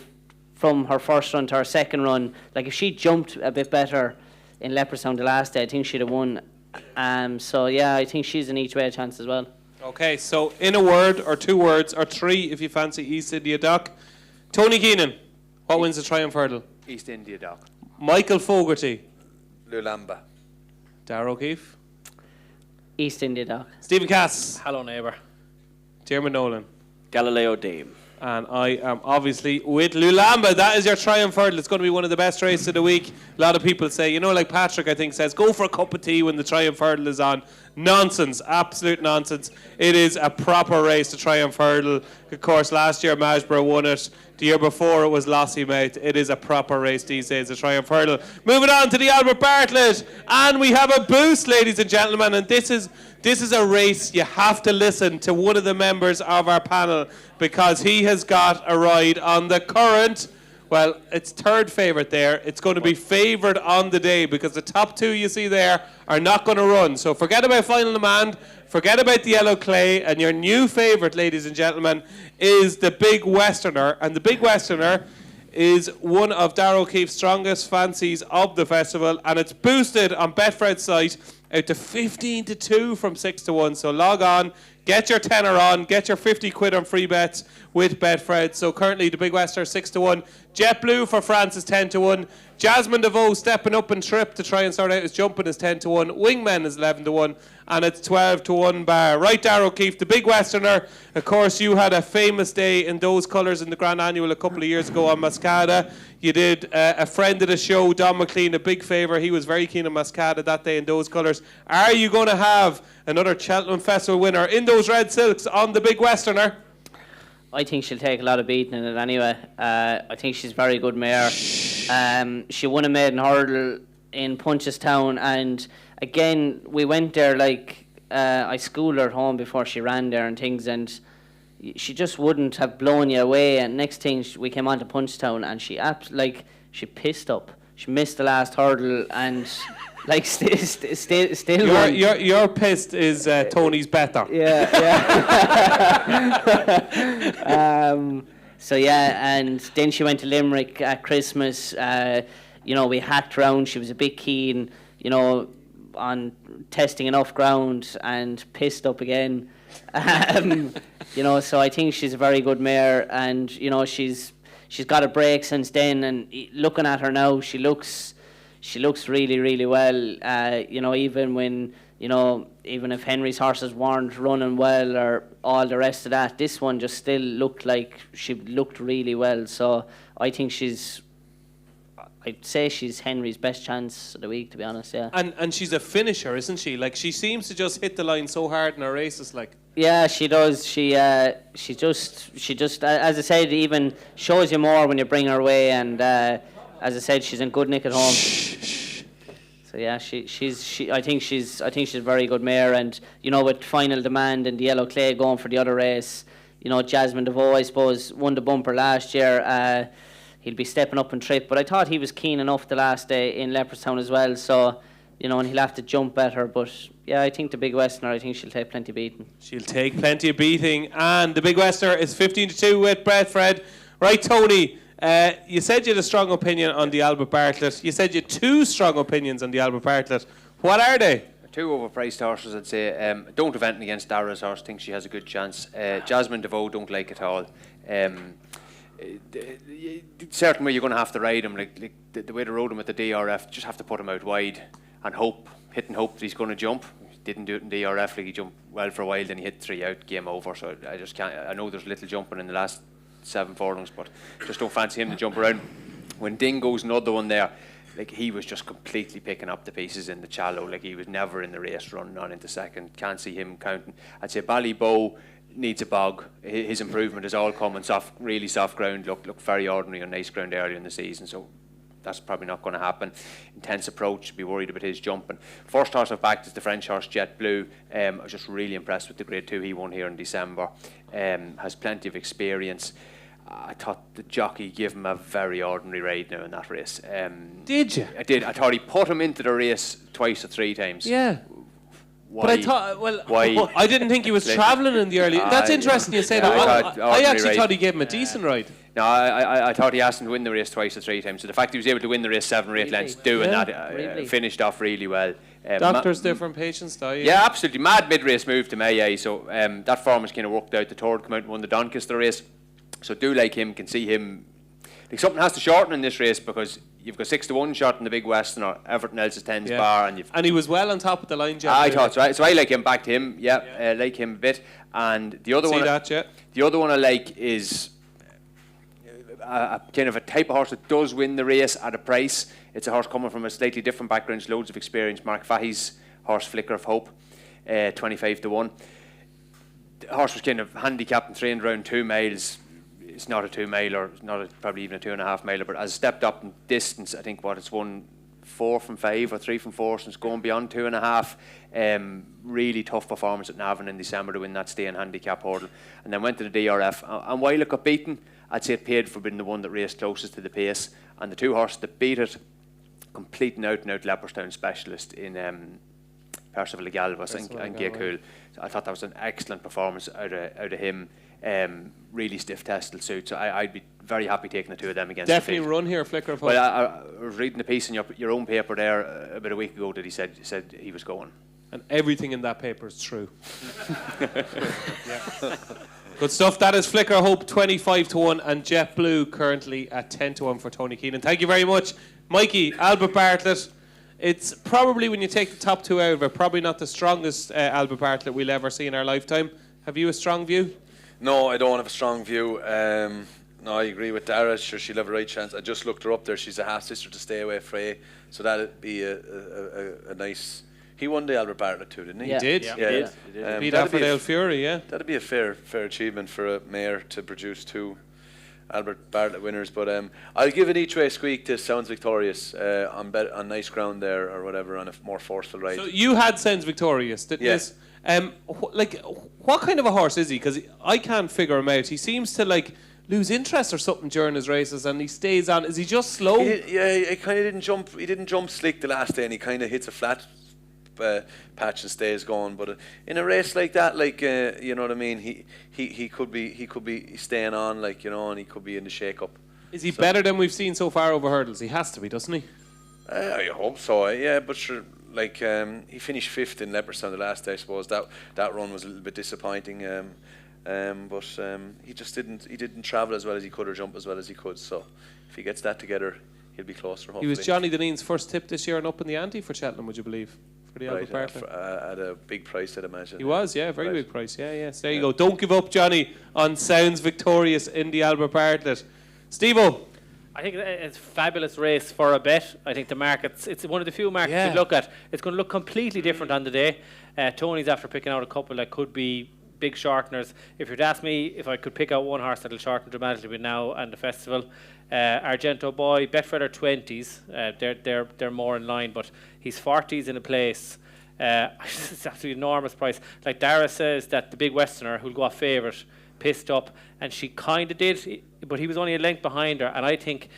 from her first run to her second run. Like, if she jumped a bit better in Leopardstown the last day, I think she'd have won. So yeah, I think she's an each way chance as well. Okay, so in a word, or 2 words, or 3 if you fancy East India Dock. Tony Keenan, what wins the Triumph Hurdle? East India Dock. Michael Fogarty. Lulamba. Darragh O'Keefe. East India Dock. Stephen Cass. Hello, neighbour. Diarmuid Nolan. Galileo Dame. And I am obviously with Lulamba. That is your Triumph Hurdle. It's going to be one of the best races of the week. A lot of people say, you know, like Patrick, I think, says, go for a cup of tea when the Triumph Hurdle is on. Nonsense. Absolute nonsense. It is a proper race, the Triumph Hurdle. Of course, last year Masborough won it. The year before it was Lossiemouth. It is a proper race these days, the Triumph Hurdle. Moving on to the Albert Bartlett. And we have a boost, ladies and gentlemen. And this is a race you have to listen to one of the members of our panel, because he has got a ride on the current, well, it's third favourite there. It's going to be favoured on the day, because the top 2 you see there are not going to run. So forget about Final Demand, forget about the Yellow Clay, and your new favourite, ladies and gentlemen, is the Big Westerner. And the Big Westerner is one of Darragh O'Keefe's strongest fancies of the festival, and it's boosted on Betfred's site out to 15-2 from 6-1. So log on, get your tenner on, get your 50 quid on free bets with Betfred. So currently the Big Wester 6-1. JetBlue for France is 10-1. Jasmine DeVoe stepping up and trip to try and sort out his jumping is 10-1. Wingmen is 11-1. And it's 12-1 bar. Right, Darragh O'Keefe, the Big Westerner. Of course, you had a famous day in those colours in the Grand Annual a couple of years ago on Mascada. You did a friend of the show, Don McLean, a big favour. He was very keen on Mascada that day in those colours. Are you going to have another Cheltenham Festival winner in those red silks on the Big Westerner? I think she'll take a lot of beating in it anyway. I think she's a very good mare. She won a maiden hurdle in Punchestown, and again, we went there, like, I schooled her at home before she ran there and things, and she just wouldn't have blown you away. And next thing, we came on to Punchestown, and she pissed up. She missed the last hurdle, and like still won. Your pissed is Tony's better. Yeah. So yeah, and then she went to Limerick at Christmas. You know, we hacked around. She was a bit keen, you know, on testing enough ground, and pissed up again. You know, so I think she's a very good mare, and you know, she's got a break since then. And looking at her now, she looks really, really well. You know, even if Henry's horses weren't running well or all the rest of that, this one just still looked like she looked really well. So I think I'd say she's Henry's best chance of the week, to be honest, yeah. And she's a finisher, isn't she? Like, she seems to just hit the line so hard in her races, like. Yeah, she does. She just, as I said, even shows you more when you bring her away. And as I said, she's in good nick at home. So yeah, I think she's a very good mare. And you know, with Final Demand and the Yellow Clay going for the other race, you know, Jasmine DeVoe, I suppose, won the bumper last year. He'll be stepping up and trip, but I thought he was keen enough the last day in Leopardstown as well. So, you know, and he'll have to jump better. But yeah, I think the Big Westerner, I think she'll take plenty of beating. She'll take plenty of beating, and the Big Westerner is 15-2 with Betfred. Right, Tony, you said you had a strong opinion on the Albert Bartlett. You said you had 2 strong opinions on the Albert Bartlett. What are they? 2 overpriced horses, I'd say. Don't have anything against Darragh's horse. Think she has a good chance. Jasmine DeVoe, don't like at all. Certain way you're going to have to ride him, like the way they rode him at the DRF. Just have to put him out wide and hope that he's going to jump. He didn't do it in the DRF. Like, he jumped well for a while, then he hit 3 out, game over. So I just can't. I know there's little jumping in the last 7 furlongs, but just don't fancy him to jump around. When Dingo's another one there, like, he was just completely picking up the pieces in the shallow. Like, he was never in the race running on into second. Can't see him counting. I'd say Ballybow, needs a bog. His improvement is all coming really soft ground. Looked very ordinary on nice ground earlier in the season. So that's probably not going to happen. Intense approach, be worried about his jumping. First horse I've backed is the French horse Jet Blue. I was just really impressed with the Grade 2 he won here in December. Has plenty of experience. I thought the jockey gave him a very ordinary ride now in that race. Did you? I did. I thought he put him into the race twice or three times. Yeah. Why? But I thought, well, Why? I didn't think he was travelling in the early. That's interesting you say that. I actually thought he gave him a decent ride. No, I thought he asked him to win the race twice or three times. So the fact he was able to win the race 7 or 8 lengths doing that finished off really well. Doctors different, patients die. Yeah, absolutely. Mad mid-race move to May. So that form has kind of worked out. The third come out and won the Doncaster race. So do like him, can see him. Like something has to shorten in this race because you've got 6-1 shot in the Big Western or everything else is 10's bar. And he was well on top of the line, Jeff. I thought so. So I like him, back to him. Yeah, like him a bit. And the other the other one I like is a kind of a type of horse that does win the race at a price. It's a horse coming from a slightly different background, loads of experience. Mark Fahey's horse, Flicker of Hope, 25-1. The horse was kind of handicapped and trained around 2 miles. It's not a 2 miler, probably even a 2.5 miler, but has stepped up in distance. I think it's won 4 from 5 or 3 from 4 since going beyond 2.5. Really tough performance at Navan in December to win that stay in handicap hurdle, and then went to the DRF. And while it got beaten, I'd say it paid for being the one that raced closest to the pace. And the 2 horses that beat it, complete and out Leopardstown specialist in Percival Galvas and Gay Cool. So I thought that was an excellent performance out of him. Really stiff test will suit, so I'd be very happy taking the 2 of them against definitely the run here, Flicker of Hope. Well, I was reading the piece in your own paper there about a week ago that he said he was going, and everything in that paper is true. Good stuff. That is Flicker of Hope 25-1 and Jet Blue currently at 10-1 for Tony Keenan. Thank you very much, Mikey. Albert Bartlett. It's probably, when you take the top 2 out of it, probably not the strongest Albert Bartlett we'll ever see in our lifetime. Have you a strong view? No, I don't have a strong view. No, I agree with Darragh. Sure, she'll have a right chance. I just looked her up there. She's a half sister to Stay Away Frey, so that'd be a nice. He won the Albert Bartlett too, didn't he? Yeah. He did. Yeah. He did. Beat Affordale Fury. Yeah. That'd be a fair achievement for a mayor to produce 2 Albert Bartlett winners. But I'll give an each way squeak to Sounds Victorious on nice ground there or whatever, on a more forceful ride. So you had Sounds Victorious, didn't you? What kind of a horse is he? Because I can't figure him out. He seems to lose interest or something during his races, and he stays on. Is he just slow? He kind of didn't jump. He didn't jump slick the last day, and he kind of hits a flat patch and stays going. But in a race like that, you know what I mean, he could be staying on, and he could be in the shake-up. Is he better than we've seen so far over hurdles? He has to be, doesn't he? I hope so. Yeah, but sure. He finished 5th in Leopardstown the last day. I suppose that run was a little bit disappointing. But he just didn't travel as well as he could or jump as well as he could. So if he gets that together, he'll be closer. Hopefully. He was Johnny Deneen's first tip this year and up in the ante for Cheltenham, would you believe? For the Albert Bartlett. At a big price, I'd imagine. He was, very big price. Yeah. So there you go. Don't give up, Johnny, on Sounds Victorious in the Albert Bartlett. Steve-O. I think it's a fabulous race for a bet. I think the markets, it's one of the few markets you look at. It's going to look completely different on the day. Tony's after picking out a couple that could be big shorteners. If you'd ask me if I could pick out one horse that'll shorten dramatically between now and the festival, Argento Boy, Betfred are 20s. They're more in line, but he's 40s in a place. It's absolutely enormous price. Like Darragh says that the Big Westerner, who'll go off favourite, pissed up, and she kind of did, but he was only a length behind her. And I think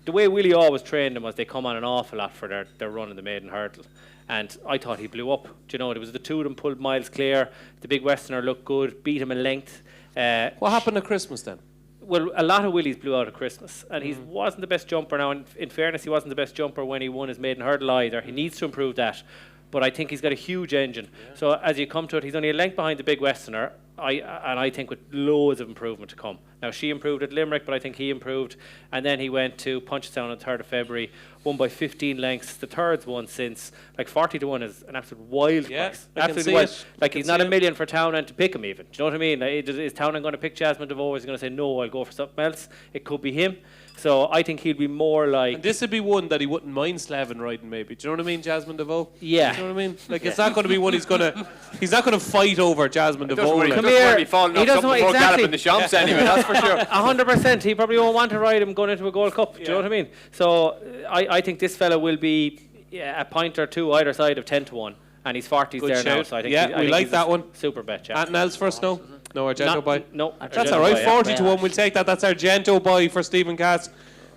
the way Willie always trained them was they come on an awful lot for their run in the maiden hurdle. And I thought he blew up. Do you know, there was the 2 of them pulled miles clear. The Big Westerner looked good, beat him a length. What happened at Christmas then? Well, a lot of Willies blew out at Christmas, and he wasn't the best jumper. Now, in fairness, he wasn't the best jumper when he won his maiden hurdle either. He needs to improve that. But I think he's got a huge engine. Yeah. So as you come to it, he's only a length behind the Big Westerner. I think with loads of improvement to come. Now, she improved at Limerick, but I think he improved. And then he went to Punchestown on the 3rd of February, won by 15 lengths. The third's won since. 40-1 is an absolute wild price. Absolutely wild. He's not a million for Townend to pick him even. Do you know what I mean? Is Townend going to pick Jasmine DeVore? Is he going to say, no, I'll go for something else? It could be him. So I think he'd be more like. And this would be one that he wouldn't mind Slavin riding, maybe. Do you know what I mean, Jasmine DeVoe? Yeah. Do you know what I mean? Like, it's not going to be one he's not going to fight over Jasmine DeVoe. He like. doesn't want to be falling off something more gallop in the Champs anyway, that's for sure. 100%. He probably won't want to ride him going into a Gold Cup. Do you know what I mean? So I think this fella will be a point or two either side of 10-1. And he's 40s Good there now. shout. So I think we like he's that a one. Super bet, yeah. Anything else for us? No? No Argento boy? No. That's all right. 40-1. We'll take that. That's Argento boy for Stephen Cass.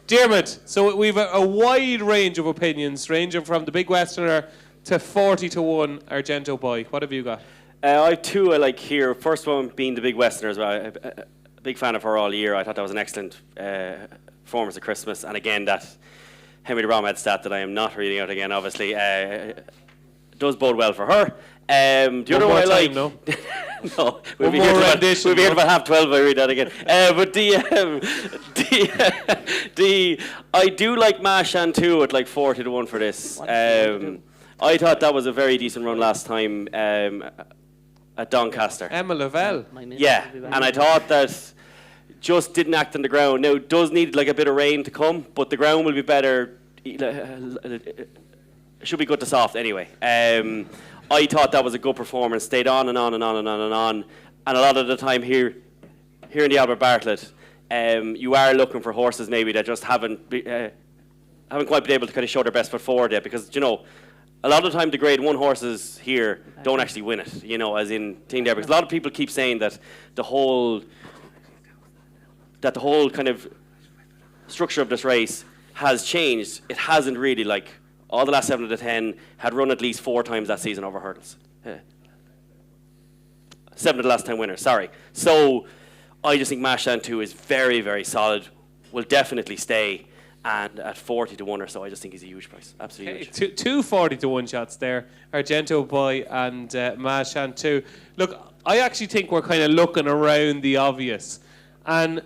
Diarmuid, so we've a wide range of opinions, ranging from the Big Westerner to 40-1 Argento boy. What have you got? I have two I like here. First one being the Big Westerner as well. A big fan of her all year. I thought that was an excellent performance at Christmas. And again, that Henry the Bromhead stat that I am not reading out again, obviously, does bode well for her. The other one I like. No, no, we'll be here till about 12:30. I read that again. But I do like Mashan too at like 40-1 for this. I thought that was a very decent run last time at Doncaster. Emma Lavelle. Yeah, and I thought that just didn't act on the ground. Now it does need like a bit of rain to come, but the ground will be better. It should be good to soft anyway. I thought that was a good performance. Stayed on and on and on and on and on. And a lot of the time here in the Albert Bartlett, you are looking for horses maybe that just haven't quite been able to kind of show their best foot forward yet. Because a lot of the time the Grade 1 horses here don't actually win it. As in thing there. Because a lot of people keep saying that the whole kind of structure of this race has changed. It hasn't really. Like, all the last 7 of the 10 had run at least 4 times that season over hurdles. 7 of the last 10 winners, sorry. So I just think Mashan 2 is very, very solid, will definitely stay, and at 40-1 or so, I just think he's a huge price. Absolutely huge. Two 40-1 shots there. Argento boy and Mashan 2. Look, I actually think we're kind of looking around the obvious. And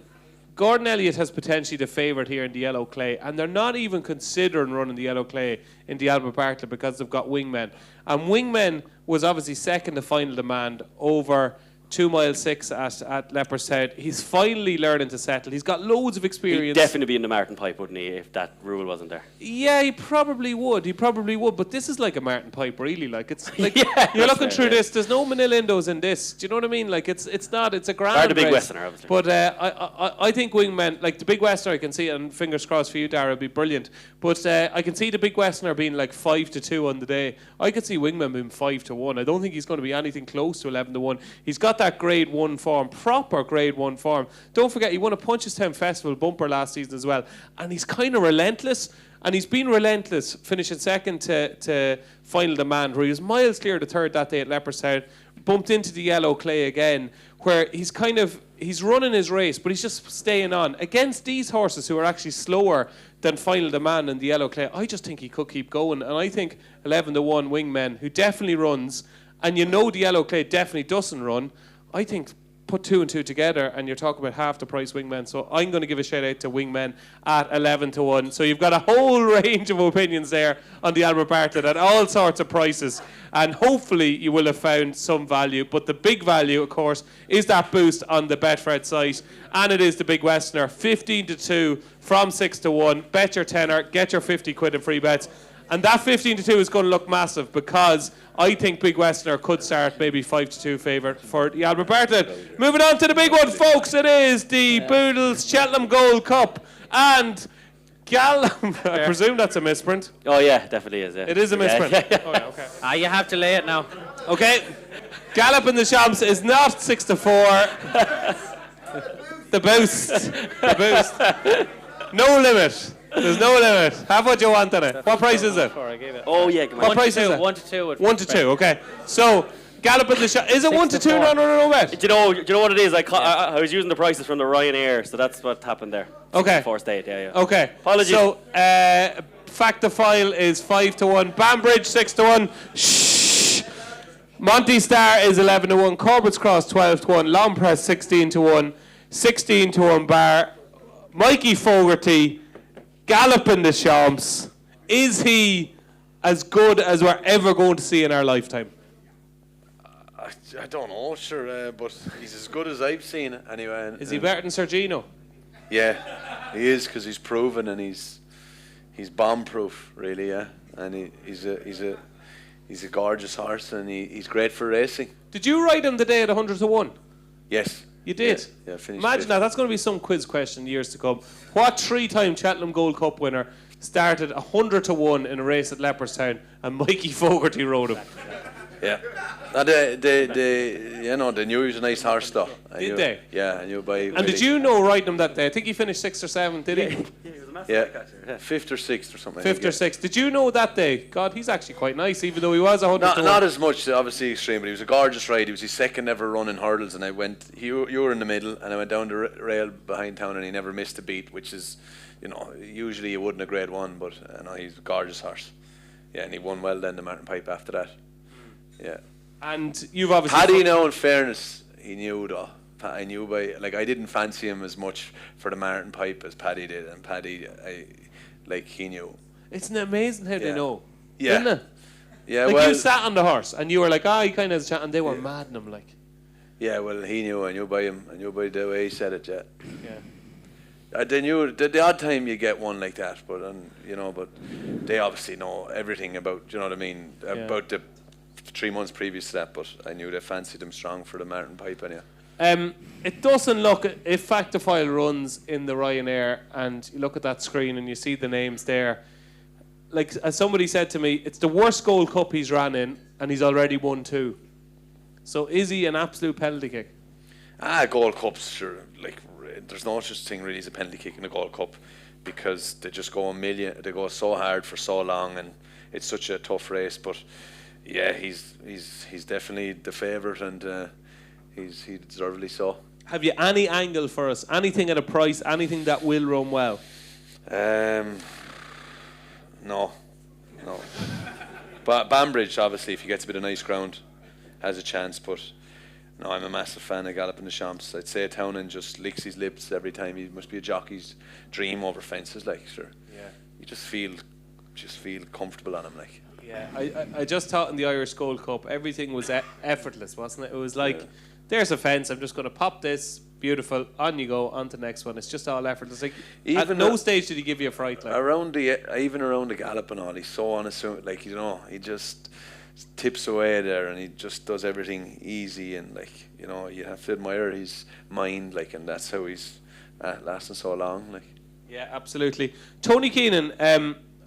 Gordon Elliott has potentially the favourite here in the yellow clay, and they're not even considering running the yellow clay in the Albert Bartlett because they've got Wingmen. And Wingmen was obviously second to final demand over 2 mile 6 at Leopardstown. He's finally learning to settle. He's got loads of experience. He'd definitely be in the Martin Pipe, wouldn't he, if that rule wasn't there? Yeah, he probably would. But this is like a Martin Pipe, really. Like, it's like Yeah, you're looking fair, through this. There's no Manilindos in this. Do you know what I mean? Like, it's not. It's a grand the Big race. Westerner, obviously. But I think Wingmen, like the Big Westerner, I can see, and fingers crossed for you, Darragh, would be brilliant. But I can see the Big Westerner being like 5-2 on the day. I could see Wingmen being 5-1. I don't think he's going to be anything close to 11-1. He's got that Grade 1 form, proper Grade 1 form. Don't forget, he won a Punchestown Festival bumper last season as well, and he's kind of relentless, and he's been relentless, finishing second to final demand, where he was miles clear the third that day at Leopardstown, bumped into the yellow clay again, where he's running his race, but he's just staying on against these horses who are actually slower than final demand in the yellow clay. I just think he could keep going, and I think 11-1 Wingmen, who definitely runs, and the yellow clay definitely doesn't run. I think put 2 and 2 together, and you're talking about half the price Wingmen. So I'm going to give a shout out to Wingmen at 11-1. So you've got a whole range of opinions there on the Albert Bartlett at all sorts of prices, and hopefully you will have found some value. But the big value, of course, is that boost on the Betfred site, and it is the Big Westerner, 15-2 from 6-1. Bet your tenner, get your 50 quid in free bets. And that 15-2 is going to look massive, because I think Big Westerner could start maybe 5-2 favourite for the Albert Bartlett. Moving on to the big one, folks. It is the Boodles Cheltenham Gold Cup. And I presume that's a misprint. Oh, yeah, definitely is. Yeah. It is a misprint. Yeah. Oh, yeah, okay. You have to lay it now. Okay. Gallop in the Champs is not 6-4. The boost. No limit. There's no limit. Have what you want on it. What price is it? Oh, yeah. Come on. What price is it? 1-2. 1-2, okay. So, Gallop in the shot. Is it 1-2? No bet. Do you know what it is? I was using the prices from the Ryanair, so that's what happened there. Okay. Forced date, yeah. Okay. Apologies. So, Fact the File is 5-1. Banbridge 6-1. Shh. Monty Star is 11-1. Corbett's Cross 12-1. Long Press 16-1. 16-1 Bar. Mikey Fogarty. Gallop in the Champs. Is he as good as we're ever going to see in our lifetime? I don't know, sure, but he's as good as I've seen anyway. Is he better than Sergino? Yeah, he is, because he's proven, and he's bomb-proof, really. Yeah, and he's a gorgeous horse, and he's great for racing. Did you ride him the day at 100 to 1? Yes. You did? Yeah, finished Imagine fifth. that. That's going to be some quiz question years to come. What 3-time Cheltenham Gold Cup winner started 100 to 1 in a race at Leopardstown and Mikey Fogarty rode him? Yeah. Now they knew he was a nice horse, though. Did they? Yeah, I knew by. And did you know riding him that day? I think he finished 6th or 7th, did he? Yeah, 5th or 6th or something. 5th or 6th. Did you know that day? God, he's actually quite nice, even though he was 100 to 1. Not as much, obviously, extreme, but he was a gorgeous ride. He was his second ever run in hurdles, and you were in the middle, and I went down the rail behind town, and he never missed a beat, which is, usually you wouldn't a grade 1, but he's a gorgeous horse. Yeah, and he won well then, the Martin Pipe, after that. Yeah. And you've obviously... Paddy, now, in fairness, he knew, though. I knew I didn't fancy him as much for the Martin Pipe as Paddy did, and Paddy, he knew. Isn't it amazing how they know? Yeah. Isn't it? Yeah, you sat on the horse, and you were like, he kind of has a chat, and they were mad at him, like. Yeah, well, he knew. I knew by him. I knew by the way he said it, yeah. Yeah. They knew the odd time you get one like that, but but they obviously know everything about, do you know what I mean, about the 3 months previous to that. But I knew they fancied him strong for the Martin Pipe, anyway. It doesn't look, if Factifile runs in the Ryanair and you look at that screen and you see the names there, like as somebody said to me, it's the worst Gold Cup he's ran in and he's already won 2. So is he an absolute penalty kick? Gold Cups, sure, there's no such thing really as a penalty kick in a Gold Cup, because they just go they go so hard for so long, and it's such a tough race. But yeah, he's definitely the favourite, and he deservedly so. Have you any angle for us? Anything at a price? Anything that will run well? No. But Banbridge, obviously, if he gets a bit of nice ground, has a chance. But no, I'm a massive fan of Gallop in the Champs. I'd say Townend just licks his lips every time. He must be a jockey's dream over fences, sure. Yeah. You just feel comfortable on him, Yeah, I just thought in the Irish Gold Cup everything was effortless, wasn't it? It was like, there's a fence, I'm just going to pop this, beautiful, on you go, on to the next one. It's just all effortless. At no stage did he give you a fright. Even around the gallop and all, he's so unassuming. He just tips away there, and he just does everything easy, and you have to admire his mind, and that's how he's lasting so long. Yeah, absolutely. Tony Keenan,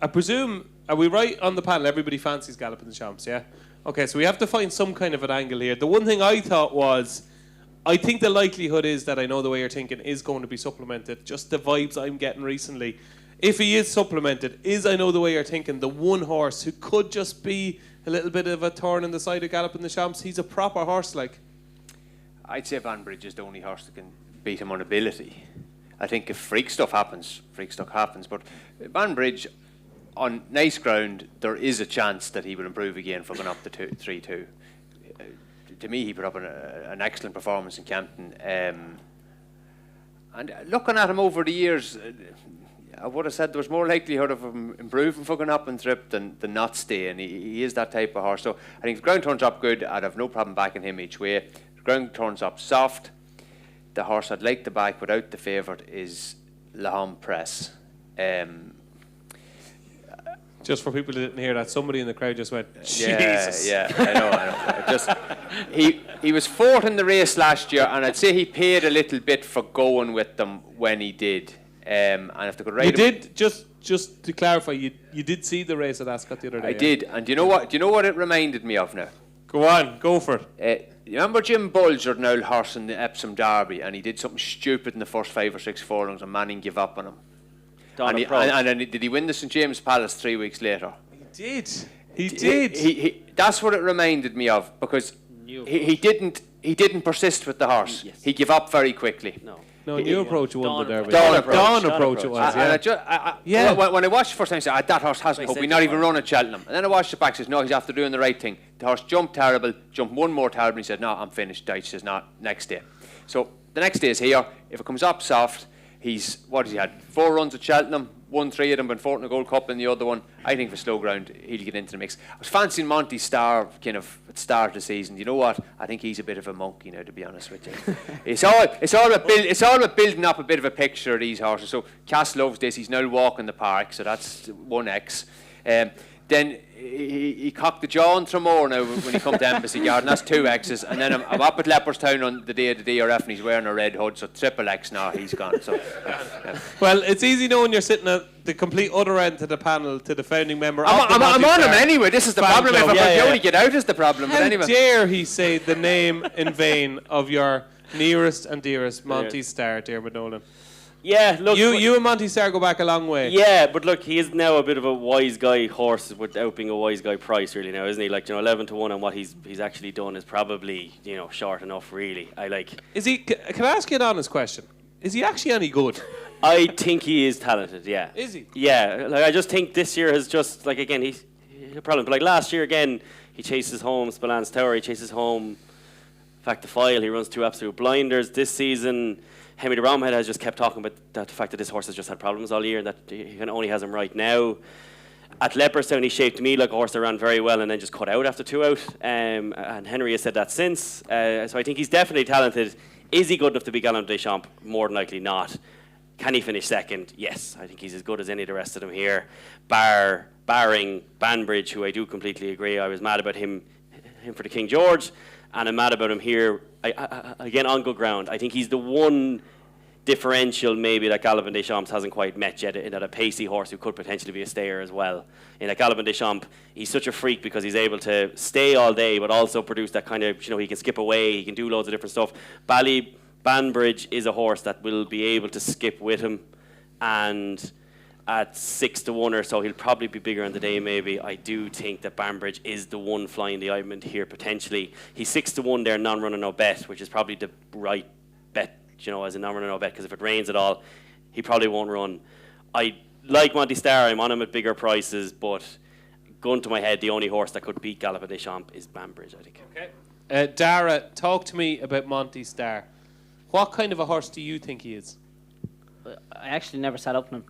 I presume, are we right on the panel? Everybody fancies Gallop in the Champs, yeah? Okay, so we have to find some kind of an angle here. The one thing I thought was, I think the likelihood is that I know the way you're thinking is going to be supplemented. Just the vibes I'm getting recently. If he is supplemented, I know the way you're thinking, the one horse who could just be a little bit of a thorn in the side of Gallop in the Champs. He's a proper horse, I'd say Banbridge is the only horse that can beat him on ability. I think if freak stuff happens. But Banbridge, on nice ground, there is a chance that he will improve again for going up to 3-2. To me, he put up an excellent performance in Campton. And looking at him over the years, I would have said there was more likelihood of him improving for going up and trip than not staying. He is that type of horse. So I think if the ground turns up good, I'd have no problem backing him each way. If the ground turns up soft, the horse I'd like to back without the favourite is Laham Press. Just for people who didn't hear that, somebody in the crowd just went, Jesus. Yeah, I know. He was 4th in the race last year, and I'd say he paid a little bit for going with them when he did. And if they could ride him, just to clarify, you did see the race at Ascot the other day. I did, and do you know what it reminded me of now? Go on, go for it. You remember Jim Bulger, an old horse in the Epsom Derby, and he did something stupid in the first 5 or 6 furlongs, and Manning gave up on him. And then did he win the St James Palace 3 weeks later? He did. He did. That's what it reminded me of, because he didn't persist with the horse. Yes. He gave up very quickly. No, new approach won the Derby. Dawn approach it was, When I watched the first time, I said, that horse hasn't hope. We not even run at Cheltenham. And then I watched it back, says, no, he's after doing the right thing. The horse jumped terrible, jumped one more terrible, and he said, no, I'm finished. Deitch says, no, next day. So the next day is here. If it comes up soft, what has he had? 4 runs at Cheltenham, won 3 of them, been 4th in the Gold Cup in the other one. I think for slow ground, he'll get into the mix. I was fancying Monty Starr, kind of at the start of the season. You know what? I think he's a bit of a monkey now, to be honest with you. it's all about building up a bit of a picture of these horses. So Cass loves this. He's now walking the park, so that's 1x. Then he cocked the jaw on Tramore now when he come to Embassy Garden. That's 2x's. And then I'm up at Leopardstown on the day of the DRF and he's wearing a red hood, so triple X now. He's gone. So, Well, it's easy knowing you're sitting at the complete other end of the panel to the founding member. I'm on him anyway. This is the problem. If I only get out is the problem. How But anyway. dare he say the name in vain of your nearest and dearest Monty Star, Diarmuid Nolan? Yeah, look. You and Monty Star go back a long way. Yeah, but look, he is now a bit of a wise guy horse without being a wise guy price, really, now, isn't he? Like, 11 to 1 on what he's actually done is probably, short enough, really. Is he? Can I ask you an honest question? Is he actually any good? I think he is talented, yeah. Is he? Yeah, I just think this year has just, again, he's a problem. But, last year, again, he chases home Spillane Tower, he chases home Fact the File, he runs 2 absolute blinders. This season, Henry de Bromhead has just kept talking about the fact that this horse has just had problems all year and that he only has him right now. At Leopardstown, he shaped me like a horse that ran very well and then just cut out after 2 out. And Henry has said that since. So I think he's definitely talented. Is he good enough to be Gallant Deschamps? More than likely not. Can he finish second? Yes. I think he's as good as any of the rest of them here. Barring Banbridge, who I do completely agree. I was mad about him for the King George. And I'm mad about him here, again, on good ground. I think he's the one differential maybe that Galopin Deschamps hasn't quite met yet, in that a pacey horse who could potentially be a stayer as well. In a Galopin Deschamps, he's such a freak because he's able to stay all day but also produce that kind of, he can skip away, he can do loads of different stuff. Banbridge is a horse that will be able to skip with him, and at 6 to 1 or so, he'll probably be bigger on the day maybe. I do think that Banbridge is the one flying the ointment here potentially. He's 6 to 1 there, non-runner, no bet, which is probably the right bet, as a non-runner, no bet, because if it rains at all, he probably won't run. I like Monty Star, I'm on him at bigger prices, but gun to my head, the only horse that could beat Galopin Deschamps is Banbridge, I think. Okay. Darragh, talk to me about Monty Star. What kind of a horse do you think he is? I actually never sat up on him.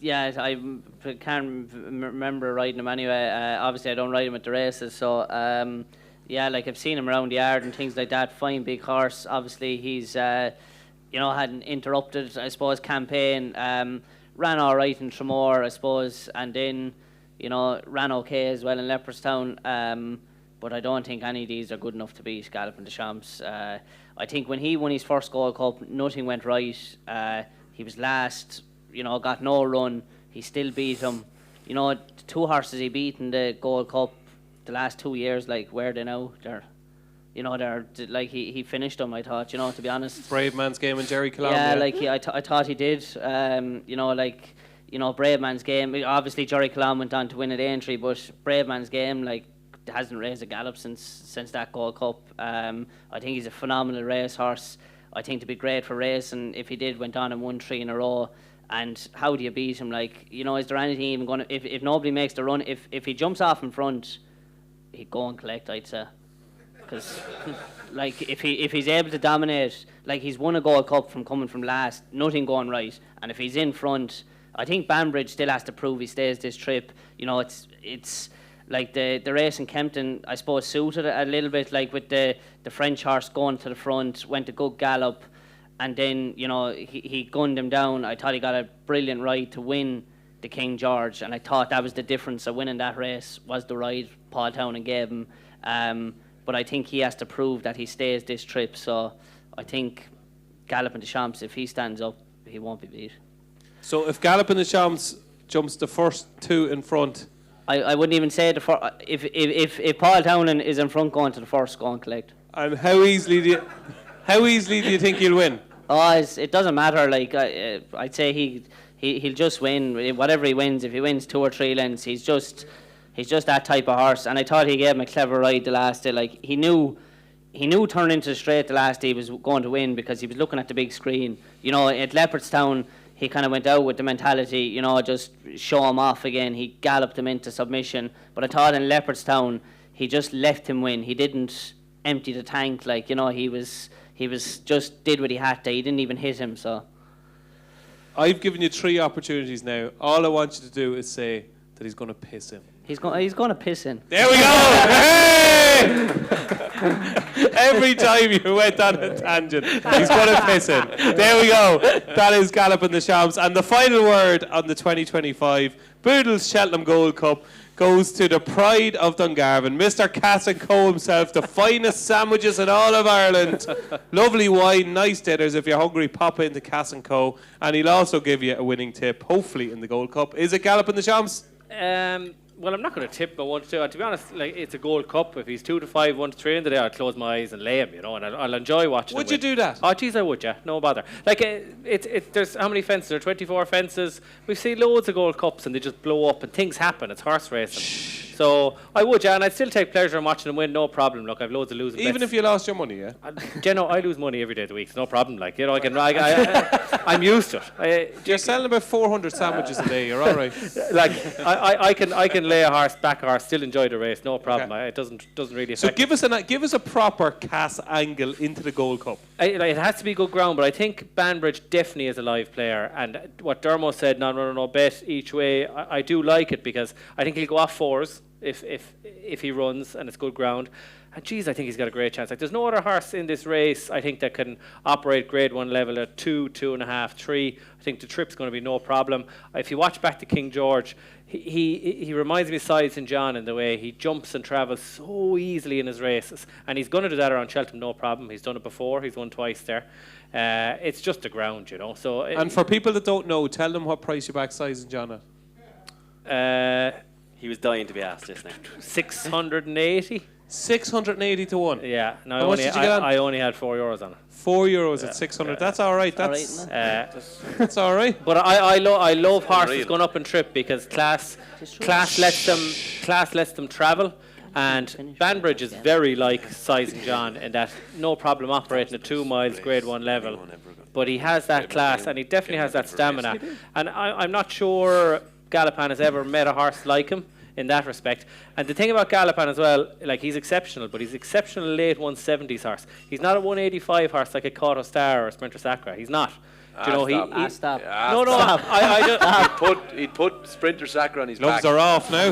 Yeah, I can't remember riding him anyway. Obviously, I don't ride him at the races, so yeah, I've seen him around the yard and things like that. Fine big horse. Obviously, he's had an interrupted, I suppose, campaign. Ran all right in Tramore, I suppose, and then ran okay as well in Leopardstown. But I don't think any of these are good enough to beat Galopin Deschamps. I think when he won his first Gold Cup, nothing went right. He was last, got no run. He still beat him. The 2 horses he beat in the Gold Cup the last 2 years, where are they now? They're he finished them, I thought, to be honest. Brave Man's Game and Jerry Colombo. Yeah, I thought he did. Brave Man's Game. Obviously, Jerry Colombo went on to win at Aintree, but Brave Man's Game, hasn't raised a gallop since that Gold Cup. I think he's a phenomenal racehorse. I think to be great for racing if he went on and won 3 in a row. And how do you beat him? Is there anything even going to... If nobody makes the run, if he jumps off in front, he'd go and collect, I'd say. Because, if he's able to dominate, he's won a Gold Cup from coming from last, nothing going right. And if he's in front, I think Banbridge still has to prove he stays this trip. It's the race in Kempton, I suppose, suited it a little bit, with the French horse going to the front, went a good gallop, and then, he gunned him down. I thought he got a brilliant ride to win the King George, and I thought that was the difference of winning that race, was the ride Paul Townend gave him. But I think he has to prove that he stays this trip, so I think Galopin Deschamps, if he stands up, he won't be beat. So if Galopin Deschamps jumps the first 2 in front... I wouldn't even say if Paul Townend is in front going to the first, go and collect. And how easily do you think he'll win? Oh, it doesn't matter. I'd say he'll just win whatever he wins. If he wins 2 or 3 lengths, he's just that type of horse. And I thought he gave him a clever ride the last day. He knew turning into the straight the last day he was going to win because he was looking at the big screen. At Leopardstown, he kind of went out with the mentality, just show him off again. He galloped him into submission. But I thought in Leopardstown, he just left him win. He didn't empty the tank. He was just did what he had to. He didn't even hit him. So I've given you 3 opportunities now. All I want you to do is say that he's going to piss him. He's going to piss in. There we go. Hey! Every time you went on a tangent, he's going to piss in. There we go. That is Galloping the Shams. And the final word on the 2025 Boodles Cheltenham Gold Cup goes to the pride of Dungarvan, Mr. Cass & Co himself, the finest sandwiches in all of Ireland. Lovely wine, nice dinners. If you're hungry, pop into Cass & Co. And he'll also give you a winning tip, hopefully in the Gold Cup. Is it Galloping the Shams? Well, I'm not going to tip by 1 to 2. To be honest, like, it's a Gold Cup. If he's 2 to 5, 1 to 3 in the day, I'll close my eyes and lay him, you know, and I'll enjoy watching him. Would you do that? Oh, geez, I would, yeah. No bother. Like, there's how many fences? There are 24 fences. We've seen loads of Gold Cups and they just blow up and things happen. It's horse racing. So I would, yeah, and I'd still take pleasure in watching them win, no problem. Look, I've loads of losing Even bets. if you lost your money, yeah? I lose money every day of the week. It's no problem. Like, you know, I'm used to it. You're selling about 400 sandwiches a day. You're all right. Like, I can lay a horse, back a horse, still enjoy the race, no problem. Okay. It doesn't really So affect. give us a proper Cass angle into the Gold Cup. It has to be good ground, but I think Banbridge definitely is a live player. And what Dermot said, no bet each way, I do like it because I think he'll go off 4s if he runs and it's good ground. And geez, I think he's got a great chance. Like, there's no other horse in this race, I think, that can operate Grade 1 level at 2, 2.5, 3. I think the trip's going to be no problem. If you watch back to King George, he reminds me of Size St. John in the way he jumps and travels so easily in his races. And he's going to do that around Cheltenham, no problem. He's done it before. He's won twice there. It's just the ground, you know. So And for people that don't know, tell them what price you back Size and John at. He was dying to be asked this now. 680. 680 to 1. Yeah. No, How much did you get on? I only had €4 on it. €4 at 600. That's all right. That's all right. But I love horses going up and trip because class lets them travel, and Banbridge is very like Size and John in that no problem operating at 2 miles Grade 1 level. But he has that class and he definitely has that stamina. And I'm not sure Galopan has ever met a horse like him in that respect. And the thing about Galopan as well, like, he's exceptional, but he's exceptional late 170s horse. He's not a 185 horse like a Cauto Star or a Sprinter Sacra. He's not. Do you know, Stop. No, I just... He'd put Sprinter Sacra on his Gloves back. are off now.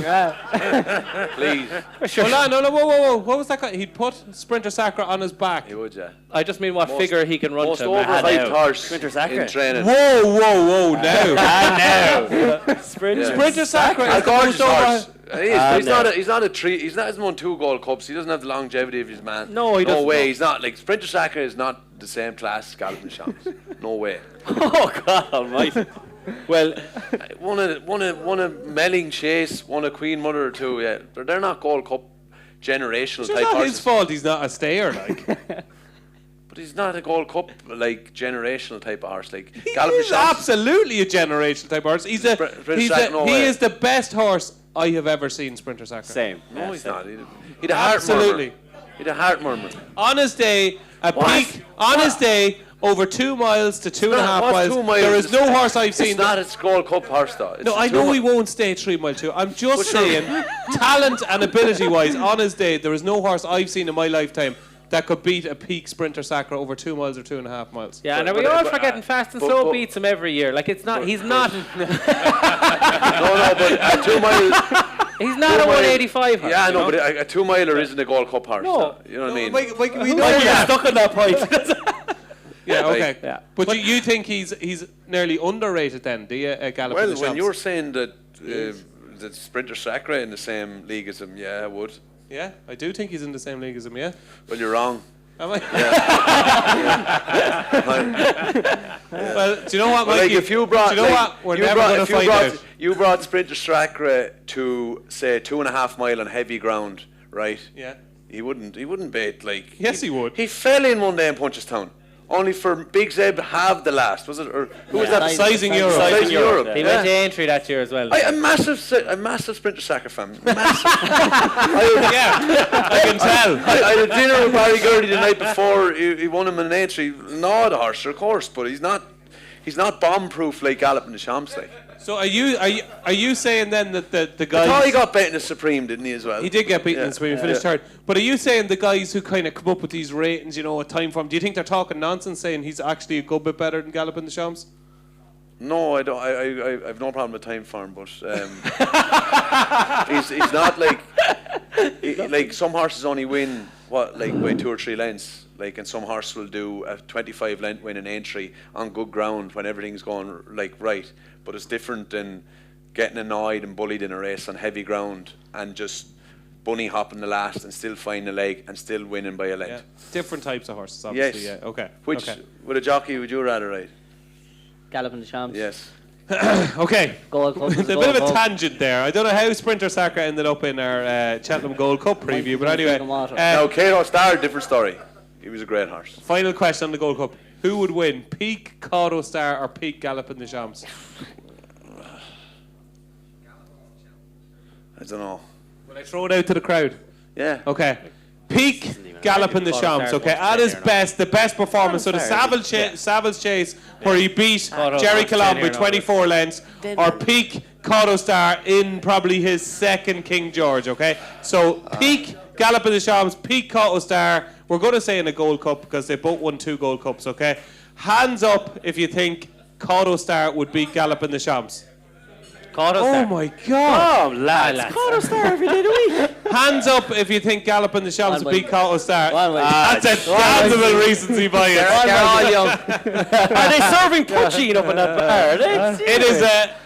Please. Hold on, no, whoa. What was that guy? He'd put Sprinter Sacra on his back. He would, yeah. I just mean what figure he can run Most to. overhyped horse Sprinter Sacra. in training. Whoa, now. Sprinter Sacra A is the most gorgeous over... horse. He is, but he's not a tree. He's not. He's won 2 Gold Cups. He doesn't have the longevity of his man. No, he doesn't. No way. No. He's not like Sprinter Sacra is not the same class as Galloping Shams. No way. Oh, God almighty. Well, Won a Melling Chase. Won a Queen Mother or 2. Yeah, they're not Gold Cup generational It's type not horses. his fault he's not a stayer, like. But he's not a Gold Cup like generational type of horse. Like He Galloping is Shams. absolutely a generational type of horse. He is the best horse I have ever seen, Sprinter Sacra. Same. No, he's not. He'd a heart Absolutely. murmur. He'd a heart murmur. On his day, over 2 miles to 2.5 What's miles. 2 miles? There is no horse I've seen. It's not a Gold Cup horse, though. It's No, I 2 know mi- he won't stay 3 mile 2. I'm just saying, talent and ability wise, on his day, there is no horse I've seen in my lifetime that could beat a peak Sprinter Sacra over 2 miles or 2.5 miles. yeah, and are we but- all but- forgetting Fast and but- Slow but- beats him every year? Like, it's not. He's not. No, but a 2 mile. He's not a 185 horse. Yeah, you no, know? but a 2 miler isn't a Gold Cup horse. No. though. You know what I mean? we know Mikey, that. you're stuck on that point. Yeah, okay. Yeah. But you think he's nearly underrated then, do you, Galloping Well, the when Shams? you're saying that that Sprinter Sacra in the same league as him, yeah, I would. Yeah, I do think he's in the same league as him, yeah? Well, you're wrong. Am I? Well, do you know what, Well, Mikey? like if you brought, do you know what? We're never going to find out. You brought Sprinter Sacra to say 2.5 mile on heavy ground, right? Yeah. He wouldn't bait like. Yes, he would. He fell in one day in Punchestown, only for Big Zeb to have the last. Was it? Or who was that? Sizing Europe. Sizing Europe. He went to Aintree that year as well. A massive Sprinter Sacra fan. Massive. I can tell. I had a dinner with Barry Gurdy the night before. He won him in Aintree. No, the horse, of course, but he's not bomb-proof like Galloping the Shams. Like. So are you saying then that the guys? I thought he got beaten in the Supreme, didn't he, as well? He did get beaten in Spain. He finished third. But are you saying the guys who kind of come up with these ratings, you know, at time form, do you think they're talking nonsense, saying he's actually a good bit better than Galloping the Shams? No, I don't. I have no problem with time for him, but he's not like like some horses only win by 2 or 3 lengths. Like, and some horse will do a 25 length win in Aintree on good ground when everything's going right. But it's different than getting annoyed and bullied in a race on heavy ground and just bunny hopping the last and still finding a leg and still winning by a length. Yeah. Different types of horses, obviously. Yes. Yeah. Okay. Which okay. with a jockey would you rather ride? Galloping the Champs. Yes. Okay. Gold Cup. A bit of a tangent there. I don't know how Sprinter Sacre ended up in our Cheltenham Gold Cup preview, but anyway. Now, Cato Star, different story. He was a great horse. Final question on the Gold Cup. Who would win, Peak, Cato Star or Peak Galloping the Champs? I don't know. Will I throw it out to the crowd? Yeah. Okay. Peak Galloping the Champs, okay? At his best, the best performance. So the Savage Chase, where he beat Jerry Colomb with 24 lengths, or Peak Cato Star in probably his second King George, okay? So Peak Galloping the Champs, Peak Cato Star. We're going to say in a Gold Cup because they both won 2 Gold Cups, okay? Hands up if you think Cato Star would beat Galloping the Champs. Oh my God! Oh, lads. Cato Star every day of the week. Hands up if you think Galloping the Champs would beat Cato Star. That's That's a tangible recency bias. They're all young. Are they serving poaching up in that bar?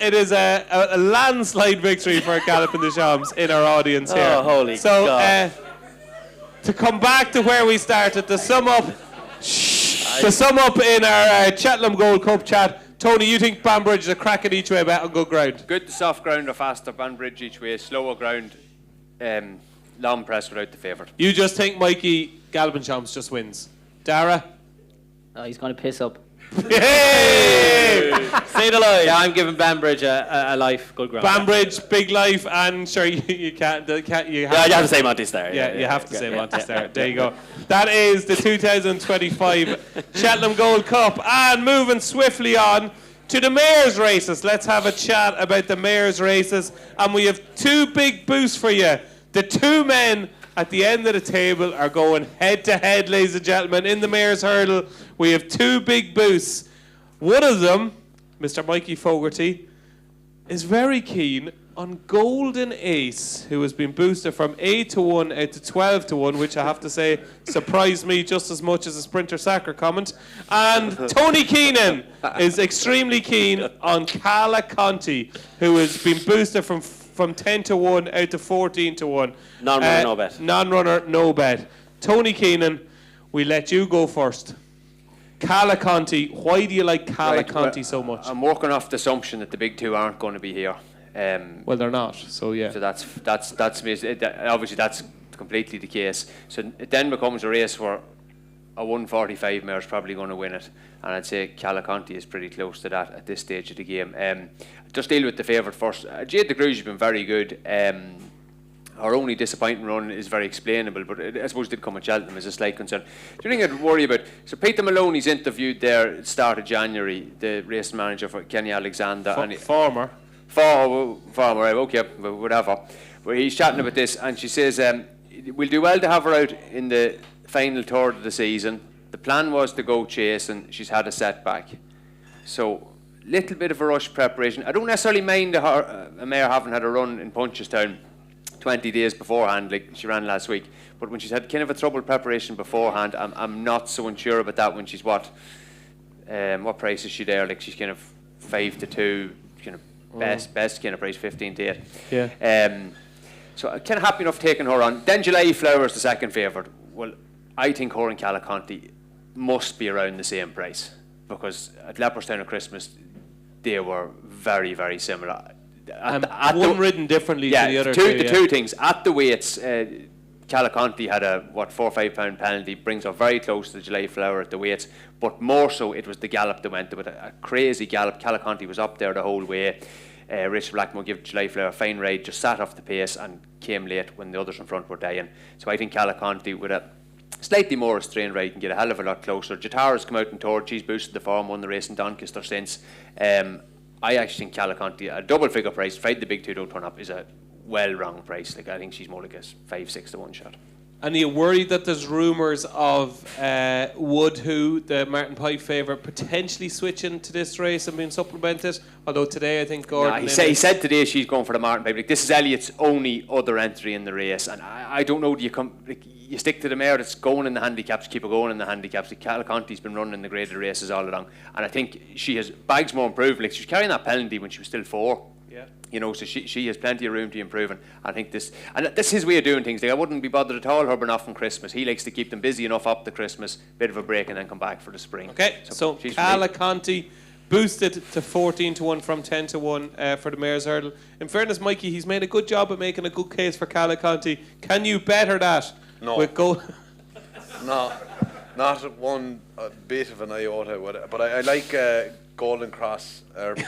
It is a landslide victory for Galloping the Champs in our audience here. Oh, holy so, God. To come back to where we started, to sum up in our Cheltenham Gold Cup chat, Tony, you think Banbridge is a cracking each way bet on good ground? Good to soft ground or faster, Banbridge each way, slower ground, long press without the favourite. You just think Mikey Galloping Champs just wins. Darragh? Oh, he's going to piss up. Hey! Say the line. Yeah, I'm giving Banbridge a life, good ground. Banbridge, big life, and sure, you can't. You You have to say Monty Star. Yeah, you have to say Monty Star. There you go. That is the 2025 Cheltenham Gold Cup. And moving swiftly on to the Mayor's races. Let's have a chat about the Mayor's races. And we have 2 big boosts for you. The 2 men at the end of the table are going head to head, ladies and gentlemen, in the Mayor's Hurdle. We have 2 big boosts. One of them, Mr. Mikey Fogarty, is very keen on Golden Ace, who has been boosted from 8-1 out to 12-1, which I have to say surprised me just as much as a Sprinter Sacre comment. And Tony Keenan is extremely keen on Cala Conti, who has been boosted from 10-1 out to 14-1. Non-runner, no bet. Non-runner, no bet. Tony Keenan, we let you go first. Cala Conti, why do you like Cala Conti so much? I'm working off the assumption that the big 2 aren't going to be here. Well, they're not, so yeah. So that's me. Obviously that's completely the case. So it then becomes a race where a 145 mare is probably going to win it, and I'd say Cala Conti is pretty close to that at this stage of the game. Just deal with the favourite first. Jade de Gruge has been very good. Her only disappointing run is very explainable, but I suppose it did come at Cheltenham as a slight concern. Do you think I'd worry about? So Peter Maloney's interviewed there at the start of January, the race manager for Kenny Alexander. Former, right, okay, whatever. Where he's chatting about this, and she says, we'll do well to have her out in the final third of the season. The plan was to go Chase, and she's had a setback. So, little bit of a rush preparation. I don't necessarily mind a mare having had a run in Punchestown 20 days beforehand, like she ran last week. But when she's had kind of a troubled preparation beforehand, I'm not so unsure about that when she's what price is she there? Like she's kind of 5-2, kind of best kind of price 15-8. Yeah. So I'm kind of happy enough taking her on. Then July Flowers, the second favourite. Well, I think her and Cala Conti must be around the same price because at Leopardstown at Christmas they were very, very similar. One ridden differently to the other two. Two things. At the weights, Cala Conti had a 4 or 5 pound penalty, brings her very close to the July Flower at the weights, but more so it was the gallop that went with a crazy gallop. Cala Conti was up there the whole way. Richard Blackmore gave July Flower a fine ride, just sat off the pace and came late when the others in front were dying. So I think Cala Conti with a slightly more restrained ride can get a hell of a lot closer. Jatara's come out and toured, she's boosted the form, won the race in Doncaster since. I actually think Cala Conti, a double figure price, afraid the big 2 don't turn up, is a well wrong price. Like I think she's more like a 5-6 to 1 shot. And are you worried that there's rumours of Wood, who the Martin Pipe favourite, potentially switching to this race and being supplemented? Although today I think Gordon... He said today she's going for the Martin Pipe. Like, this is Elliott's only other entry in the race, and I don't know. Do you stick to the mare that's going in the handicaps, keep her going in the handicaps? Like, Caliconti's been running the graded races all along, and I think she has bags more improved. Like, she was carrying that penalty when she was still 4. Yeah. You know, so she has plenty of room to improve, and I think this is his way of doing things. Like, I wouldn't be bothered at all hubbing off from Christmas. He likes to keep them busy enough up to Christmas, bit of a break, and then come back for the spring. Okay, so Caliconti boosted to 14-1 from 10-1 for the Mayor's Hurdle. In fairness, Mikey, he's made a good job of making a good case for Caliconti. Can you better that? No. With No, not one bit of an iota. But I like Golden Cross.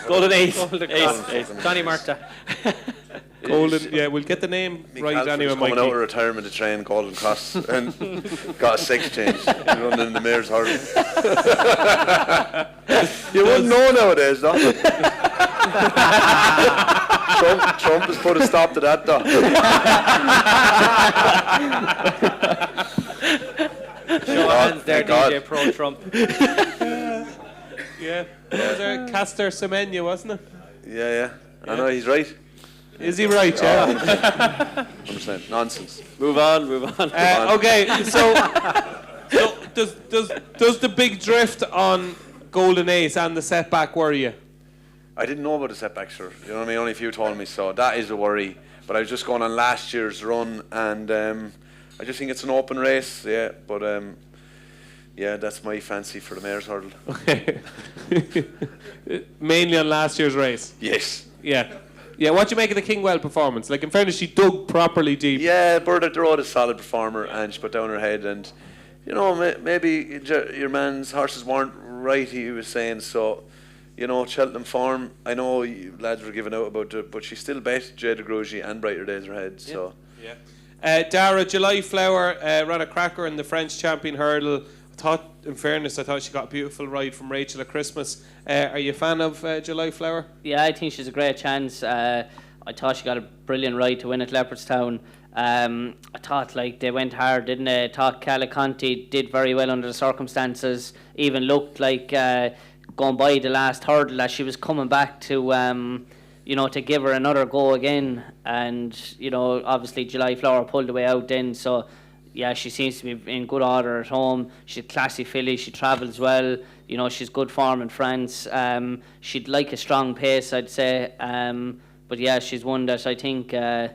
Golden Ace. Ace. Johnny Murta. Golden, yeah, we'll get the name right anyway, coming Mikey. out of retirement to train Golden Cross and got a sex change running in the Mayor's Hurdle. You wouldn't know nowadays, though. Trump has put a stop to that, though. Show hands there, DJ Pro Trump. Yeah, was there Castor Semenya, wasn't it? Yeah. I know, he's right. Is he right, yeah? 100%. Nonsense. Move on. Okay, so does the big drift on Golden Ace and the setback worry you? I didn't know about the setback, sir. You know what I mean? Only a few told me, so that is a worry. But I was just going on last year's run, and I just think it's an open race, yeah. But yeah, that's my fancy for the Mayor's Hurdle. Okay. Mainly on last year's race? Yes. Yeah. Yeah, what do you make of the Kingwell performance? Like, in fairness, she dug properly deep. Yeah, Bird at the Road is a solid performer, and she put down her head. And, you know, maybe your man's horses weren't right, he was saying. So, you know, Cheltenham form, I know you lads were giving out about it, but she still bet Jade Grugy and Brighter Days Ahead. So. Yeah. Darragh, July Flower ran a cracker in the French champion hurdle. In fairness, I thought she got a beautiful ride from Rachel at Christmas. Are you a fan of July Flower? Yeah, I think she's a great chance. I thought she got a brilliant ride to win at Leopardstown. I thought they went hard, didn't they? I thought Caliconti did very well under the circumstances. Even looked like going by the last hurdle as she was coming back to to give her another go again. And obviously July Flower pulled the way out then. So. Yeah, she seems to be in good order at home. She's a classy filly. She travels well. She's good form in France. She'd like a strong pace, I'd say. But yeah, she's one that I think sure,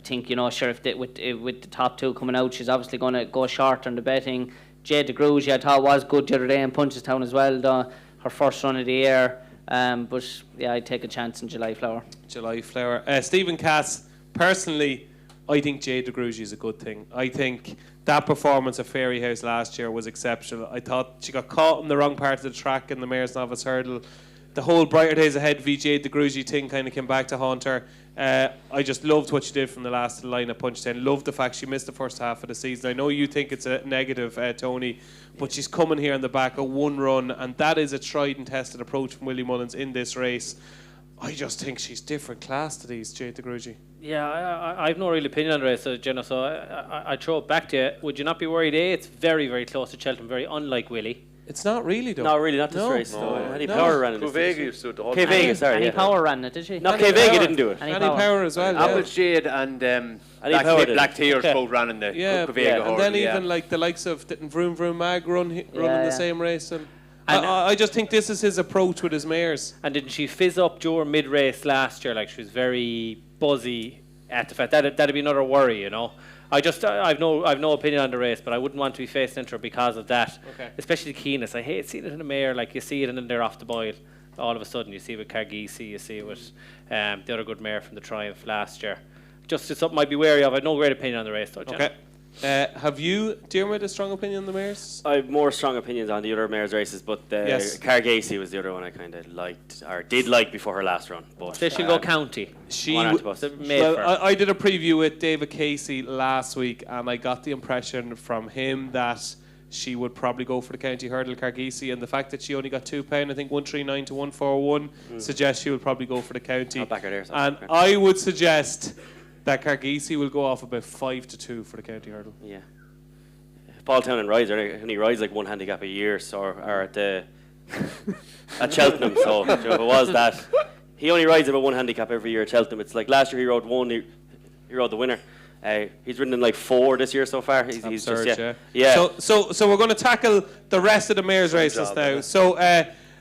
with the top two coming out, she's obviously going to go short on the betting. Jade Grugy, I thought was good the other day in Punchestown as well, though. Her first run of the year. But yeah, I'd take a chance in July Flower. July Flower. Stephen Cass, personally, I think Jade Grugy is a good thing. I think that performance at Fairy House last year was exceptional. I thought she got caught in the wrong part of the track in the Mayor's Novice Hurdle. The whole Brighter Days Ahead v Jade Grugy thing kind of came back to haunt her. I just loved what she did from the last line at Punchestown. Loved the fact she missed the first half of the season. I know you think it's a negative, Tony, but she's coming here on the back of one run, and that is a tried and tested approach from Willie Mullins in this race. I just think she's different class to these, Jade Grugy. Yeah, I have no real opinion on the race, so I throw it back to you. Would you not be worried? It's very, very close to Cheltenham, very unlike Willie. It's not really, though. Not really, not this race, though. Any Power ran it. Vega used to do it all. K Vega, sorry. Any Power ran it, did she? No, K Vega didn't do it. Any Power as well. Apple Jade and Black Tears both ran in the Vega and then even like the likes of didn't Vroom Vroom Mag run in the same race. And I just think this is his approach with his mares. And didn't she fizz up during mid-race last year? Like, she was very buzzy at the fact. That'd be another worry, I've no opinion on the race, but I wouldn't want to be facing into her because of that. Okay. Especially the keenness. I hate seeing it in a mare. Like, you see it and then they're off the boil. All of a sudden, you see it with Cargisi, you see it with the other good mare from the Triumph last year. Just something I'd be wary of. I have no great opinion on the race, though, Jen. Okay. Have you, Diarmuid, a strong opinion on the mares? I have more strong opinions on the other mares races, but Cargasi was the other one I kind of liked, or did like before her last run. But they should go county. I did a preview with David Casey last week, and I got the impression from him that she would probably go for the county hurdle, Cargisi, and the fact that she only got £2, I think 139 to 141, suggests she would probably go for the county. I'll back her there. And I would suggest that Cargisi will go off about 5 to 2 for the county hurdle. Yeah. Paul Townend rides, and he rides like one handicap a year, or at Cheltenham. So if it was that, he only rides about one handicap every year at Cheltenham. It's like last year he rode one, he rode the winner. He's ridden in like 4 this year so far. He's absurd, just yeah. So we're going to tackle the rest of the mares races now. So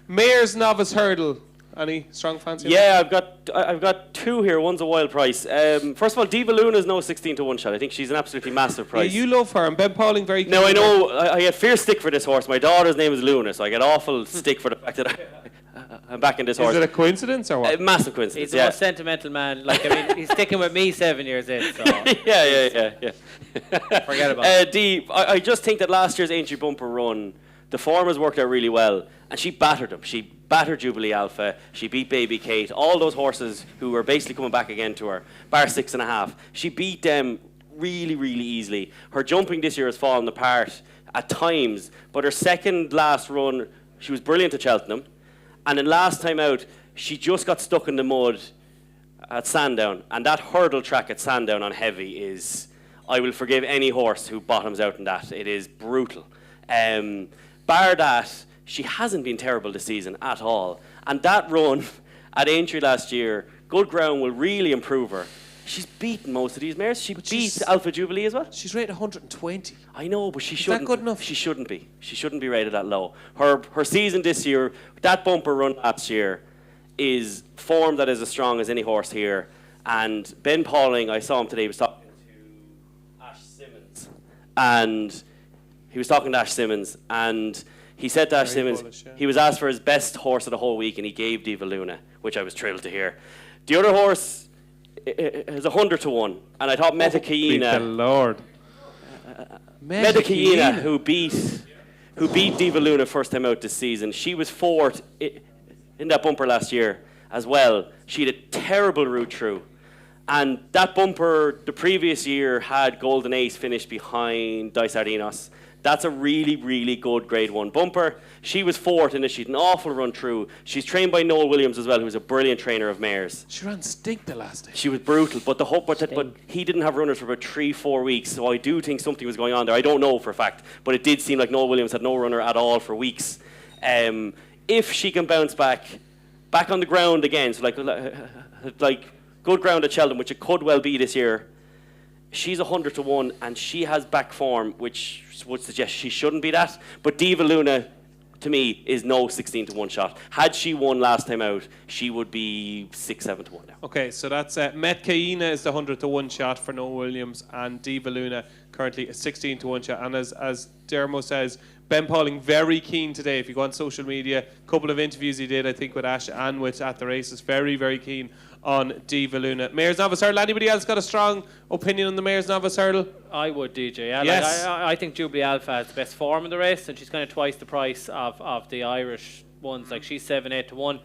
mares novice hurdle. Any strong fancy? Yeah, I've got 2 here. One's a wild price. First of all, Diva Luna is no 16 to 1 shot. I think she's an absolutely massive price. Yeah, you love her, and Ben Pauling very. Now I know I had fierce stick for this horse. My daughter's name is Luna, so I get awful stick for the fact that I'm backing this horse. Is it a coincidence or what? Massive coincidence. He's the most sentimental man. Like, I mean, he's sticking with me 7 years in. So yeah. Forget about it. I just think that last year's Aintree bumper run, the form has worked out really well, and she battered them. She battered Jubilee Alpha. She beat Baby Kate. All those horses who were basically coming back again to her, bar 6.5. She beat them really, really easily. Her jumping this year has fallen apart at times, but her second last run, she was brilliant at Cheltenham. And then last time out, she just got stuck in the mud at Sandown. And that hurdle track at Sandown on heavy is, I will forgive any horse who bottoms out in that. It is brutal. Bar that, she hasn't been terrible this season at all. And that run at Aintree last year, good ground will really improve her. She's beaten most of these mares. She beat Alpha Jubilee as well. She's rated 120. I know, but she shouldn't. Is that good enough? She shouldn't be. She shouldn't be rated that low. Her season this year, that bumper run last year, is form that is as strong as any horse here. And Ben Pauling, I saw him today, he was talking to Ash Simmons. And he said to Ash Simmons, bullish, yeah. he was asked for his best horse of the whole week, and he gave Diva Luna, which I was thrilled to hear. The other horse is 100 to 1, and I thought Meta The Lord. Meta Keenan, who beat Diva Luna first time out this season. She was 4th in that bumper last year as well. She had a terrible route through. And that bumper the previous year had Golden Ace finished behind Dice Ardinos. That's a really, really good Grade 1 bumper. She was 4th in it. She had an awful run through. She's trained by Noel Williams as well, who's a brilliant trainer of mares. She ran stink the last day. She was brutal, but he didn't have runners for about 3-4 weeks, so I do think something was going on there. I don't know for a fact, but it did seem like Noel Williams had no runner at all for weeks. If she can bounce back on the ground again, so like good ground at Cheltenham, which it could well be this year, she's 100 to 1, and she has back form, which would suggest she shouldn't be that. But Diva Luna, to me, is no 16 to 1 shot. Had she won last time out, she would be 6-7 to 1 now. Okay, so that's Metcaina is the 100 to 1 shot for Noel Williams, and Diva Luna currently a 16 to 1 shot. And as Diarmuid says, Ben Pauling very keen today. If you go on social media, a couple of interviews he did, I think, with Ash and with At the Races, very, very keen on Diva Luna. Mares Novice Hurdle. Anybody else got a strong opinion on the Mares Novice Hurdle? I would, DJ. Yeah, Yes. like, I think Jubilee Alpha has the best form in the race, and she's kind of twice the price of the Irish ones. Like, she's 7-8 to 1.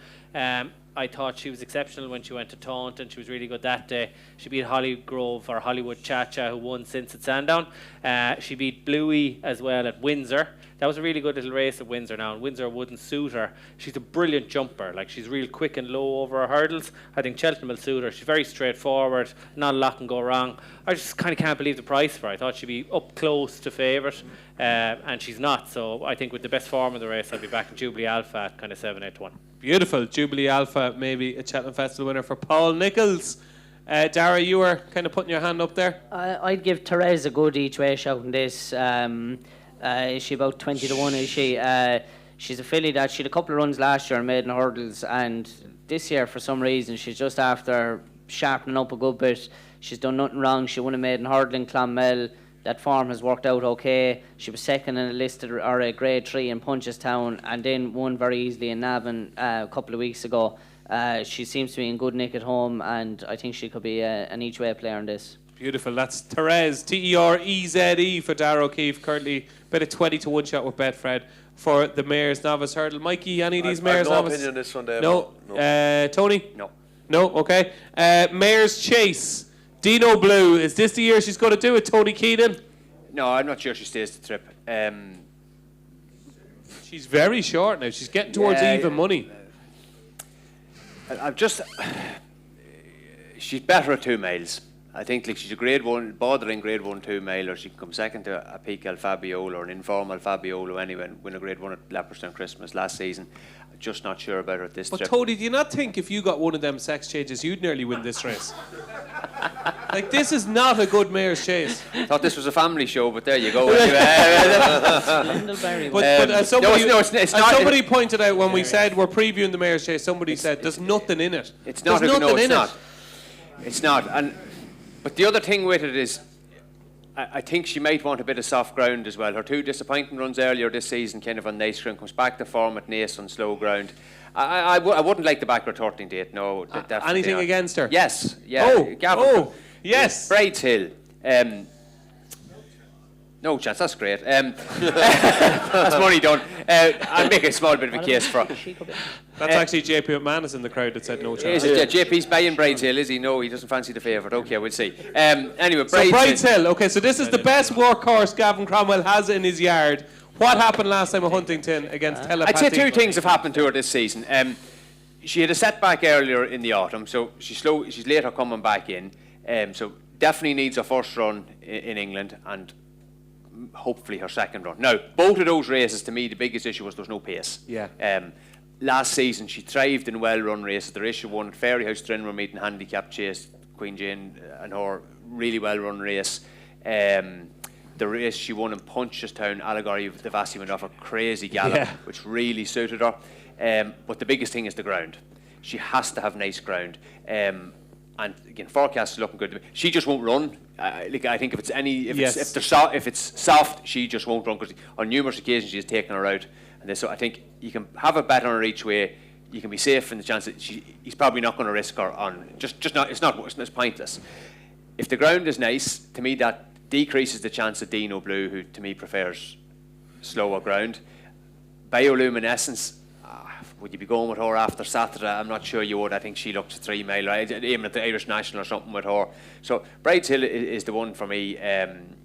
I thought she was exceptional when she went to Taunton. She was really good that day. She beat Hollygrove or Hollywood Cha-Cha, who won since at Sandown. She beat Bluey as well at Windsor. That was a really good little race at Windsor now, and Windsor wouldn't suit her. She's a brilliant jumper. Like, she's real quick and low over her hurdles. I think Cheltenham will suit her. She's very straightforward. Not a lot can go wrong. I just kind of can't believe the price for her. I thought she'd be up close to favourite, and she's not. So I think with the best form of the race, I'll be back in Jubilee Alpha at kind of 7-8 to 1. Beautiful. Jubilee Alpha, maybe a Cheltenham Festival winner for Paul Nicholls. Darragh, you were kind of putting your hand up there. I'd give Therese a good each way shot in this. Is she about 20 to 1, is she? She's a filly that she had a couple of runs last year and made in hurdles, and this year for some reason she's just after sharpening up a good bit. She's done nothing wrong. She won a maiden hurdle in Clonmel. That form has worked out okay. She was second in a listed or a Grade 3 in Punchestown, and then won very easily in Navan a couple of weeks ago. She seems to be in good nick at home, and I think she could be an each way player in this. Beautiful. That's Therese, Tereze for Darragh O'Keefe, currently about a 20 to 1 shot with Betfred for the Mares Novice Hurdle. Mikey, any of these Mares I've no Novice? opinion on this one, Dave. No. Tony? No. No, okay. Mares Chase, Dino Blue. Is this the year she's going to do it, Tony Keenan? No, I'm not sure she stays the trip. She's very short now. She's getting towards even money. She's better at 2 miles. I think like she's a grade 1, bordering grade 1-2 male, or she can come second to a Piquel Fabiolo or an informal Fabiolo anyway, and win a grade 1 at Leopardstown Christmas last season. I'm just not sure about her at this But trip. Tony, do you not think if you got one of them sex changes, you'd nearly win this race? Like, this is not a good mare's chase. Thought this was a family show, but there you go. But it's not. somebody pointed out when we said we're previewing the mare's chase, somebody said there's nothing in it. It's not. There's nothing in it. It's not. But the other thing with it is, I think she might want a bit of soft ground as well. Her 2 disappointing runs earlier this season, kind of on nice ground, comes back to form at Naas on slow ground. I wouldn't like the back her 13 date. No, definitely Anything not. against her? Yes. Yeah. Gavin, yes. Brides Hill. No chance. That's great. That's money done. I'll make a small bit of a case for. That's actually JP McManus in the crowd that said no chance. Is it? JP's buying Brides Hill, is he? No, he doesn't fancy the favourite. Okay, we'll see. Anyway, Brides Hill. Okay, so this is the best workhorse Gavin Cromwell has in his yard. What happened last time at Huntington against Telepathy? I'd say 2 things have happened to her this season. She had a setback earlier in the autumn, so she's later coming back in. So definitely needs a first run in England and hopefully her second run. Now, both of those races, to me, the biggest issue was there was no pace. Yeah. Last season, she thrived in well-run races. The race she won at Fairyhouse Trinwar meeting Handicap Chase, Queen Jane and her really well-run race. The race she won in Punchestown, Allegory of the Vassie went off a crazy gallop, which really suited her. But the biggest thing is the ground. She has to have nice ground. And again, forecast is looking good. She just won't run. I think if it's soft, she just won't run, because on numerous occasions she has taken her out. And so I think you can have a bet on her each way. You can be safe in the chance that he's probably not going to risk her on. It's pointless. If the ground is nice, to me that decreases the chance of Dino Blue, who to me prefers slower ground. Bioluminescence. Would you be going with her after Saturday? I'm not sure you would. I think she looks a 3 mile. Aiming at the Irish National or something with her. So Brides Hill is the one for me, and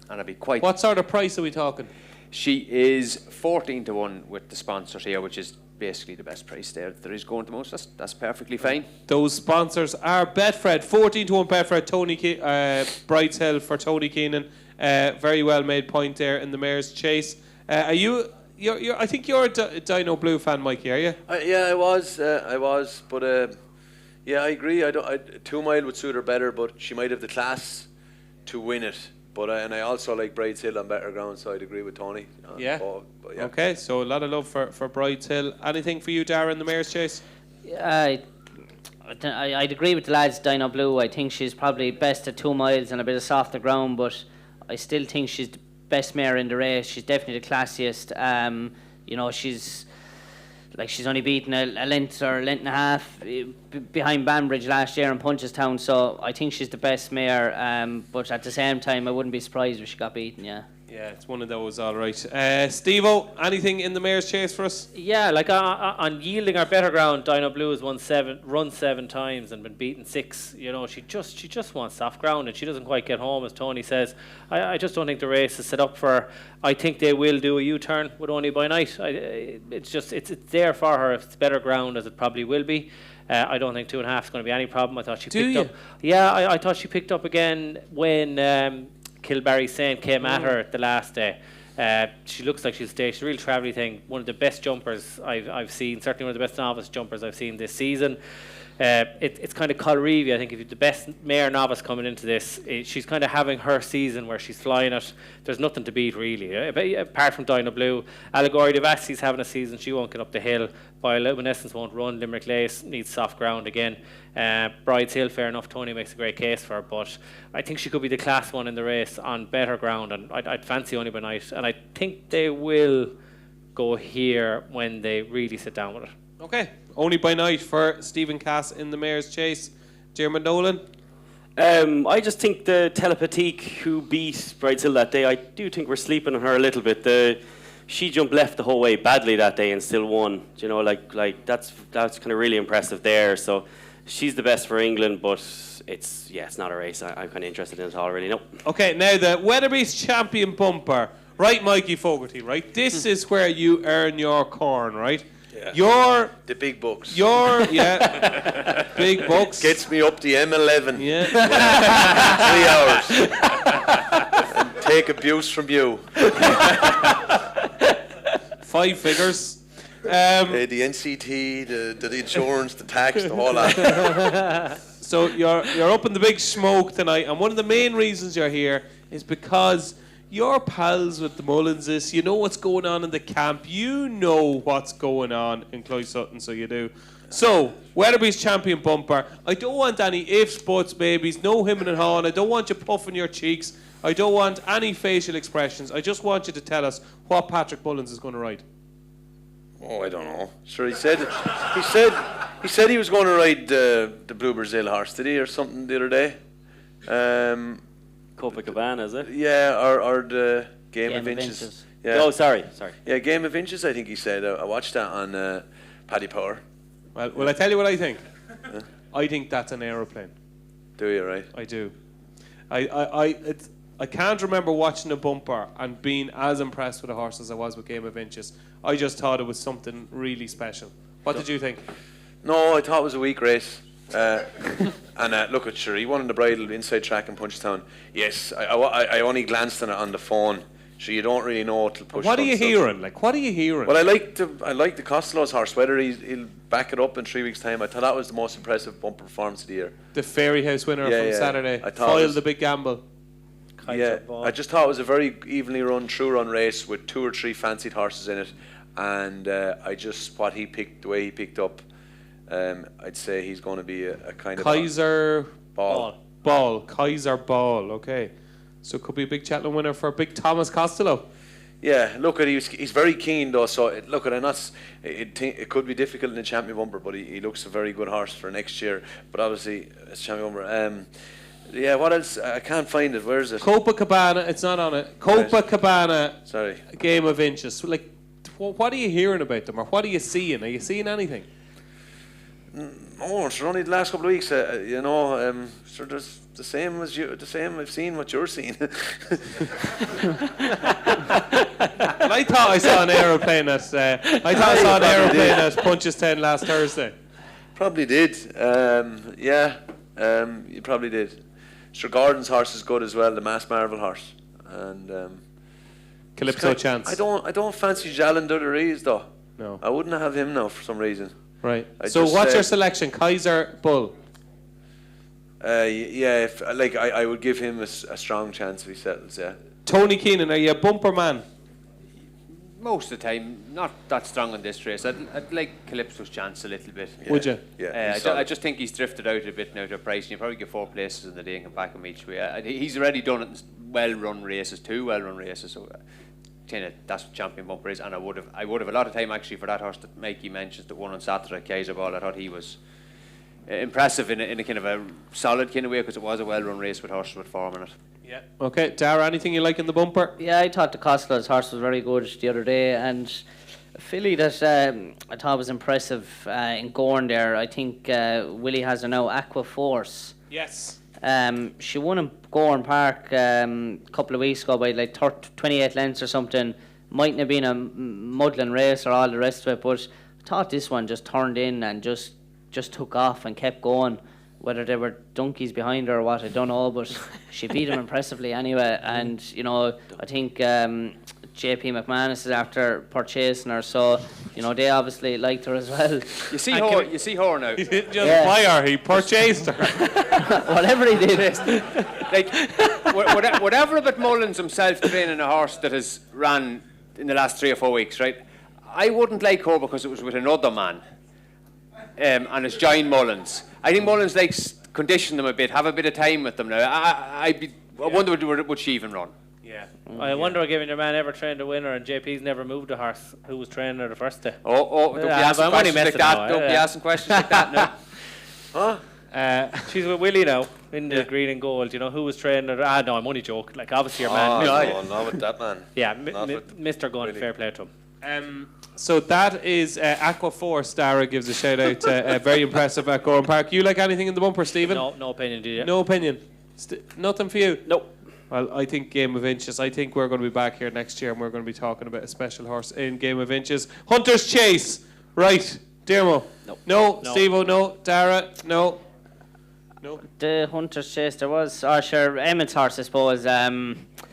I'd be quite. What sort of price are we talking? She is 14-1 with the sponsors here, which is basically the best price there is going to most. That's perfectly fine. Those sponsors are Betfred, 14-1 Betfred. Brides Hill for Tony Keenan. Very well made point there in the mare's chase. Are you? I think you're a Dino Blue fan, Mikey, are you? Yeah, I was, but yeah, I agree. 2 mile would suit her better, but she might have the class to win it. But and I also like Brides Hill on better ground, so I'd agree with Tony. Yeah. But yeah. Okay, so a lot of love for Brides Hill. Anything for you, Darragh, in the mare's chase? I'd agree with the lads, Dino Blue. I think she's probably best at 2 miles and a bit of softer ground, but I still think she's the best mare in the race. She's definitely the classiest. She's only beaten a length or a length and a half behind Banbridge last year in Punchestown, so I think she's the best mare. But at the same time, I wouldn't be surprised if she got beaten. Yeah, it's one of those, all right. Steve-O, anything in the mare's chase for us? Yeah, like on yielding our better ground, Dino Blue has run 7 times and been beaten 6. You know, she just wants soft ground, and she doesn't quite get home, as Tony says. I just don't think the race is set up for her. I think they will do a U-turn with Only by Night. It's there for her if it's better ground, as it probably will be. I don't think 2.5 is going to be any problem. I thought she picked up. Yeah, I thought she picked up again when Kilbarry Saint came at her the last day. She looks like she's staged a real travelly thing. One of the best jumpers I've seen, certainly one of the best novice jumpers I've seen this season. It's kind of Colreevy. I think if you're the best mare novice coming into this, she's kind of having her season where she's flying it. There's nothing to beat really, apart from Dino Blue. Allegory de Vassie's having a season. She won't get up the hill. Bioluminescence won't run. Limerick Lace needs soft ground again. Brides Hill, fair enough. Tony makes a great case for her, but I think she could be the class one in the race on better ground, and I'd fancy Only by Night, and I think they will go here when they really sit down with it. Okay, Only by Night for Stephen Cass in the mare's chase. Diarmuid Nolan? I just think the Telepathique who beat Brides Hill that day, I do think we're sleeping on her a little bit. She jumped left the whole way badly that day and still won. You know, like that's kind of really impressive there. So she's the best for England, but it's not a race I'm kind of interested in at all, really. No. Okay, now the Weatherby's Champion Bumper. Right, Mikey Fogarty, right? This is where you earn your corn, right? Your The big bucks. big bucks. Gets me up the M11. Yeah. 3 hours. And take abuse from you. 5 figures. The NCT, the insurance, the tax, the whole lot. So you're up in the big smoke tonight, and one of the main reasons you're here is because you're pals with the Mullinses. You know what's going on in the camp. You know what's going on in Cloysutton, so you do. So, Weatherby's champion bumper. I don't want any ifs, buts, babies, no hemming and hawing. I don't want you puffing your cheeks. I don't want any facial expressions. I just want you to tell us what Patrick Mullins is going to ride. Oh, I don't know. Sure, he said he was going to ride the Blue Brazil horse, did he, or something the other day? Copacabana, is it? Yeah, or the Game of Inches. Yeah. Oh, sorry. Yeah, Game of Inches, I think he said. I watched that on Paddy Power. Well, I tell you what I think. I think that's an aeroplane. Do you, right? I do. I can't remember watching a bumper and being as impressed with a horse as I was with Game of Inches. I just thought it was something really special. What did you think? No, I thought it was a weak race. And look at sure, he won in the bridle inside track in Punchestown. Yes, I only glanced on it on the phone. So you don't really know till push. What are you hearing? Like, what are you hearing? Well, I like the Costello's horse. Whether he'll back it up in 3 weeks' time, I thought that was the most impressive bumper performance of the year. The Fairy House winner from Saturday. I thought Foiled the big gamble. I just thought it was a very evenly run, true run race with 2 or 3 fancied horses in it, and the way he picked up, I'd say he's going to be a kind Kaiser of ball. Kaiser Ball. Okay, so it could be a big Cheltenham winner for big Thomas Costello. Yeah, look at he's very keen though. So it could be difficult in the champion bumper, but he looks a very good horse for next year. But obviously, it's champion bumper. Yeah, what else? I can't find it. Where is it? Copacabana. It's not on it. Copacabana. Sorry. Game of Inches. Like, what are you hearing about them, or what are you seeing? Are you seeing anything? Oh, it's only the last couple of weeks. Sure, there's the same as you. The same. I've seen what you're seeing. Well, I thought I saw an aeroplane at. At Punchestown last Thursday. Probably did. You probably did. Sir Gordon's horse is good as well, the Mass Marvel horse, and Calypso Chance. I don't fancy Jalen Dudderies though. No, I wouldn't have him now for some reason. Right. So what's your selection? Kaiser Bull. I would give him a strong chance if he settles. Yeah. Tony Keenan, are you a bumper man? Most of the time, not that strong in this race. I'd like Calypso's chance a little bit. Yeah. Would you? Yeah. I just think he's drifted out a bit now to a price, and you probably get 4 places in the day and can back him each way. He's already done it in well-run races, 2 well-run races. So, that's what champion bumper is. And I would have a lot of time actually for that horse that Mikey mentions that won on Saturday, Kaiser Ball. I thought he was impressive in a kind of a solid kind of way because it was a well-run race with horses with form in it. Yeah. Okay, Darragh, anything you like in the bumper? Yeah, I thought the Costello's horse was very good the other day, and a filly that I thought was impressive in Gorn there. I think Willie has her now, Aqua Force. Yes. She won in Gorn Park a couple of weeks ago by like 28 lengths or something. Mightn't have been a muddling race or all the rest of it, but I thought this one just turned in and just took off and kept going. Whether there were donkeys behind her or what, I don't know, but she beat him impressively anyway. And, I think JP McManus is after purchasing her, so, they obviously liked her as well. You see her now. He didn't just buy her, he purchased her. Whatever he did. Whatever about Mullins himself training a horse that has ran in the last 3 or 4 weeks, right? I wouldn't like her because it was with another man. And it's John Mullins. I think Mullins likes condition them a bit, have a bit of time with them now. I wonder would she even run? Yeah. I wonder if your man ever trained a winner and JP's never moved a horse who was training her the first day. Don't be asking questions like that. Don't be asking questions like that now. She's with Willie now in the green and gold. Who was training her? No, I'm only joking. Like, obviously your man. No, not with that man. Yeah, Mr. Gunn, fair play to him. So that is Aqua Force. Darragh gives a shout out to very impressive at Gorham Park. You like anything in the bumper, Stephen? No opinion, do you? No opinion. Nothing for you? Nope. Well, I think Game of Inches. I think we're going to be back here next year and we're going to be talking about a special horse in Game of Inches. Hunter's Chase. Right, Diarmuid. No. Steve-O, no. Darragh, no. The Hunter's Chase, there was, sure, Emmett's horse, I suppose.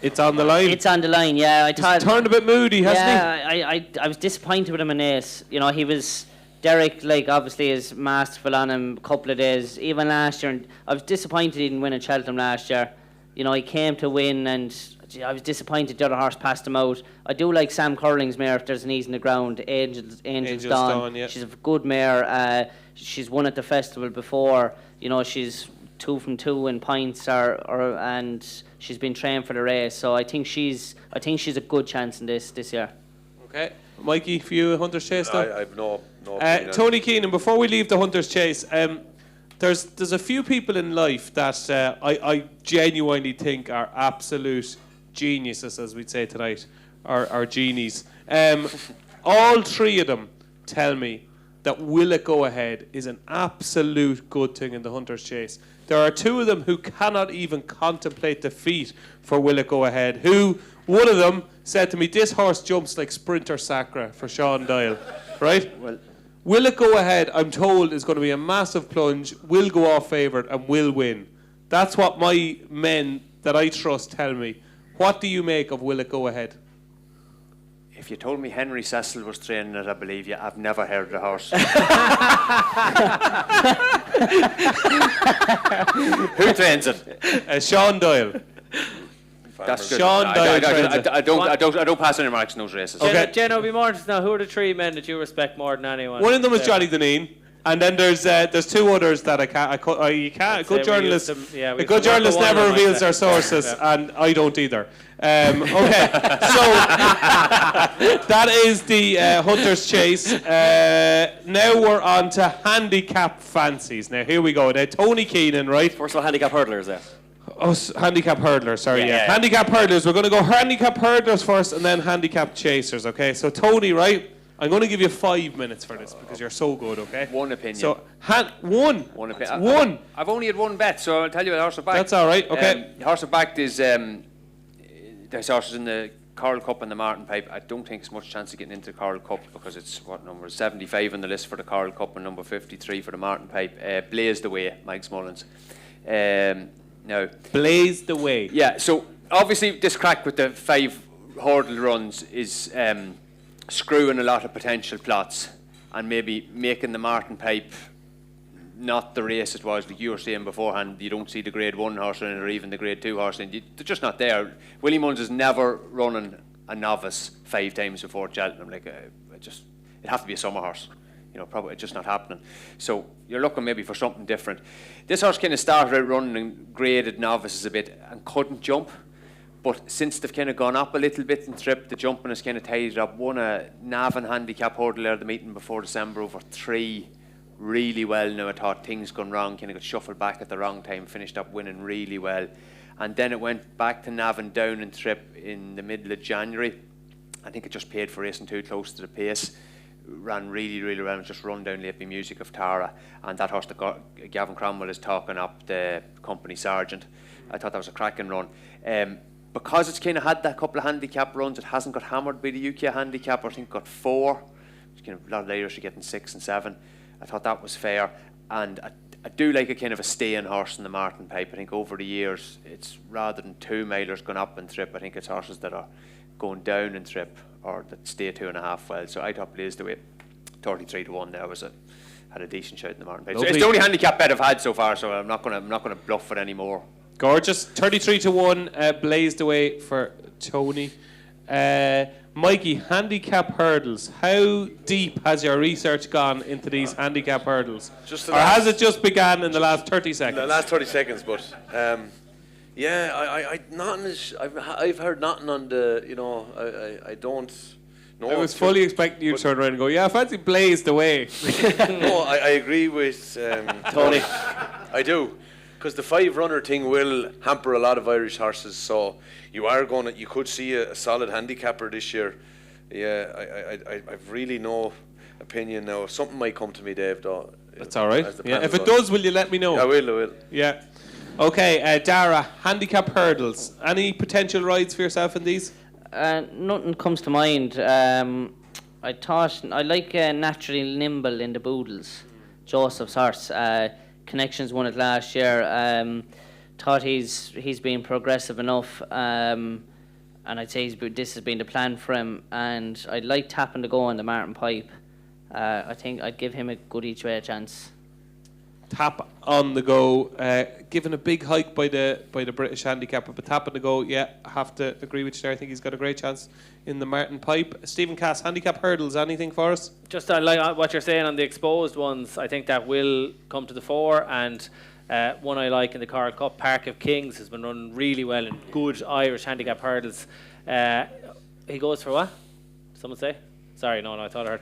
It's on the line. It's on the line, yeah. He's turned a bit moody, hasn't he? I was disappointed with him in Ace. You know, he was... Derek, like, obviously is masterful on him a couple of days. Even last year, and I was disappointed he didn't win at Cheltenham last year. You know, he came to win, and I was disappointed the other horse passed him out. I do like Sam Curling's mare if there's an ease in the ground. Angel's Dawn. Yeah. She's a good mare. She's won at the festival before. You know, she's 2 from 2 in points, and she's been trained for the race. So I think she's a good chance in this year. Okay, Mikey, for you, Hunter's Chase, though? I've no opinion. Tony Keenan, before we leave the Hunter's Chase, there's a few people in life that I genuinely think are absolute geniuses, as we'd say tonight, or genies. All three of them tell me that Will It Go Ahead is an absolute good thing in the Hunter's Chase. There are 2 of them who cannot even contemplate defeat for Will It Go Ahead, one of them said to me, this horse jumps like Sprinter Sacra for Sean Doyle, right? Well, Will It Go Ahead, I'm told, is going to be a massive plunge, will go off favoured and will win. That's what my men that I trust tell me. What do you make of Will It Go Ahead? If you told me Henry Cecil was training it, I believe you. I've never heard of the horse. Who trains it? Sean Doyle. That's good. Sean Doyle. I don't pass any marks in those races. Okay. Jen, it'll be more interesting now. Who are the 3 men that you respect more than anyone? One of them is Johnny Deneen, and then there's 2 others that I can't. You can't. A good journalist. A good journalist never reveals their sources, and I don't either. Okay, so that is the Hunter's Chase. Now we're on to Handicap Fancies. Now here we go. Now Tony Keenan, right? First of all, handicap hurdlers there. Oh, handicap hurdlers, sorry, yeah. Handicap hurdlers. We're going to go handicap hurdlers first and then handicap chasers, okay? So, Tony, right, I'm going to give you 5 minutes for this because you're so good, okay? One opinion. So, one opinion. One. I've only had one bet, so I'll tell you the horse I've backed. That's all right, okay. The horse I've backed is, there's horses in the Coral Cup and the Martin Pipe. I don't think it's much chance of getting into the Coral Cup because it's, what number, 75 on the list for the Coral Cup and number 53 for the Martin Pipe. Blaze the Way, Mike Mullins. Now, Blaze the Way. Yeah, so obviously this crack with the 5 hurdle runs is screwing a lot of potential plots and maybe making the Martin Pipe not the race it was, like you were saying beforehand. You don't see the grade 1 horse in it or even the grade 2 horse in it. They're just not there. Willie Mullins is never running a novice 5 times before Cheltenham. Like, it'd have to be a summer horse. You know, probably it's just not happening. So you're looking maybe for something different. This horse kind of started out running and graded novices a bit and couldn't jump. But since they've kind of gone up a little bit in trip, the jumping has kind of tidied up. Won a Navan handicap hurdle there at the meeting before December over 3 really well. Now I thought things gone wrong, kind of got shuffled back at the wrong time, finished up winning really well. And then it went back to Navan down in trip in the middle of January. I think it just paid for racing too close to the pace. Ran really, really well and just run down Leapy Music of Tara. And that horse that Gavin Cromwell is talking up, the company sergeant. I thought that was a cracking run. Because it's kind of had that couple of handicap runs, it hasn't got hammered by the UK handicap. I think got 4. It's kind of a lot of Irish are getting 6 and 7. I thought that was fair. And I do like a kind of a staying horse in the Martin Pipe. I think over the years, it's rather than 2 milers going up in trip, I think it's horses that are going down in trip or that stay 2.5 well. So I thought Blaze the Way 33 to 1 there had a decent shot in the Martin Pipe. So it's the only handicap bet I've had so far, so I'm not gonna bluff it anymore. Gorgeous. 33 to 1, Blazed away for Tony. Mikey, handicap hurdles. How deep has your research gone into these handicap hurdles? Or has it just begun in the last 30 seconds? The last 30 seconds, but yeah, I've heard nothing on the, you know, I don't know. I was fully expecting you to turn around and go, yeah, I fancy Blazed away. No, I agree with Tony. I do. Because the 5-runner thing will hamper a lot of Irish horses, so you could see a solid handicapper this year. Yeah, I've really no opinion now. Something might come to me, Dave, though. That's all right. Yeah, if it does, will you let me know? I will. Yeah. Okay, Darragh, handicap hurdles. Any potential rides for yourself in these? Nothing comes to mind. I thought I like Naturally Nimble in the Boodles, Joseph's horse. Connections won it last year. Thought he's been progressive enough, and I'd say this has been the plan for him. And I'd like Tapping to Go on the Martin Pipe. I think I'd give him a good each way chance. Tap on the Go, given a big hike by the British handicapper, but Tap on the Go, yeah, I have to agree with you there. I think he's got a great chance in the Martin Pipe. Stephen Cass, handicap hurdles, anything for us? Just like what you're saying on the exposed ones, I think that will come to the fore. And one I like in the Coral Cup, Park of Kings, has been running really well in good Irish handicap hurdles. He goes for what? Someone say? Sorry, no, I thought I heard.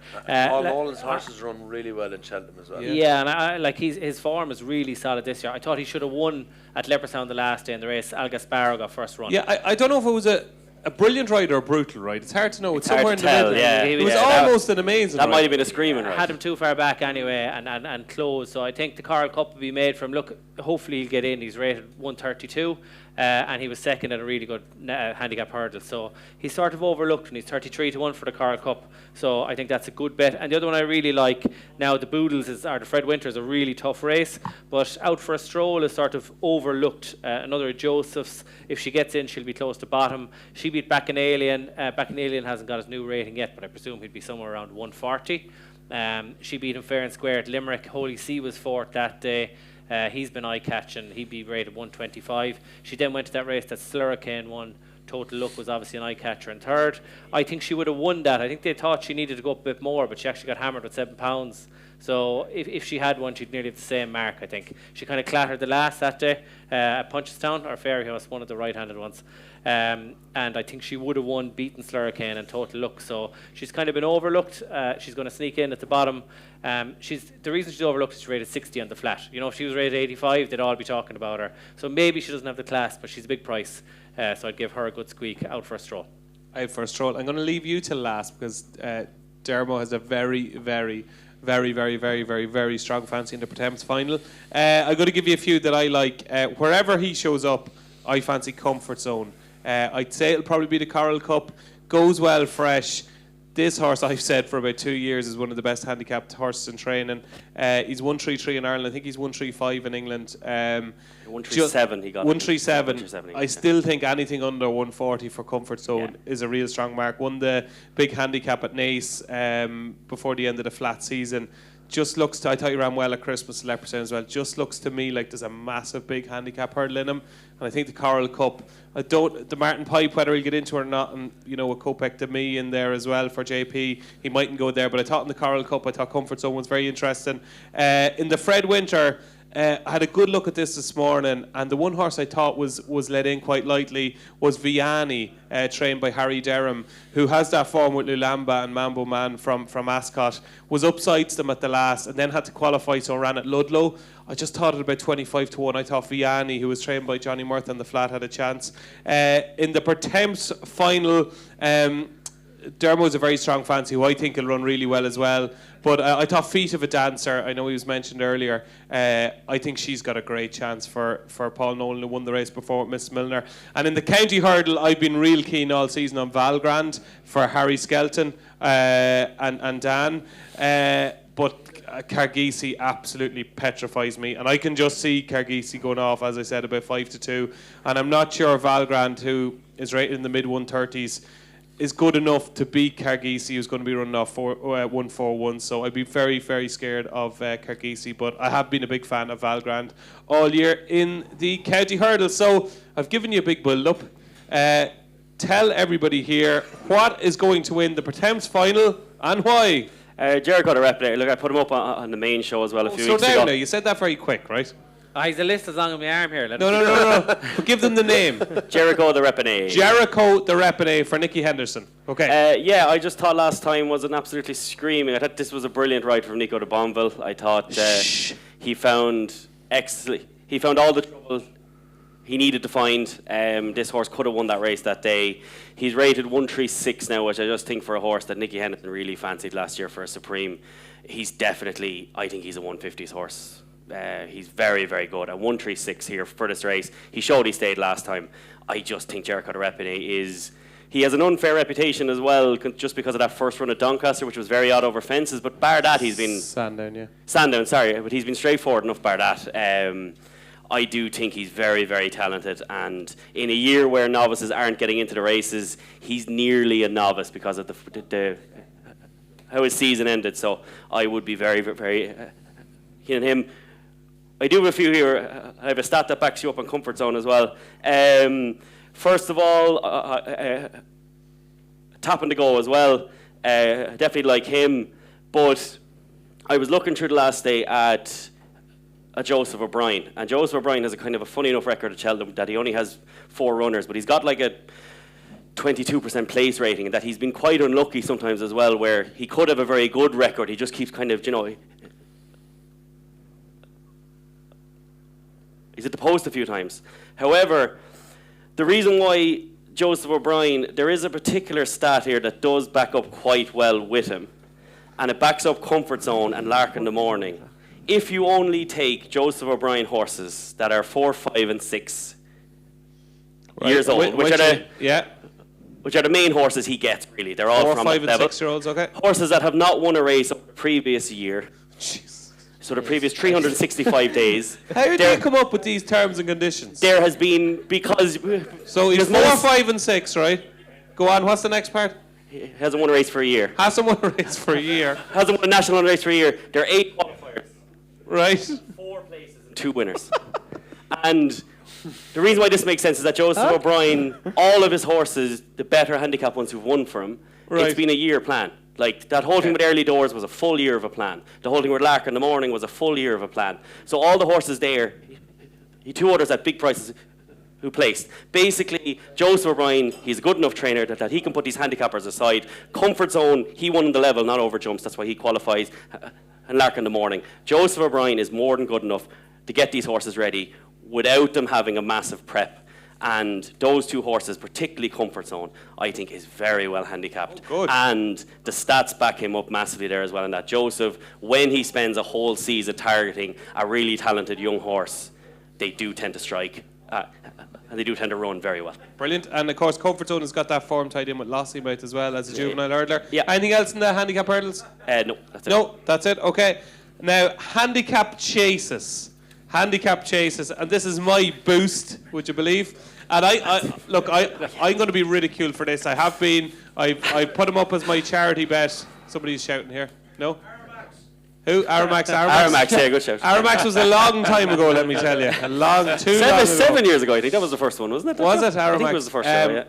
Paul Nolan's horses run really well in Cheltenham as well. Yeah, and I like his form is really solid this year. I thought he should have won at Leopardstown the last day in the race. Al Gasparo got first run. Yeah, I don't know if it was a brilliant ride or a brutal ride. It's hard to know. It's somewhere in the tell, middle. yeah. It was almost an amazing That ride. might have been a screaming ride. Had him too far back anyway and closed. So I think the Coral Cup will be made for him. Look, hopefully he'll get in. He's rated 132 and he was second at a really good handicap hurdle. So he's sort of overlooked and he's 33-1 for the Coral Cup. So I think that's a good bet. And the other one I really like now, the Boodles or the Fred Winter is a really tough race, but Out for a Stroll is sort of overlooked. Another Joseph's, if she gets in, she'll be close to bottom. She beat Bacchanalian. Bacchanalian hasn't got his new rating yet, but I presume he'd be somewhere around 140. She beat him fair and square at Limerick. Holy See was fourth that day. He's been eye-catching. He'd be rated 125. She then went to that race that Slurricane won. Total Look was obviously an eye-catcher in third. I think she would have won that. I think they thought she needed to go up a bit more, but she actually got hammered with £7. So if she had one, she'd nearly have the same mark, I think. She kind of clattered the last that day at Punchestown, or Fairyhouse, one of the right-handed ones. And I think she would have won, beaten Slurricane and Total Look. So she's kind of been overlooked. She's going to sneak in at the bottom. The reason she's overlooked is she's rated 60 on the flat. You know, if she was rated 85, they'd all be talking about her. So maybe she doesn't have the class, but she's a big price. So I'd give her a good squeak. Out for a Stroll. Out for a Stroll. I'm going to leave you till last because Diarmuid has a very, very, very, very, very, very, very strong fancy in the Pretemps final. I'm going to give you a few that I like. Wherever he shows up, I fancy Comfort Zone. I'd say it'll probably be the Coral Cup. Goes well fresh. This horse, I've said for about 2 years, is one of the best handicapped horses in training. He's 133 in Ireland. I think he's 135 in England. 137 he got. 137. I still think anything under 140 for Comfort Zone is a real strong mark. Won the big handicap at Naas before the end of the flat season. Just looks to, I thought he ran well at Christmas at Leopardstown as well. Just looks to me like there's a massive big handicap hurdle in him. And I think the Coral Cup, the Martin Pipe, whether he'll get into it or not, and you know, with Kopek to me in there as well for JP, he mightn't go there. But I thought in the Coral Cup, I thought Comfort Zone was very interesting. In the Fred Winter, I had a good look at this morning, and the one horse I thought was let in quite lightly was Vianney, trained by Harry Derham, who has that form with Lulamba and Mambo Man from Ascot. Was upsides them at the last, and then had to qualify, so ran at Ludlow. I just thought it about 25-1. I thought Vianney, who was trained by Johnny Murtha on the flat, had a chance. In the Pertemps final, Dermo's a very strong fancy who I think will run really well as well. But I thought Feet of a Dancer, I know he was mentioned earlier, I think she's got a great chance for Paul Nolan, who won the race before with Miss Milner. And in the county hurdle, I've been real keen all season on Valgrand for Harry Skelton and Dan. But Cargisi absolutely petrifies me, and I can just see Cargisi going off, as I said, about 5-2. And I'm not sure Valgrand, who is rated in the mid 130s, is good enough to beat Cargisi, who's going to be running off 141. So I'd be very, very scared of Cargisi. But I have been a big fan of Valgrand all year in the county hurdle. So I've given you a big build-up. Tell everybody here what is going to win the Pertemps final and why. Jericho the Replicator. Look, I put him up on the main show as well a few weeks ago. Now, you said that very quick, right? He's a list as long as my arm here. No. But give them the name. Jericho the Replicator. Jericho the Replicator for Nicky Henderson. Okay. Yeah, I just thought last time was an absolutely screaming. I thought this was a brilliant ride from Nico de Bonville. I thought he found all the trouble he needed to find. This horse could have won that race that day. He's rated 136 now, which I just think for a horse that Nicky Henderson really fancied last year for a Supreme, he's definitely, I think he's a 150s horse. He's very, very good. At 136 here for this race. He showed he stayed last time. I just think Jericho the Replicator is He has an unfair reputation as well, just because of that first run at Doncaster, which was very odd over fences. But bar that, he's been Sandown, sorry, but he's been straightforward enough. Bar that, I do think he's very, very talented. And in a year where novices aren't getting into the races, he's nearly a novice because of the how his season ended. So I would be very, very keen on him. I do have a few here. I have a stat that backs you up on comfort zone as well. First of all, Tapping to Go as well. Definitely like him. But I was looking through the last day at Joseph O'Brien. And Joseph O'Brien has a kind of a funny enough record at Cheltenham that he only has 4 runners, but he's got like a 22% place rating, and that he's been quite unlucky sometimes as well, where he could have a very good record. He just keeps kind of, he's at the post a few times. However, the reason why Joseph O'Brien, there is a particular stat here that does back up quite well with him, and it backs up Comfort Zone and Lark in the Morning. If you only take Joseph O'Brien horses that are 4, 5 and 6 years old, which are the main horses he gets, really. They're all 4, from 5 that and level. 6-year-olds, okay. Horses that have not won a race over the previous year. Jeez. So the previous 365 days. How do you come up with these terms and conditions? There has been, because... So he's 4, 5 and 6, right? Go on, what's the next part? He hasn't won a race for a year. Hasn't won a race for a year. Hasn't won a national race for a year. There are 8 qualifiers. Right. 4 places and 2 winners. And the reason why this makes sense is that Joseph O'Brien, all of his horses, the better handicap ones who've won for him, it's been a year plan. Like, that whole thing with Early Doors was a full year of a plan. The whole thing with Lark in the Morning was a full year of a plan. So all the horses there, 2 others at big prices who placed. Basically, Joseph O'Brien, he's a good enough trainer that he can put these handicappers aside. Comfort Zone, he won in the level, not over jumps, that's why he qualifies. And Lark in the Morning. Joseph O'Brien is more than good enough to get these horses ready without them having a massive prep. And those 2 horses, particularly Comfort Zone, I think is very well handicapped. Oh, good. And the stats back him up massively there as well. And that Joseph, when he spends a whole season targeting a really talented young horse, they do tend to strike. And they do tend to run very well. Brilliant. And of course, Comfort Zone has got that form tied in with Lossiemouth as well as a juvenile hurdler. Yeah. Anything else in the handicap hurdles? No, that's it. No, that's it. Okay. Now, handicap chases. Handicap chases. And this is my boost, would you believe? And I'm going to be ridiculed for this. I have been. I put him up as my charity bet. Somebody's shouting here. No? Who? Aramax. Yeah, good shout. Aramax was a long time ago, let me tell you. A long, too long ago. 7 years ago, I think that was the first one, wasn't it? Was it, Aramax? I think it was the first one, yeah.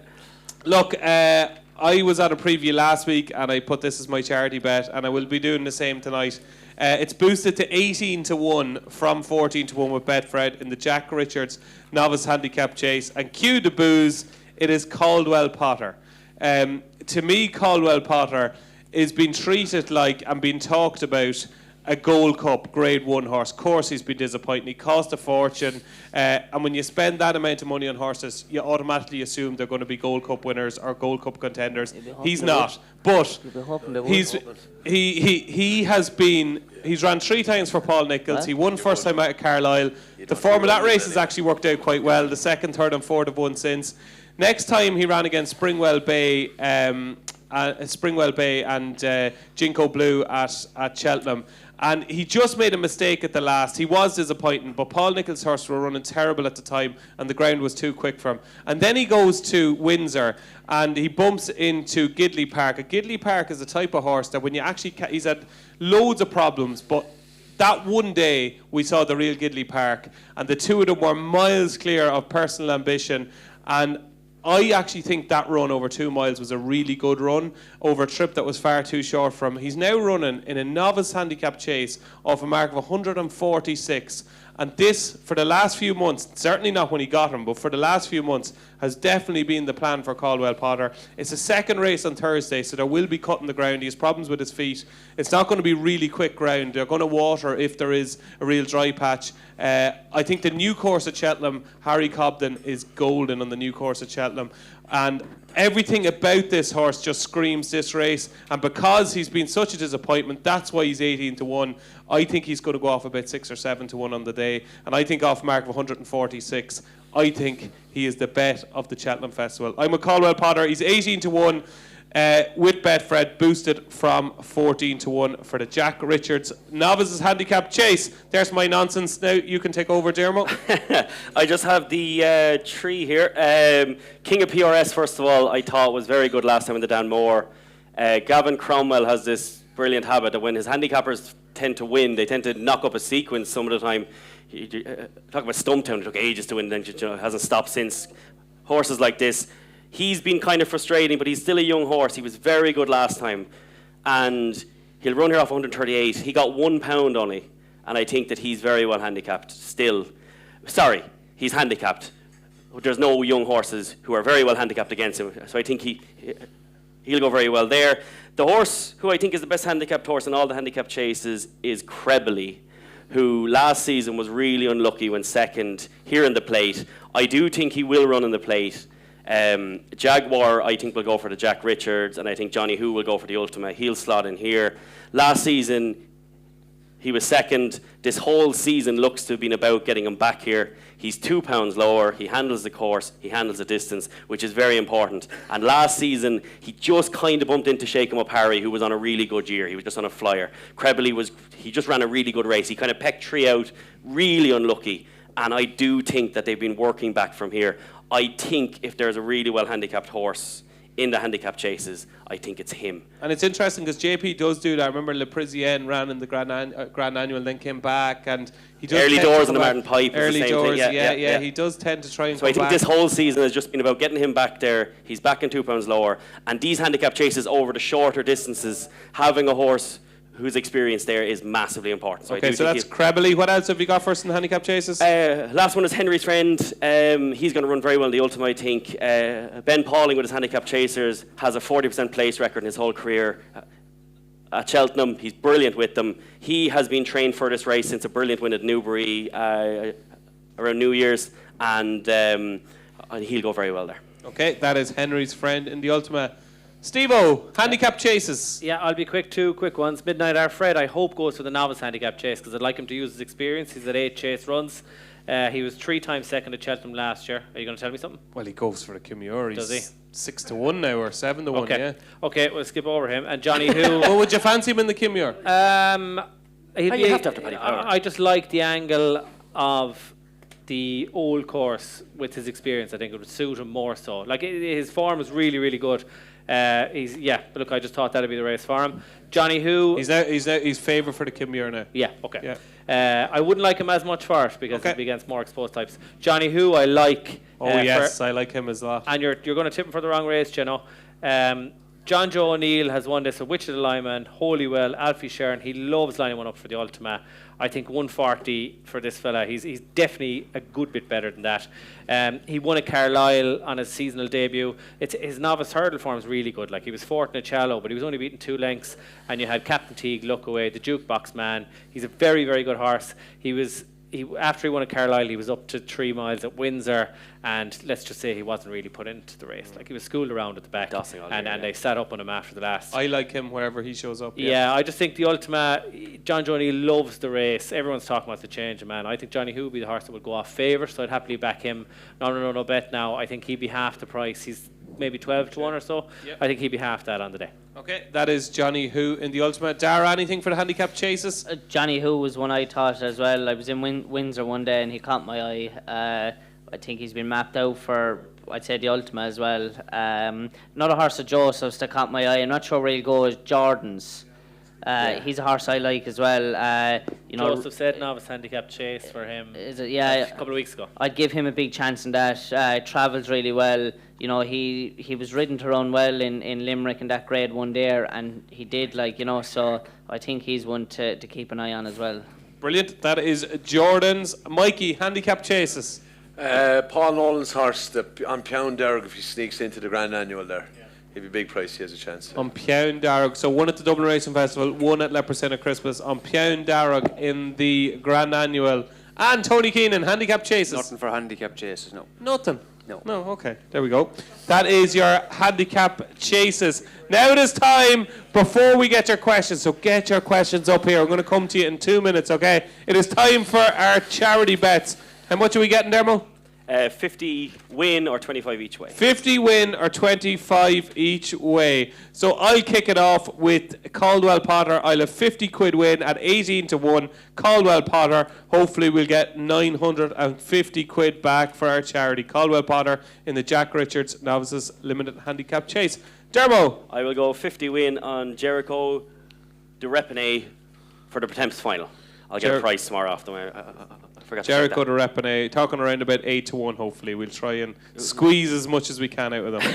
Look, I was on a preview last week, and I put this as my charity bet, and I will be doing the same tonight. It's boosted to 18 to 1 from 14 to 1 with Betfred in the Jack Richards Novice Handicap Chase. And cue the booze, it is Caldwell Potter. To me, Caldwell Potter is being treated like and being talked about a Gold Cup Grade 1 horse. Of course, he's been disappointing. He cost a fortune. And when you spend that amount of money on horses, you automatically assume they're going to be Gold Cup winners or Gold Cup contenders. He's not. But he's ran 3 times for Paul Nicholls. He won first time out of Carlisle. The form of that race has actually worked out quite well. The 2nd, 3rd and 4th have won since. Next time he ran against Springwell Bay and Jinko Blue at Cheltenham. And he just made a mistake at the last. He was disappointing, but Paul Nicholls' horse were running terrible at the time, and the ground was too quick for him. And then he goes to Windsor, and he bumps into Gidley Park. A Gidley Park is a type of horse that when you actually... he's had loads of problems, but that one day we saw the real Gidley Park, and the 2 of them were miles clear of personal ambition. And I actually think that run over 2 miles was a really good run over a trip that was far too short for him. He's now running in a novice handicap chase off a mark of 146. And this, for the last few months, certainly not when he got him, but for the last few months, has definitely been the plan for Caldwell Potter. It's a 2nd race on Thursday, so there will be cutting the ground. He has problems with his feet. It's not going to be really quick ground. They're going to water if there is a real dry patch. I think the new course at Cheltenham, Harry Cobden, is golden on the new course at Cheltenham. And everything about this horse just screams this race. And because he's been such a disappointment, that's why he's 18 to 1. I think he's going to go off about 6 or 7 to 1 on the day. And I think off mark of 146, I think he is the bet of the Cheltenham Festival. I'm with Caldwell Potter. He's 18-1 with Betfred, boosted from 14-1 for the Jack Richards Novices Handicap Chase. There's my nonsense. Now you can take over, Diarmuid. I just have the tree here. King of PRS, first of all, I thought was very good last time in the Dan Moore. Gavin Cromwell has this brilliant habit that when his handicappers tend to win, they tend to knock up a sequence some of the time. Talk about Stumptown, it took ages to win, then hasn't stopped since. Horses like this, he's been kind of frustrating, but he's still a young horse. He was very good last time, and he'll run here off 138. He got £1 only, and I think that he's very well handicapped still. Sorry, he's handicapped. There's no young horses who are very well handicapped against him, so I think he'll go very well there. The horse who I think is the best handicapped horse in all the handicap chases is Crebley, who last season was really unlucky when second here in the plate. I do think he will run in the plate. Jaguar, I think, will go for the Jack Richards, and I think Johnny Who will go for the Ultima. He'll slot in here. Last season, he was second. This whole season looks to have been about getting him back here. He's £2 lower. He handles the course. He handles the distance, which is very important. And last season, he just kind of bumped into Shake 'em Up Harry, who was on a really good year. He was just on a flyer. Crebley he just ran a really good race. He kind of pecked 3 out, really unlucky. And I do think that they've been working back from here. I think if there's a really well handicapped horse in the handicap chases, I think it's him. And it's interesting because JP does do that. I remember Le Parisienne ran in the Grand Annual, then came back, and he does early doors on the Martin Pipe. Early is the same doors, thing. yeah. He does tend to try and. So I think this whole season has just been about getting him back there. He's back in £2 lower, and these handicap chases over the shorter distances, having a horse whose experience there is massivly important. So okay, so that's Crebley. What else have you got first in the handicap chases? Last one is Henry's Friend. He's going to run very well in the Ultima, I think. Ben Pauling with his handicap chasers has a 40% place record in his whole career. At Cheltenham, he's brilliant with them. He has been trained for this race since a brilliant win at Newbury around New Year's, and he'll go very well there. Okay, that is Henry's Friend in the Ultima. Steve-O, handicap chases. Yeah, I'll be quick. 2 quick ones. Midnight Our Fred, I hope, goes for the novice handicap chase because I'd like him to use his experience. He's at 8 chase runs. He was 3 times second at Cheltenham last year. Are you going to tell me something? Well, he goes for the Kimura. Does he? 6-1 now, or 7-1, okay. Yeah. Okay, we'll skip over him. And Johnny Who. Well, would you fancy him in the Kimura? You have to have Paddy Power. I just like the angle of the old course with his experience. I think it would suit him more so. Like, his form is really, really good. But look, I just thought that'd be the race for him. Johnny Who. He's favourite for the Kimura now. Yeah, okay. Yeah. I wouldn't like him as much for it because he'd be against more exposed types. Johnny Who, I like. Yes, I like him as well. And you're going to tip him for the wrong race, you know. John Joe O'Neill has won this at Witch of the Lyman, Holywell, Alfie Sharon. He loves lining one up for the Ultima. I think 140 for this fella. He's definitely a good bit better than that. He won at Carlisle on his seasonal debut. His novice hurdle form is really good. Like, he was fourth in a Challow, but he was only beaten 2 lengths. And you had Captain Teague, Look Away, the Jukebox Man. He's a very, very good horse. After he won at Carlisle, he was up to 3 miles at Windsor, and let's just say he wasn't really put into the race. Like, he was schooled around at the back, and they sat up on him after the last. I like him wherever he shows up. Yeah, I just think the Ultima, John Johnny loves the race. Everyone's talking about the change of man. I think Johnny Who would be the horse that would go off favourite, so I'd happily back him. No bet now. I think he'd be half the price. He's maybe 12-1 or so. Yep. I think he'd be half that on the day. Okay, that is Johnny Who in the Ultimate. Darragh, anything for the handicap chases? Johnny Who was one I thought as well. I was in Windsor one day and he caught my eye. I think he's been mapped out for, I'd say, the Ultima as well. Another horse of Joseph's that caught my eye. I'm not sure where he'll go is Jordan's. He's a horse I like as well. Joseph said novice handicap chase for him. Is it? Yeah, a couple of weeks ago. I'd give him a big chance in that. Travels really well. You know, he was ridden to run well in Limerick in that Grade 1 there, and he did, so I think he's one to keep an eye on as well. Brilliant. That is Jordan's. Mikey, handicap chases. Paul Nolan's horse on Pound Darragh, if he sneaks into the Grand Annual there. He'd be big price, he has a chance. On Pound Darragh, so 1 at the Dublin Racing Festival, 1 at Leperson at Christmas. On Pound Darragh in the Grand Annual. And Tony Keenan, handicap chases. Nothing for handicap chases, no. Nothing? No. No, okay. There we go. That is your handicap chases. Now it is time, before we get your questions, so get your questions up here. I'm going to come to you in 2 minutes, okay? It is time for our charity bets. How much are we getting there, Mo? 50 win or 25 each way. 50 win or 25 each way. So I'll kick it off with Caldwell Potter. I'll have 50 quid win at 18 to 1. Caldwell Potter. Hopefully we'll get 950 quid back for our charity. Caldwell Potter in the Jack Richards Novices Limited Handicap Chase. Dermo. I will go 50 win on Jericho de Repine for the Pretemps final. I'll get a price tomorrow off them. I forgot Jericho de Repine, talking around about 8 to 1 hopefully. We'll try and squeeze as much as we can out of them.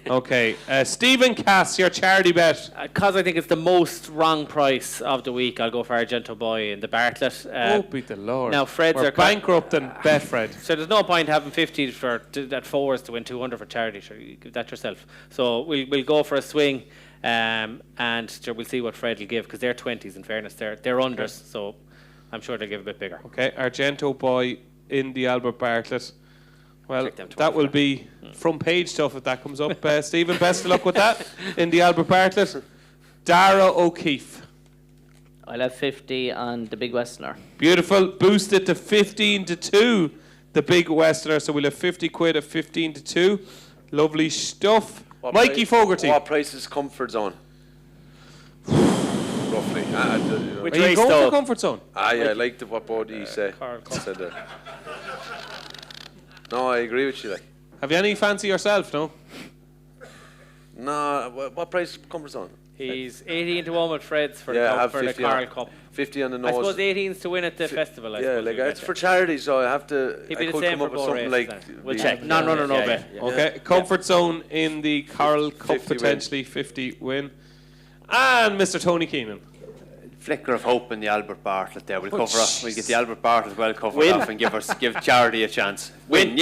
Okay. Stephen Cass, your charity bet. Because I think it's the most wrong price of the week, I'll go for Argento Boy in the Bartlett. Oh, beat the Lord. Now, Fred's We're are bankrupting Betfred. So there's no point having 50 at fours to win 200 for charity. Sure, you give that yourself. So we'll go for a swing, and sure, we'll see what Fred will give, because they're 20s. In fairness, they're unders, so I'm sure they'll give a bit bigger. Okay, Argento Boy in the Albert Bartlett. Well, that will be front page stuff if that comes up. Stephen, best of luck with that in the Albert Bartlett. Darragh O'Keefe. I'll have 50 on the Big Westerner. Beautiful. Boosted to 15 to 2, the Big Westerner. So we'll have 50 quid at 15 to 2. Lovely stuff. Mikey Fogarty. What price is Comfort Zone? Roughly. Which Are you going for Comfort Zone? Yeah, I like what Bodie said. Said that. No, I agree with you. Like. Have you any fancy yourself, no? No, what price is Comfort Zone? He's 18 to 1 with Fred's for the Arkle Cup. 50 on the nose. I suppose 18's to win at the festival. It's for charity, so I have to. He'd be I the could same come for up with something races, like. then. We'll check. No. Okay, Comfort Zone in the Carl Cup, potentially 50 win. And Mr. Tony Keenan. Flicker of hope in the Albert Bartlett there. We'll cover up. We'll get the Albert Bartlett well covered off and give charity a chance. Win.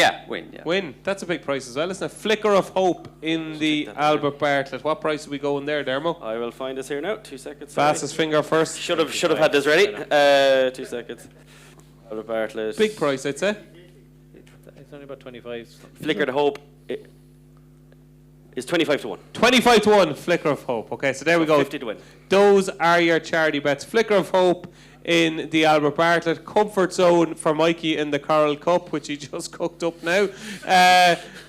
Win. That's a big price as well, isn't it? Flicker of hope in the Albert Bartlett. What price are we going there, Dermo? I will find this here now. 2 seconds. Fastest finger first. Should have had this ready. 2 seconds. Albert Bartlett. Big price, I'd say. It's only about 25. Flicker of hope is 25 to 1. 25 to 1, Flicker of Hope. Okay, so there we go. 50 to win. Those are your charity bets. Flicker of Hope in the Albert Bartlett. Comfort Zone for Mikey in the Carl Cup, which he just cooked up now.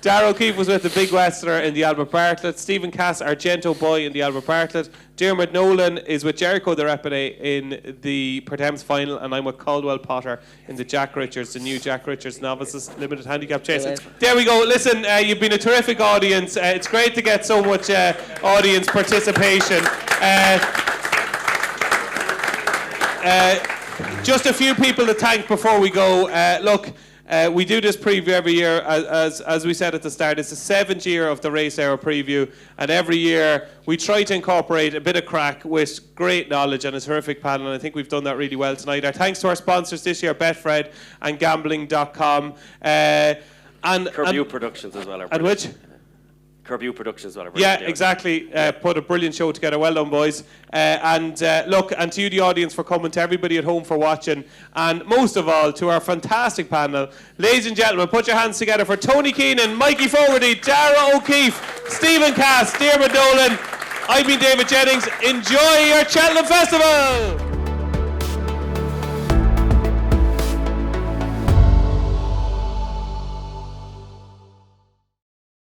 Darragh O'Keefe was with the Big Westerner in the Albert Bartlett. Stephen Cass, Argento Boy in the Albert Bartlett. Diarmuid Nolan is with Jericho de Repine in the Pretemps final, and I'm with Caldwell Potter in the Jack Richards, the new Jack Richards Novices Limited Handicap Chase. There we go. Listen, you've been a terrific audience. It's great to get so much audience participation. Just a few people to thank before we go. We do this preview every year, as we said at the start. It's the 7th year of the Racehour Preview, and every year we try to incorporate a bit of crack with great knowledge and a terrific panel, and I think we've done that really well tonight. Our thanks to our sponsors this year, Betfred and Gambling.com. Curb Productions as well. And which? Curb Productions as well. Yeah, exactly. Put a brilliant show together. Well done, boys. And to you, the audience, for coming, to everybody at home for watching, and most of all, to our fantastic panel. Ladies and gentlemen, put your hands together for Tony Keenan, Mikey Fogarty, Darragh O'Keefe, Stephen Cass, Diarmuid Nolan. I've been David Jennings. Enjoy your Cheltenham Festival!